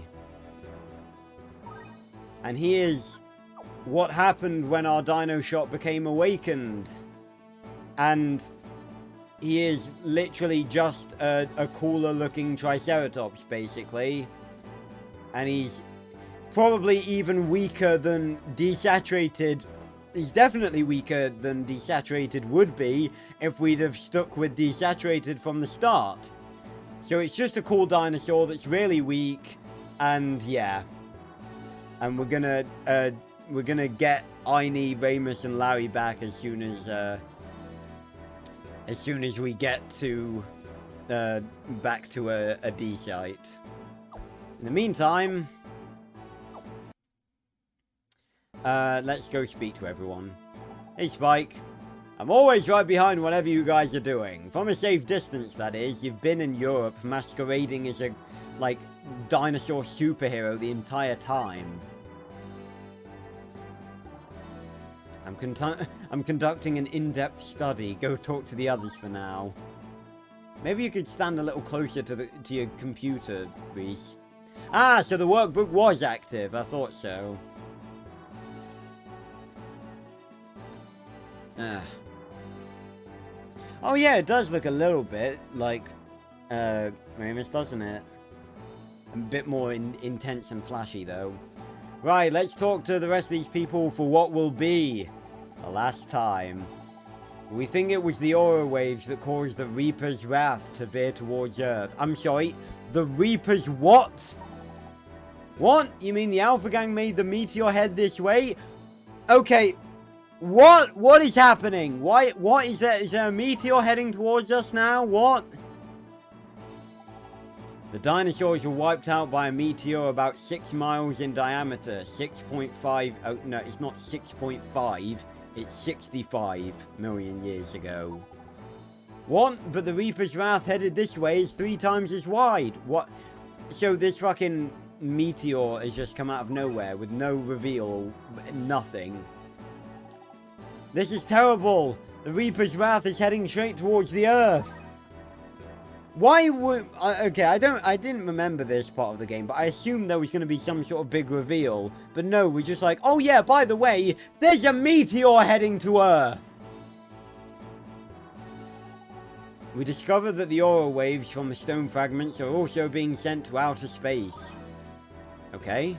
And he is what happened when our dino shot became awakened. And he is literally just a cooler looking Triceratops, basically. And he's probably even weaker than desaturated. He's definitely weaker than desaturated would be if we'd have stuck with desaturated from the start. So it's just a cool dinosaur that's really weak. And yeah. And we're gonna get Aini, Ramus, and Larry back as soon as we get to back to a D site. In the meantime, let's go speak to everyone. Hey Spike, I'm always right behind whatever you guys are doing. From a safe distance, that is. You've been in Europe masquerading as a, like, dinosaur superhero the entire time. I'm conducting an in-depth study. Go talk to the others for now. Maybe you could stand a little closer to your computer, Reese. Ah, so the workbook was active. I thought so. Oh yeah, it does look a little bit like Ramus, doesn't it? A bit more intense and flashy though. Right, let's talk to the rest of these people for what will be the last time. We think it was the aura waves that caused the Reaper's wrath to veer towards Earth. I'm sorry, the Reaper's what? What? You mean the Alpha Gang made the meteor head this way? Okay, what is happening? What is there? Is there a meteor heading towards us now? What? The dinosaurs were wiped out by a meteor about 6 miles in diameter. 6.5... Oh, no, it's not 6.5. It's 65 million years ago. What? But the Reaper's Wrath headed this way is 3 times as wide. What? So this fucking meteor has just come out of nowhere with no reveal. Nothing. This is terrible. The Reaper's Wrath is heading straight towards the Earth. Why would... okay, I didn't remember this part of the game, but I assumed there was going to be some sort of big reveal. But no, we're just like, oh yeah, by the way, there's a meteor heading to Earth. We discover that the aura waves from the stone fragments are also being sent to outer space. Okay.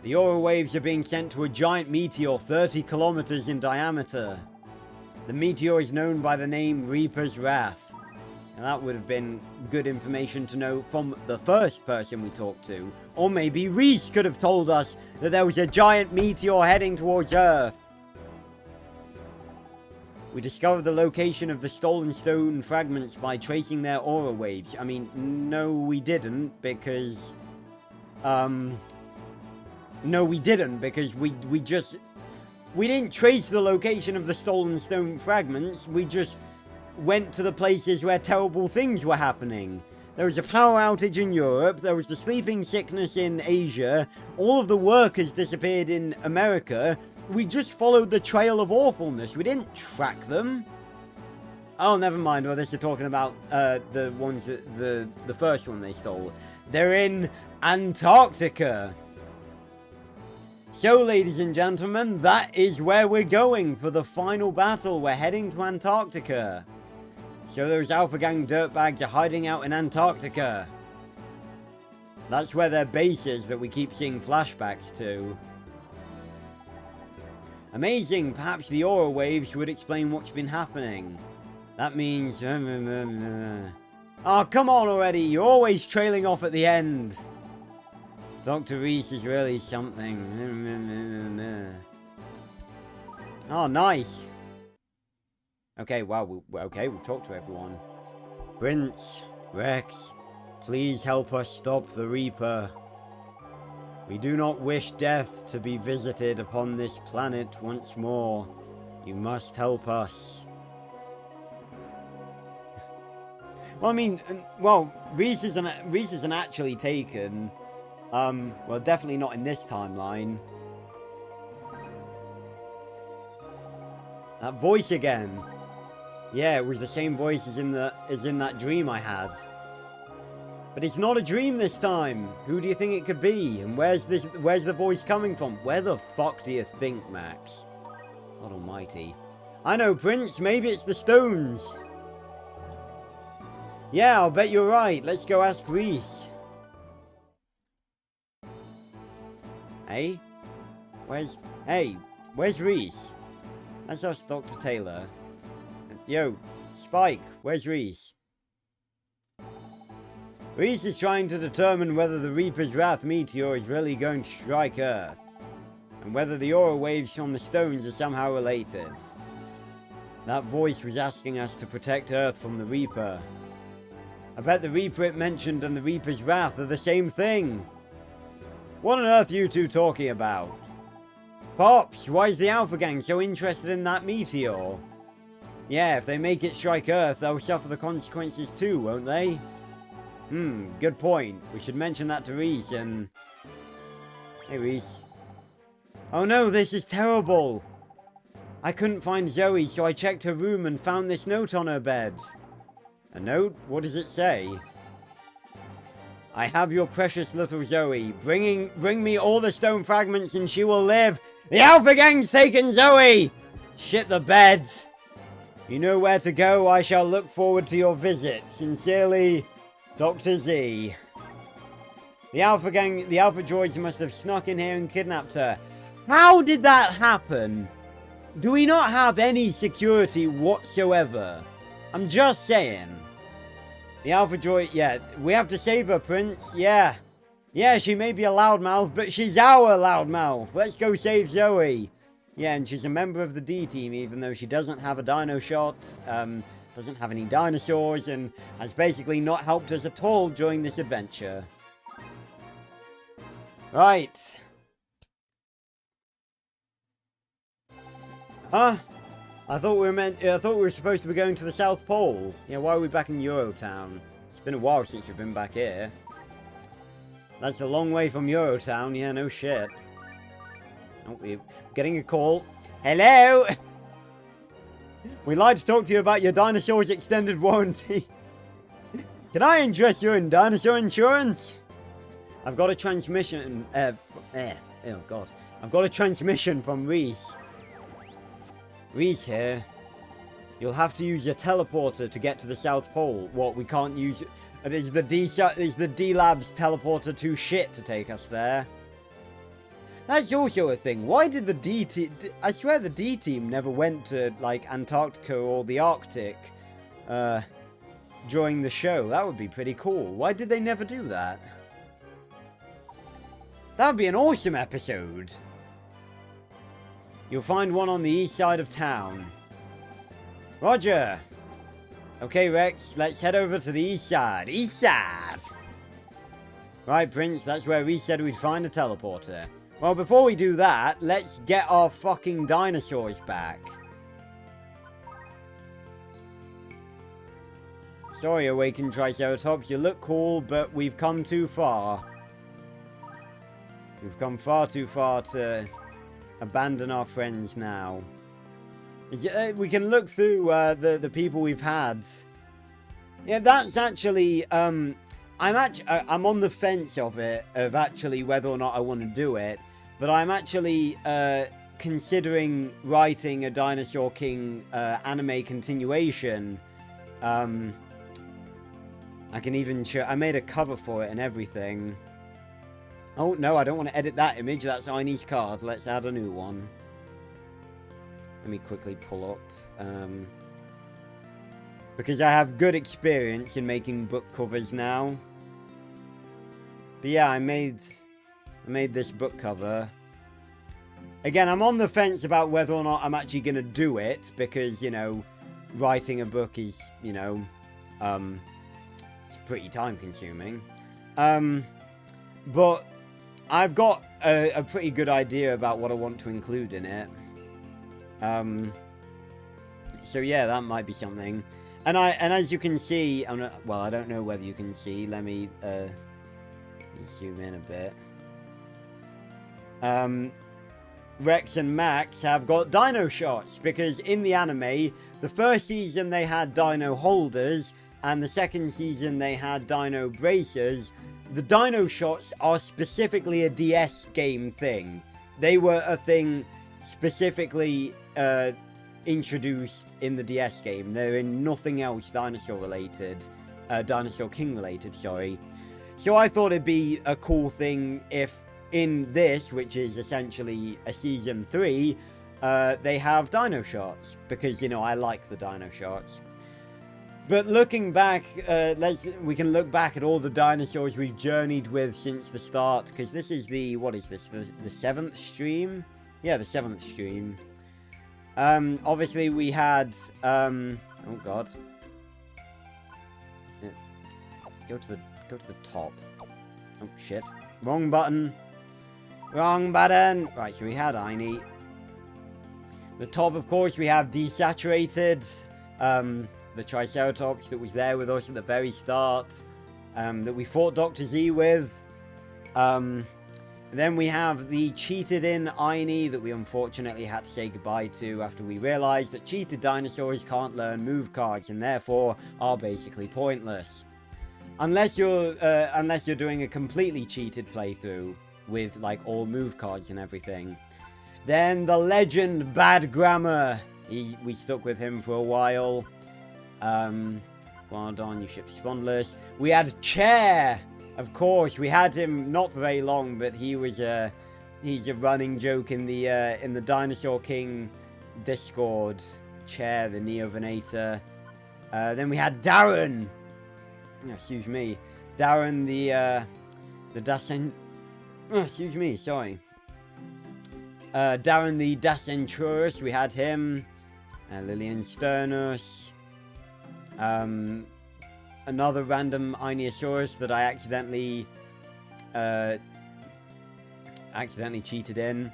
The aura waves are being sent to a giant meteor 30 kilometers in diameter. The meteor is known by the name Reaper's Wrath. And that would have been good information to know from the first person we talked to. Or maybe Reese could have told us that there was a giant meteor heading towards Earth. We discovered the location of the stolen stone fragments by tracing their aura waves. I mean, no we didn't, because... no we didn't, because we didn't trace the location of the stolen stone fragments, we just went to the places where terrible things were happening. There was a power outage in Europe, there was the sleeping sickness in Asia, all of the workers disappeared in America. We just followed the trail of awfulness, we didn't track them. Oh, never mind, well, this is talking about the ones that, the first one they stole. They're in Antarctica. So, ladies and gentlemen, that is where we're going for the final battle. We're heading to Antarctica. So those Alpha Gang dirtbags are hiding out in Antarctica. That's where their base is that we keep seeing flashbacks to. Amazing, perhaps the aura waves would explain what's been happening. That means... oh, come on already, you're always trailing off at the end. Dr. Reese is really something. Oh, nice. Okay, wow, we've talked to everyone. Prince, Rex, please help us stop the Reaper. We do not wish death to be visited upon this planet once more. You must help us. Well, I mean, well, Reese isn't actually taken. Well, definitely not in this timeline. That voice again. Yeah, it was the same voice as in that dream I had. But it's not a dream this time. Who do you think it could be? And where's the voice coming from? Where the fuck do you think, Max? God almighty. I know, Prince. Maybe it's the stones. Yeah, I'll bet you're right. Let's go ask Reese. Hey? Where's Reese? That's us, Dr. Taylor. Yo, Spike, where's Reese? Reese is trying to determine whether the Reaper's Wrath meteor is really going to strike Earth, and whether the aura waves from the stones are somehow related. That voice was asking us to protect Earth from the Reaper. I bet the Reaper it mentioned and the Reaper's Wrath are the same thing. What on earth are you two talking about? Pops, why is the Alpha Gang so interested in that meteor? Yeah, if they make it strike Earth, they'll suffer the consequences too, won't they? Good point. We should mention that to Reese and... Hey, Reese. Oh no, this is terrible! I couldn't find Zoe, so I checked her room and found this note on her bed. A note? What does it say? I have your precious little Zoe. Bring me all the stone fragments and she will live. The Alpha Gang's taken Zoe! Shit the bed. You know where to go. I shall look forward to your visit. Sincerely, Dr. Z. The Alpha Gang, the Alpha droids must have snuck in here and kidnapped her. How did that happen? Do we not have any security whatsoever? I'm just saying. The Alpha droid, yeah, we have to save her, Prince, yeah. Yeah, she may be a loudmouth, but she's our loudmouth. Let's go save Zoe. Yeah, and she's a member of the D team, even though she doesn't have a dino shot, doesn't have any dinosaurs, and has basically not helped us at all during this adventure. Right. Huh? I thought we were supposed to be going to the South Pole. Yeah, why are we back in Eurotown? It's been a while since we've been back here. That's a long way from Eurotown. Yeah, no shit. Oh, we're getting a call. Hello? We'd like to talk to you about your dinosaur's extended warranty. Can I interest you in dinosaur insurance? I've got a transmission, oh god. I've got a transmission from Reese. Reese here. You'll have to use your teleporter to get to the South Pole. What, we can't use... Is the D-Lab's teleporter too shit to take us there? That's also a thing. Why did the D-Team... I swear the D-Team never went to, like, Antarctica or the Arctic, during the show. That would be pretty cool. Why did they never do that? That would be an awesome episode. You'll find one on the east side of town. Roger. Okay, Rex, let's head over to the east side. East side! Right, Prince, that's where we said we'd find a teleporter. Well, before we do that, let's get our fucking dinosaurs back. Sorry, awakened Triceratops, you look cool, but we've come too far. We've come far too far to abandon our friends now. We can look through the people we've had. Yeah, that's actually I'm on the fence of actually whether or not I want to do it, but I'm actually considering writing a Dinosaur King anime continuation. I can even show. I made a cover for it and everything. Oh no, I don't want to edit that image. That's Einie's card. Let's add a new one. Let me quickly pull up, because I have good experience in making book covers now. But yeah, I made this book cover. Again, I'm on the fence about whether or not I'm actually going to do it, because, you know, writing a book is, you know, it's pretty time consuming. But I've got a pretty good idea about what I want to include in it. So yeah, that might be something. And as you can see, well, I don't know whether you can see. Let me zoom in a bit. Rex and Max have got dino shots, because in the anime, the first season they had dino holders, and the second season they had dino bracers. The dino shots are specifically a DS game thing. They were a thing specifically introduced in the DS game. They're in nothing else dinosaur related. Dinosaur King related, sorry. So I thought it'd be a cool thing if in this, which is essentially a season 3, they have dino shots. Because, you know, I like the dino shots. But looking back, we can look back at all the dinosaurs we've journeyed with since the start. Because this is the, what is this, the 7th stream? Yeah, the 7th stream. Obviously we had, oh god. Go to the top. Oh shit. Wrong button. Wrong button! Right, so we had Einie. The top, of course, we have Desaturated. The Triceratops that was there with us at the very start. That we fought Dr. Z with. Then we have the cheated in Einie that we unfortunately had to say goodbye to after we realized that cheated dinosaurs can't learn move cards and therefore are basically pointless. Unless you're doing a completely cheated playthrough with like all move cards and everything. Then the legend Bad Grammar. We stuck with him for a while. Well done, you ship Spondless. We had Chair. Of course, we had him not for very long, but he's a running joke in the Dinosaur King Discord. Chair, the Neovenator. Then we had Darren. Oh, excuse me, Darren, the Dasen. Oh, excuse me, sorry. Darren the Dacenturus. We had him. Lillian Sternus. Another random Einiosaurus that I accidentally cheated in.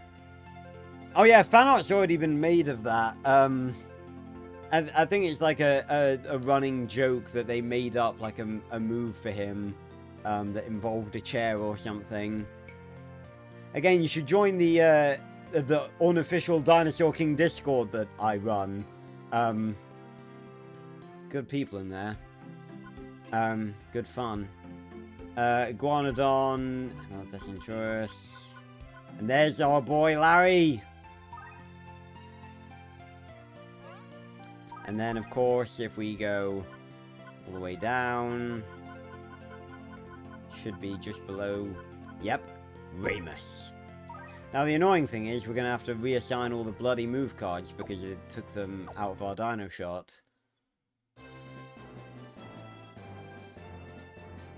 Oh yeah, fan art's already been made of that. I think it's like a running joke that they made up, like a move for him that involved a chair or something. Again, you should join the unofficial Dinosaur King Discord that I run. Good people in there. Good fun. Iguanodon, Disinterest. And there's our boy Larry. And then, of course, if we go all the way down, should be just below, yep, Rematch. Now, the annoying thing is we're going to have to reassign all the bloody move cards because it took them out of our Dino Shot.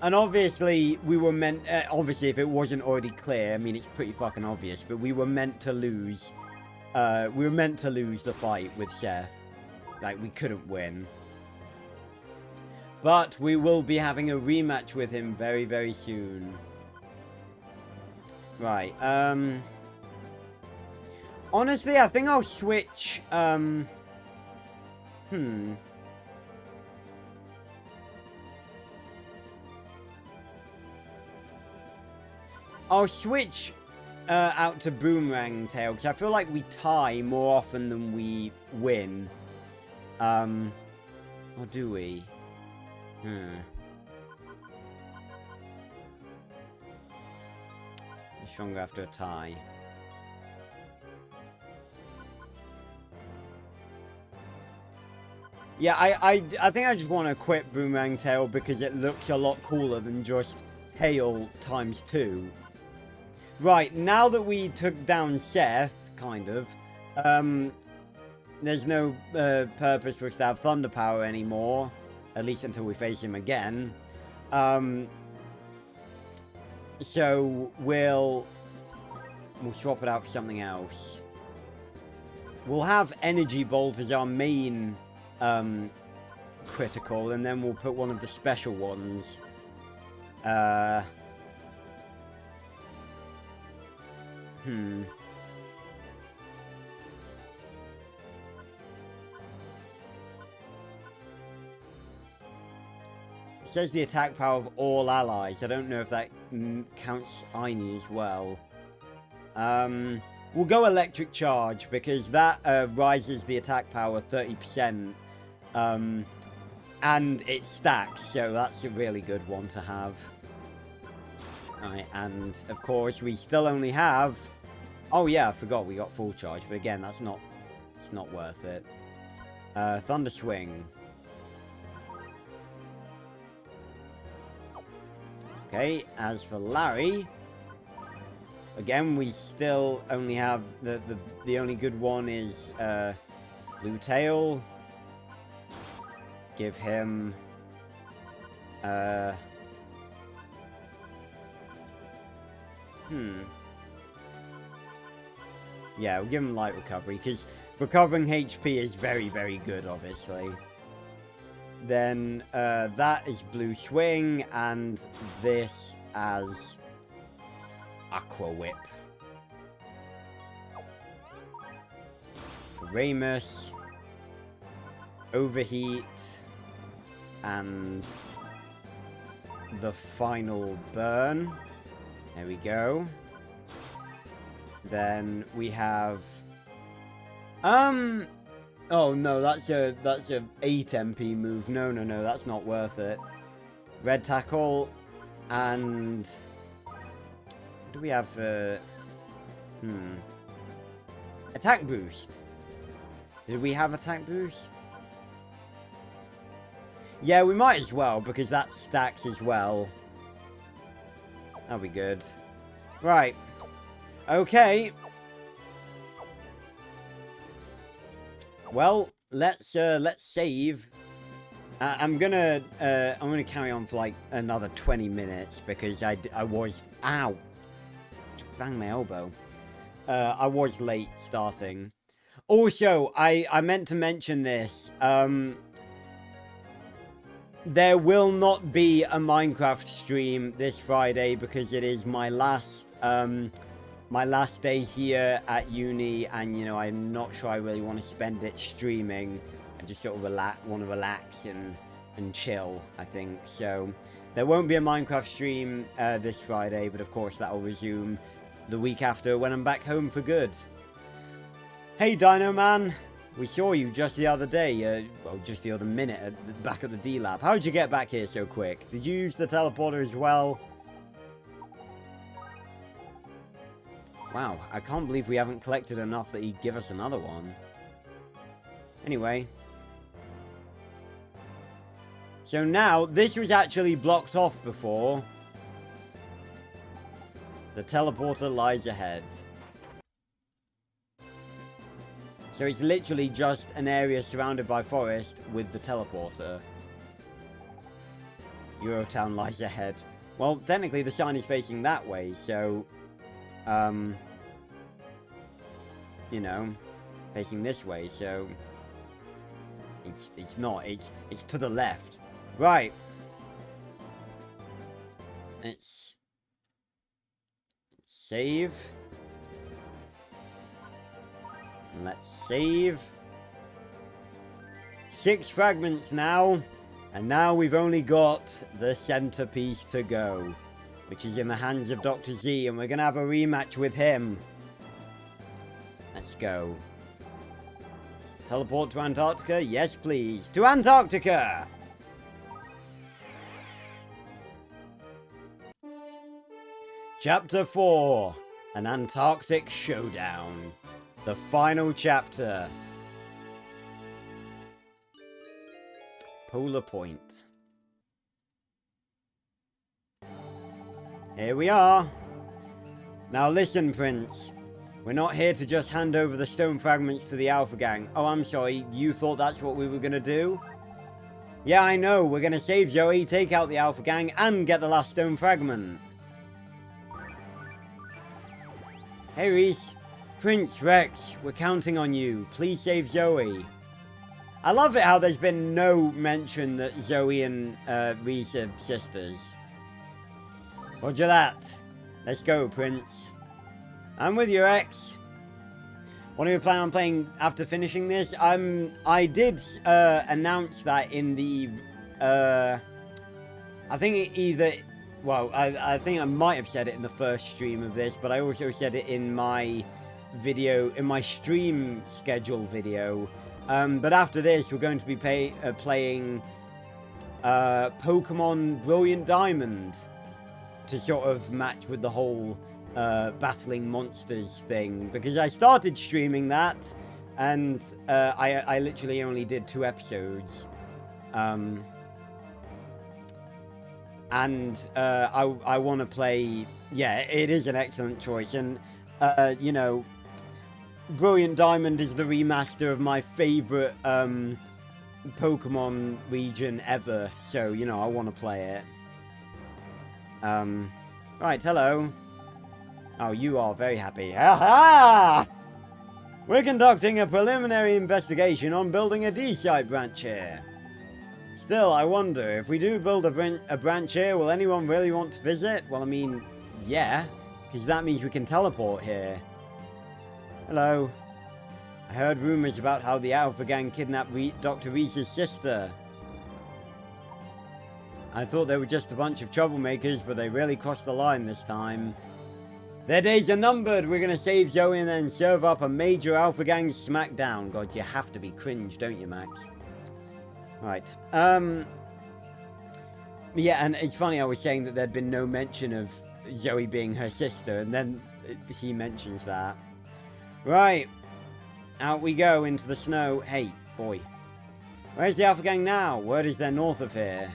And obviously, we were meant... obviously, if it wasn't already clear, I mean, it's pretty fucking obvious, but we were meant to lose. We were meant to lose the fight with Seth. Like, we couldn't win. But we will be having a rematch with him very, very soon. Right, honestly, I think I'll switch, I'll switch out to Boomerang Tail, because I feel like we tie more often than we win. Or do we? Stronger after a tie. Yeah, I think I just want to quit Boomerang Tail because it looks a lot cooler than just Tail times 2. Right, now that we took down Seth, kind of, there's no purpose for us to have Thunder Power anymore, at least until we face him again. So we'll swap it out for something else. We'll have Energy Bolt as our main critical, and then we'll put one of the special ones. It says the attack power of all allies. I don't know if that counts Aini as well. We'll go Electric Charge, because that rises the attack power 30%. And it stacks, so that's a really good one to have. Alright, and of course we still only have... Oh yeah, I forgot we got Full Charge, but again, it's not worth it. Thunder Swing. Okay, as for Larry, again, we still only have the only good one is Blue Tail. Give him yeah, we'll give him Light Recovery, because recovering HP is very, very good, obviously. Then, that is Blue Swing, and this as Aqua Whip. For Remus, Overheat, and the final burn. There we go. Then we have... Oh no, that's a 8 MP move. No, that's not worth it. Red Tackle, and... Do we have Attack Boost. Did we have Attack Boost? Yeah, we might as well, because that stacks as well. That'll be good. Right. Okay. Well, let's save. I'm gonna carry on for like another 20 minutes because I was... Ow! Bang my elbow. I was late starting. Also, I meant to mention this. There will not be a Minecraft stream this Friday because it is my last day here at uni, and you know, I'm not sure I really want to spend it streaming. I just sort of want to relax and chill, I think. So there won't be a Minecraft stream this Friday, but of course that will resume the week after when I'm back home for good. Hey Dino Man, We saw you just the other day, well, just the other minute back at the D-Lab. How did you get back here so quick? Did you use the teleporter as well? Wow, I can't believe we haven't collected enough that he'd give us another one. Anyway. So now, this was actually blocked off before. The teleporter lies ahead. So it's literally just an area surrounded by forest with the teleporter. Eurotown lies ahead. Well, technically the sign is facing that way, so... you know, facing this way, so... It's not, it's to the left. Right. Let's... save. Let's save. 6 fragments now. And now we've only got the centerpiece to go, which is in the hands of Dr. Z, and we're going to have a rematch with him. Let's go. Teleport to Antarctica? Yes, please. To Antarctica! Chapter 4. An Antarctic Showdown. The final chapter. Polar Point. Here we are. Now listen, Prince. We're not here to just hand over the stone fragments to the Alpha Gang. Oh, I'm sorry. You thought that's what we were going to do? Yeah, I know. We're going to save Zoe, take out the Alpha Gang, and get the last stone fragment. Hey, Reese. Prince, Rex, we're counting on you. Please save Zoe. I love it how there's been no mention that Zoe and Reese are sisters. Roger that. Let's go, Prince. I'm with you, Rex. What do you plan on playing after finishing this? I did announce that in the... I think either... Well, I think I might have said it in the first stream of this, but I also said it in my video, in my stream schedule video. But after this, we're going to be playing Pokemon Brilliant Diamond to sort of match with the whole battling monsters thing. Because I started streaming that, and I literally only did 2 episodes. And I want to play... Yeah, it is an excellent choice. And, you know... Brilliant Diamond is the remaster of my favorite Pokemon region ever, so, you know, I want to play it. Right, hello. Oh, you are very happy. Ha-ha! We're conducting a preliminary investigation on building a D-site branch here. Still, I wonder, if we do build a branch here, will anyone really want to visit? Well, I mean, yeah, because that means we can teleport here. Hello. I heard rumors about how the Alpha Gang kidnapped Dr. Reese's sister. I thought they were just a bunch of troublemakers, but they really crossed the line this time. Their days are numbered. We're going to save Zoe and then serve up a major Alpha Gang smackdown. God, you have to be cringe, don't you, Max? Right. Yeah, and it's funny I was saying that there'd been no mention of Zoe being her sister, and then he mentions that. Right, out we go into the snow. Hey, boy. Where's the Alpha Gang now? Word is they're north of here.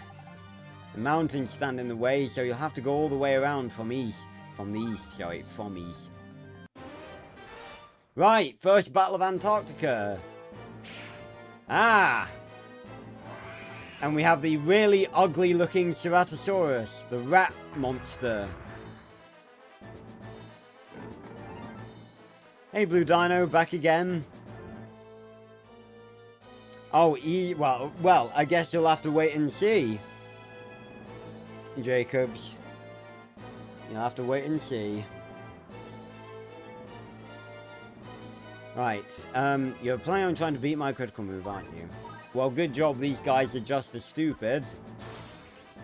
The mountains stand in the way, so you'll have to go all the way around from east. From the east, sorry, from east. Right, first battle of Antarctica. Ah! And we have the really ugly looking Ceratosaurus, the rat monster. Hey, Blue Dino, back again. Oh, well, I guess you'll have to wait and see. Jacobs. You'll have to wait and see. Right, you're planning on trying to beat my critical move, aren't you? Well, good job, these guys are just as stupid.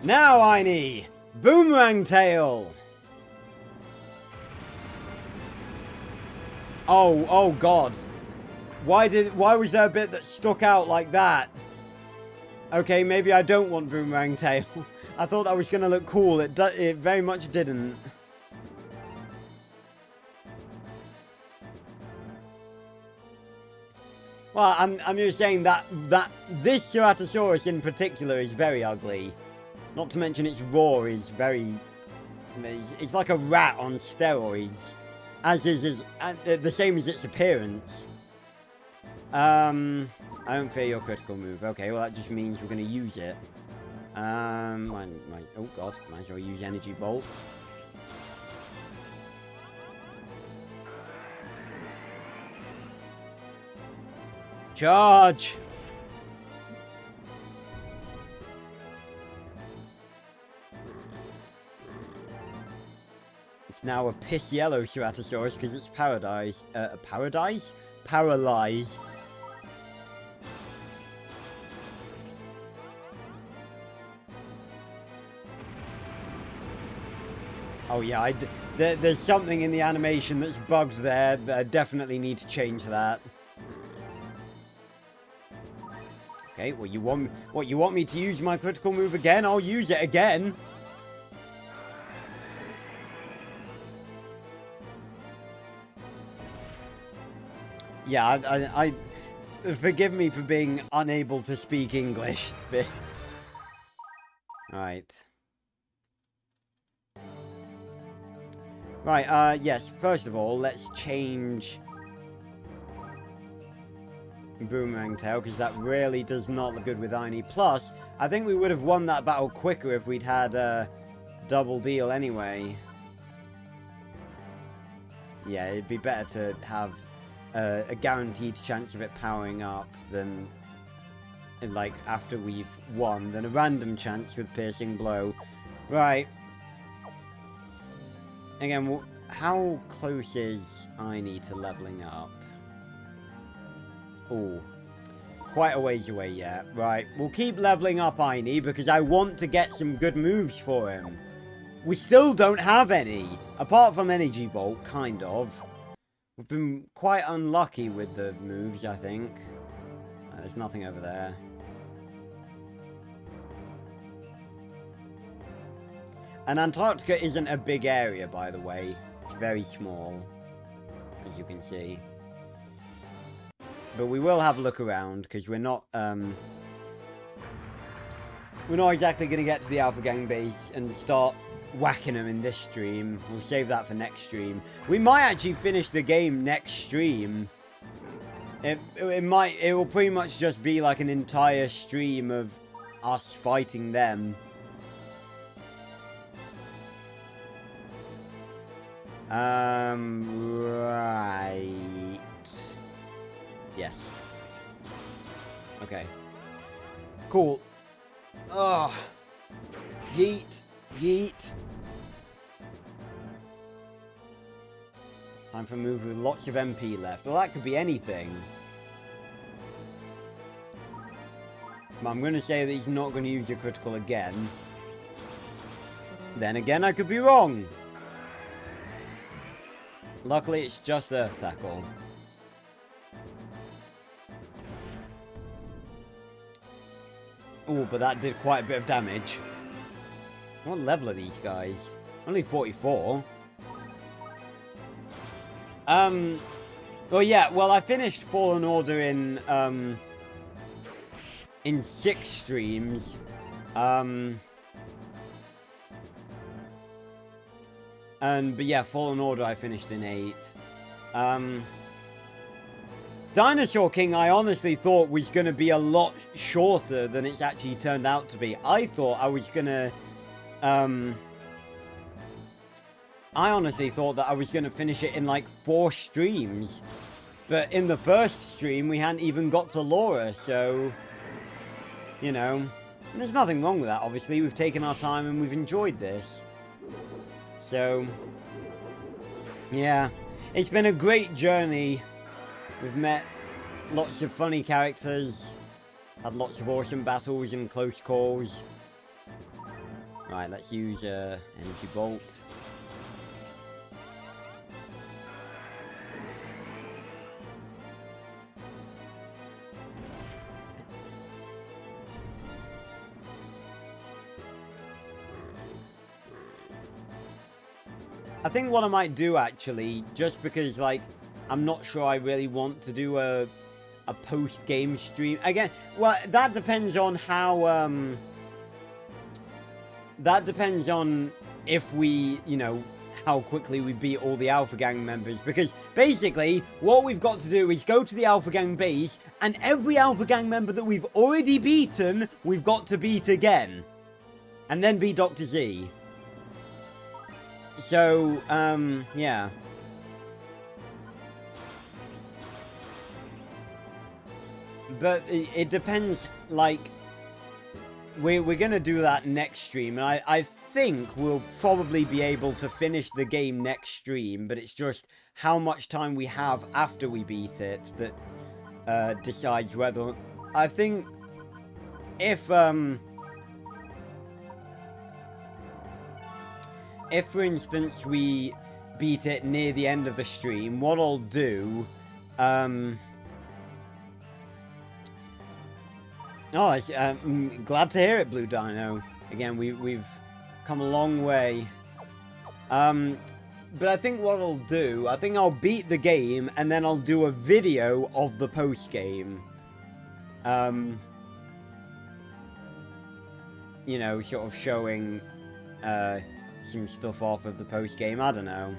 Now, Einie! Boomerang tail! Oh God. Why was there a bit that stuck out like that? Okay, maybe I don't want boomerang tail. I thought that was gonna look cool. It very much didn't. Well, I'm just saying that this Ceratosaurus in particular is very ugly. Not to mention its roar is very... It's like a rat on steroids. As is the same as its appearance. I don't fear your critical move. Okay, well that just means we're going to use it. Oh god, might as well use energy bolt. Charge! It's now a piss yellow Ceratosaurus because it's paralyzed. Paralyzed. Oh yeah, there's something in the animation that's bugged there. I definitely need to change that. Okay, well you want me to use my critical move again? I'll use it again. Yeah, I forgive me for being unable to speak English. Right. Right, yes, first of all, let's change Boomerang Tail, because that really does not look good with Aini. Plus, I think we would have won that battle quicker if we'd had a double deal anyway. Yeah, it'd be better to have a guaranteed chance of it powering up than, like, after we've won, than a random chance with Piercing Blow. Right. Again, how close is Aini to leveling up? Ooh, quite a ways away yet. Right, we'll keep leveling up Aini because I want to get some good moves for him. We still don't have any, apart from Energy Bolt, kind of. We've been quite unlucky with the moves, I think. There's nothing over there. And Antarctica isn't a big area, by the way. It's very small, as you can see. But we will have a look around, because we're not exactly going to get to the Alpha Gang base and start whacking them in this stream. We'll save that for next stream. We might actually finish the game next stream. It will pretty much just be like an entire stream of us fighting them. Right. Yes. Okay. Cool. Ugh. Yeet. Yeet. Time for a move with lots of MP left. Well, that could be anything. But I'm going to say that he's not going to use a critical again. Then again, I could be wrong. Luckily, it's just Earth Tackle. Oh, but that did quite a bit of damage. What level are these guys? Only 44. Well, yeah. Well, I finished Fallen Order in 6 streams. But yeah, Fallen Order I finished in 8. Dinosaur King I honestly thought was going to be a lot shorter than it's actually turned out to be. I thought I was going to... I honestly thought that I was going to finish it in like 4 streams. But in the first stream, we hadn't even got to Laura, so... You know... There's nothing wrong with that, obviously. We've taken our time and we've enjoyed this. So... Yeah. It's been a great journey. We've met lots of funny characters. Had lots of awesome battles and close calls. Right, let's use Energy Bolt. I think what I might do, actually, just because, like, I'm not sure I really want to do a post-game stream. Again, well, that depends on how, that depends on if we, you know, how quickly we beat all the Alpha Gang members. Because, basically, what we've got to do is go to the Alpha Gang base, and every Alpha Gang member that we've already beaten, we've got to beat again. And then beat Dr. Z. So, yeah. But it depends, like, we're gonna do that next stream, and I think we'll probably be able to finish the game next stream, but it's just how much time we have after we beat it that decides whether... I think if, for instance, we beat it near the end of the stream, what I'll do, oh, I'm glad to hear it, Blue Dino. Again, we've come a long way. But I think what I'll do, I think I'll beat the game, and then I'll do a video of the post-game. You know, sort of showing, some stuff off of the post-game, I don't know.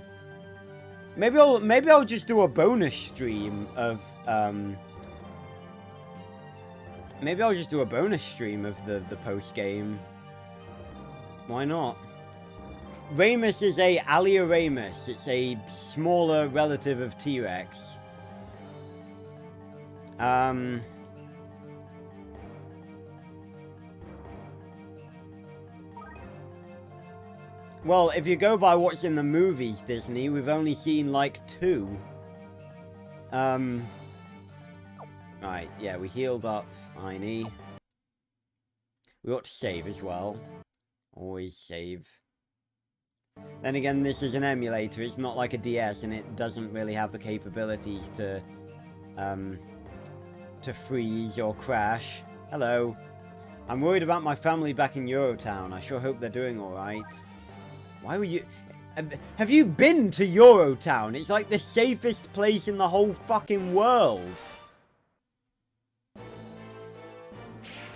Maybe I'll just do a bonus stream of, maybe I'll just do a bonus stream of the post-game. Why not? Ramus is a Alioramus. It's a smaller relative of T-Rex. Well, if you go by what's in the movies, Disney, we've only seen, like, 2. Right, yeah, we healed up Heine. We ought to save as well. Always save. Then again, this is an emulator. It's not like a DS, and it doesn't really have the capabilities to freeze or crash. Hello. I'm worried about my family back in Eurotown. I sure hope they're doing alright. Why were you... Have you been to Eurotown? It's like the safest place in the whole fucking world.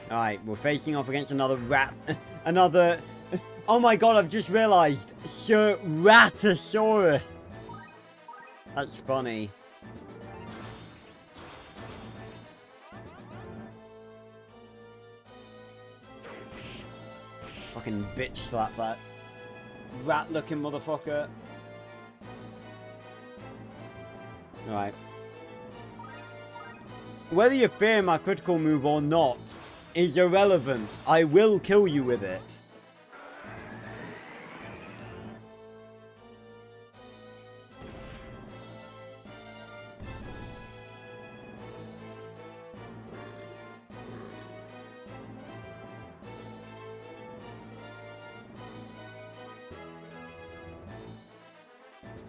Alright, we're facing off against another rat... another... Oh my god, I've just realised. Ratosaurus. That's funny. Fucking bitch slap that rat-looking motherfucker. Alright. Whether you fear my critical move or not is irrelevant. I will kill you with it.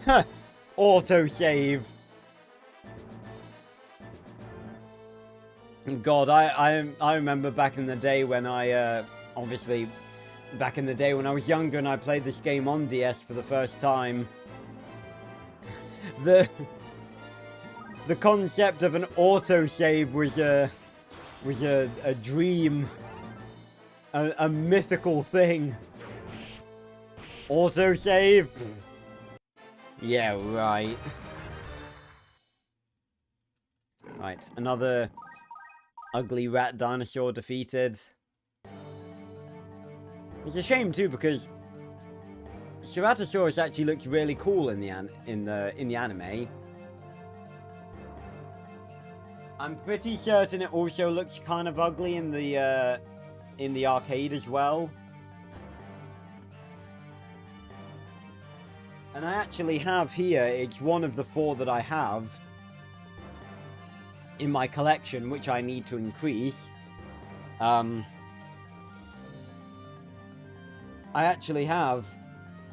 Huh. Autosave. God, I remember back in the day when I, obviously, back in the day when I was younger and I played this game on DS for the first time. The concept of an autosave was a dream. A mythical thing. Autosave? Yeah, right. Right, another ugly rat dinosaur defeated. It's a shame too because Ceratosaurus actually looks really cool in the anime. I'm pretty certain it also looks kind of ugly in the arcade as well. And I actually have here, it's one of the 4 that I have in my collection, which I need to increase. I actually have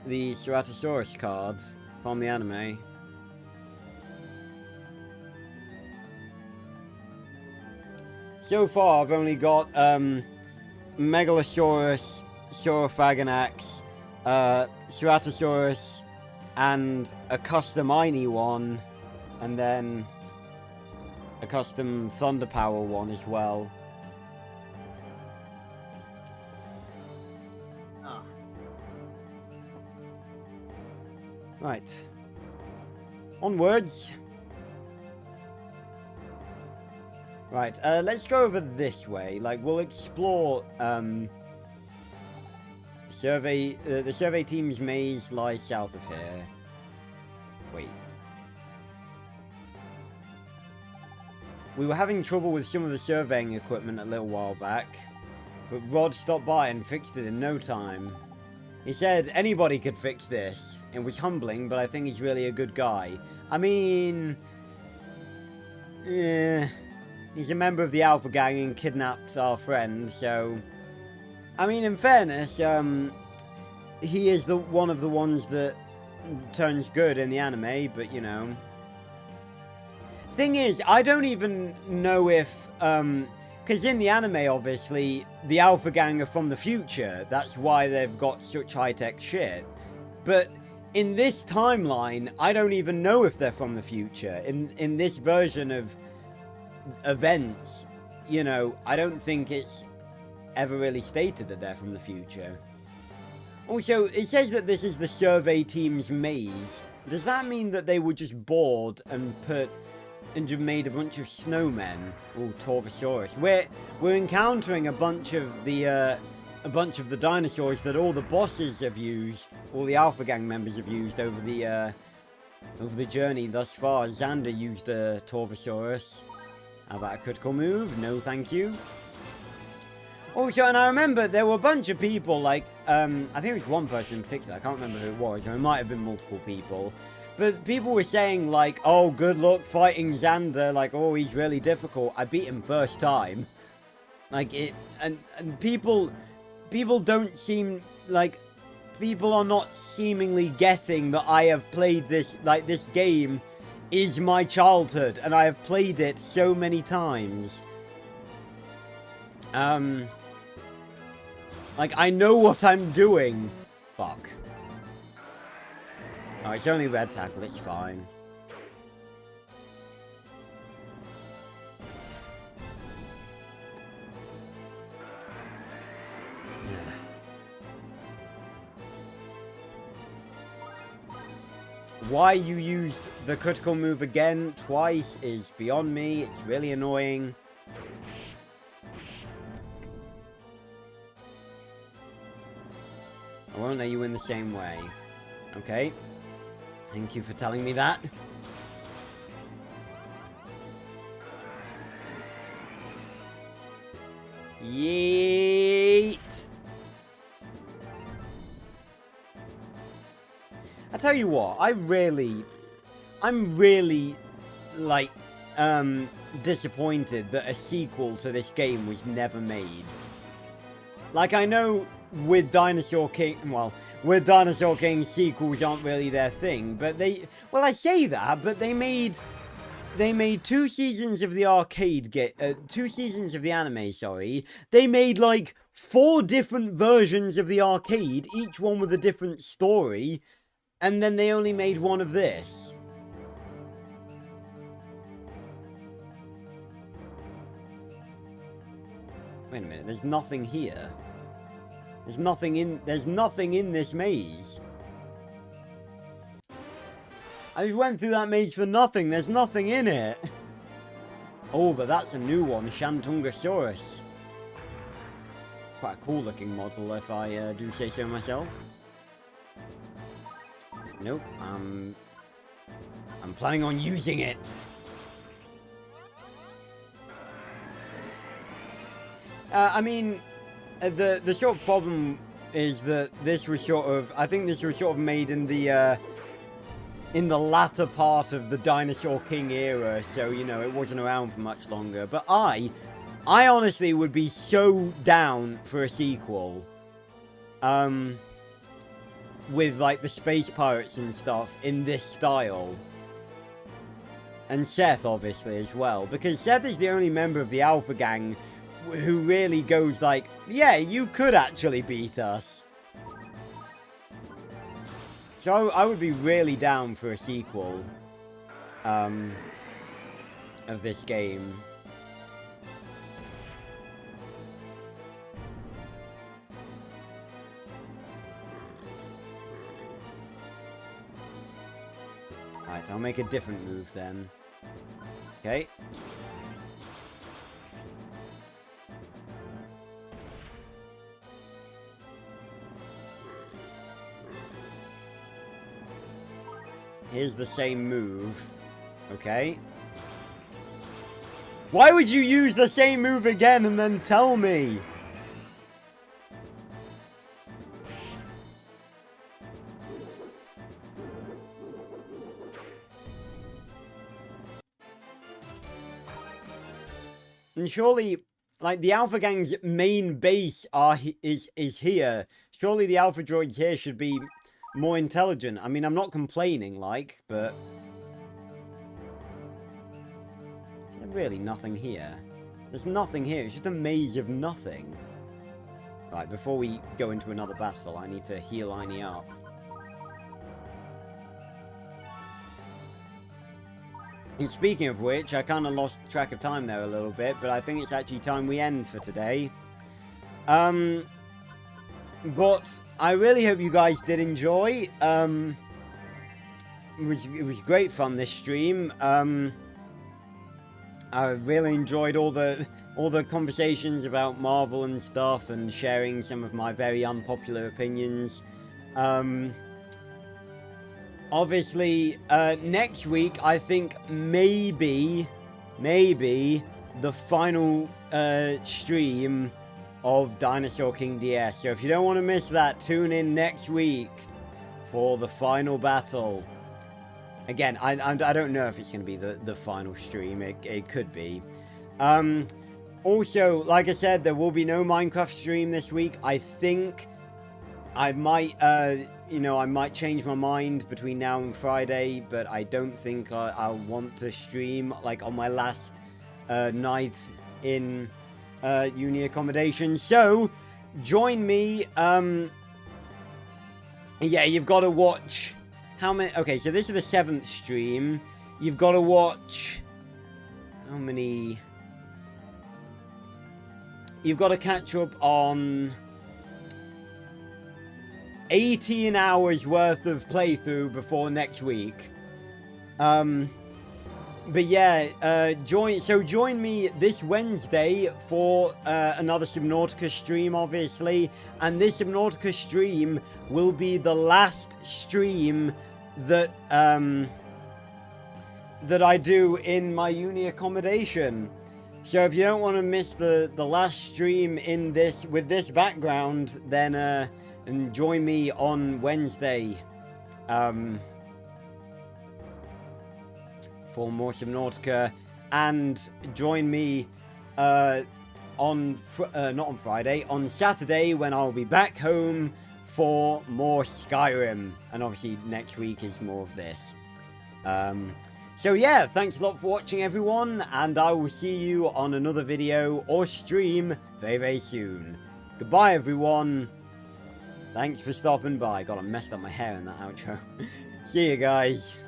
the Ceratosaurus cards from the anime. So far, I've only got Megalosaurus, Saurophaganax, Ceratosaurus, and a custom Ini one, and then a custom Thunder Power one as well. Right. Onwards. Right, let's go over this way. Like, we'll explore, the survey team's maze lies south of here. Wait. We were having trouble with some of the surveying equipment a little while back, but Rod stopped by and fixed it in no time. He said anybody could fix this. It was humbling, but I think he's really a good guy. I mean... he's a member of the Alpha Gang and kidnaps our friend, so... I mean, in fairness, he is one of the ones that turns good in the anime, but, you know... Thing is, I don't even know if, because in the anime, obviously, the Alpha Gang are from the future. That's why they've got such high-tech shit. But in this timeline, I don't even know if they're from the future. In this version of events, you know, I don't think it's ever really stated that they're from the future. Also, it says that this is the survey team's maze. Does that mean that they were just bored and just made a bunch of snowmen? Or Torvosaurus. We're encountering a bunch of the dinosaurs that all the bosses have used, all the Alpha Gang members have used over the journey thus far. Xander used a Torvosaurus. How about a critical move? No, thank you. Also, and I remember there were a bunch of people, like, I think it was one person in particular, I can't remember who it was, or it might have been multiple people, but people were saying, like, oh, good luck fighting Xander, like, oh, he's really difficult. I beat him first time. Like, and people don't seem, like, people are not seemingly getting that I have played this, like, this game is my childhood, and I have played it so many times. Like, I know what I'm doing. Fuck. Oh, it's only red tackle, it's fine. Why you used the critical move again twice is beyond me. It's really annoying. I won't let you win the same way. Okay. Thank you for telling me that. Yeet! I tell you what, I'm really, like, disappointed that a sequel to this game was never made. Like, I know with Dinosaur King, with Dinosaur King, sequels aren't really their thing, but well, I say that, but they made 2 seasons of the arcade game, 2 seasons of the anime, sorry. They made, like, 4 different versions of the arcade, each one with a different story. And then they only made one of this. Wait a minute, there's nothing here. There's nothing in this maze. I just went through that maze for nothing. There's nothing in it. Oh, but that's a new one, Shantungosaurus. Quite a cool looking model, if I do say so myself. Nope, I'm planning on using it. I mean, the short problem is that this was I think this was sort of made in the latter part of the Dinosaur King era, so, you know, it wasn't around for much longer. But I honestly would be so down for a sequel. With, like, the space pirates and stuff in this style. And Seth, obviously, as well. Because Seth is the only member of the Alpha Gang who really goes like, yeah, you could actually beat us. So I would be really down for a sequel of this game. Alright, I'll make a different move then. Okay. Here's the same move. Okay. Why would you use the same move again and then tell me? And surely, like, the Alpha Gang's main base is here. Surely the Alpha Droids here should be more intelligent. I mean, I'm not complaining, like, but... There's really nothing here. There's nothing here. It's just a maze of nothing. Right, before we go into another battle, I need to heal Aini up. And speaking of which, I kind of lost track of time there a little bit, but I think it's actually time we end for today. But I really hope you guys did enjoy. It was great fun, this stream. I really enjoyed all the conversations about Marvel and stuff, and sharing some of my very unpopular opinions. Obviously, next week, I think maybe the final stream of Dinosaur King DS. So if you don't want to miss that, tune in next week for the final battle. Again, I don't know if it's going to be the final stream. It could be. Also, like I said, there will be no Minecraft stream this week. I think I might, you know, I might change my mind between now and Friday, but I don't think I'll want to stream, like, on my last night in uni accommodation. So, join me. Yeah, you've got to watch... How many... Okay, so this is the 7th stream. You've got to watch... How many... You've got to catch up on 18 hours worth of playthrough before next week. But yeah, join me this Wednesday for another Subnautica stream, obviously. And this Subnautica stream will be the last stream that that I do in my uni accommodation. So if you don't want to miss the last stream in this with this background, then and join me on Wednesday for more Subnautica, and join me not on Friday, on Saturday, when I'll be back home for more Skyrim, and obviously next week is more of this. So yeah, thanks a lot for watching, everyone, and I will see you on another video or stream very, very soon. Goodbye, everyone. Thanks for stopping by. God, I messed up my hair in that outro. See you guys.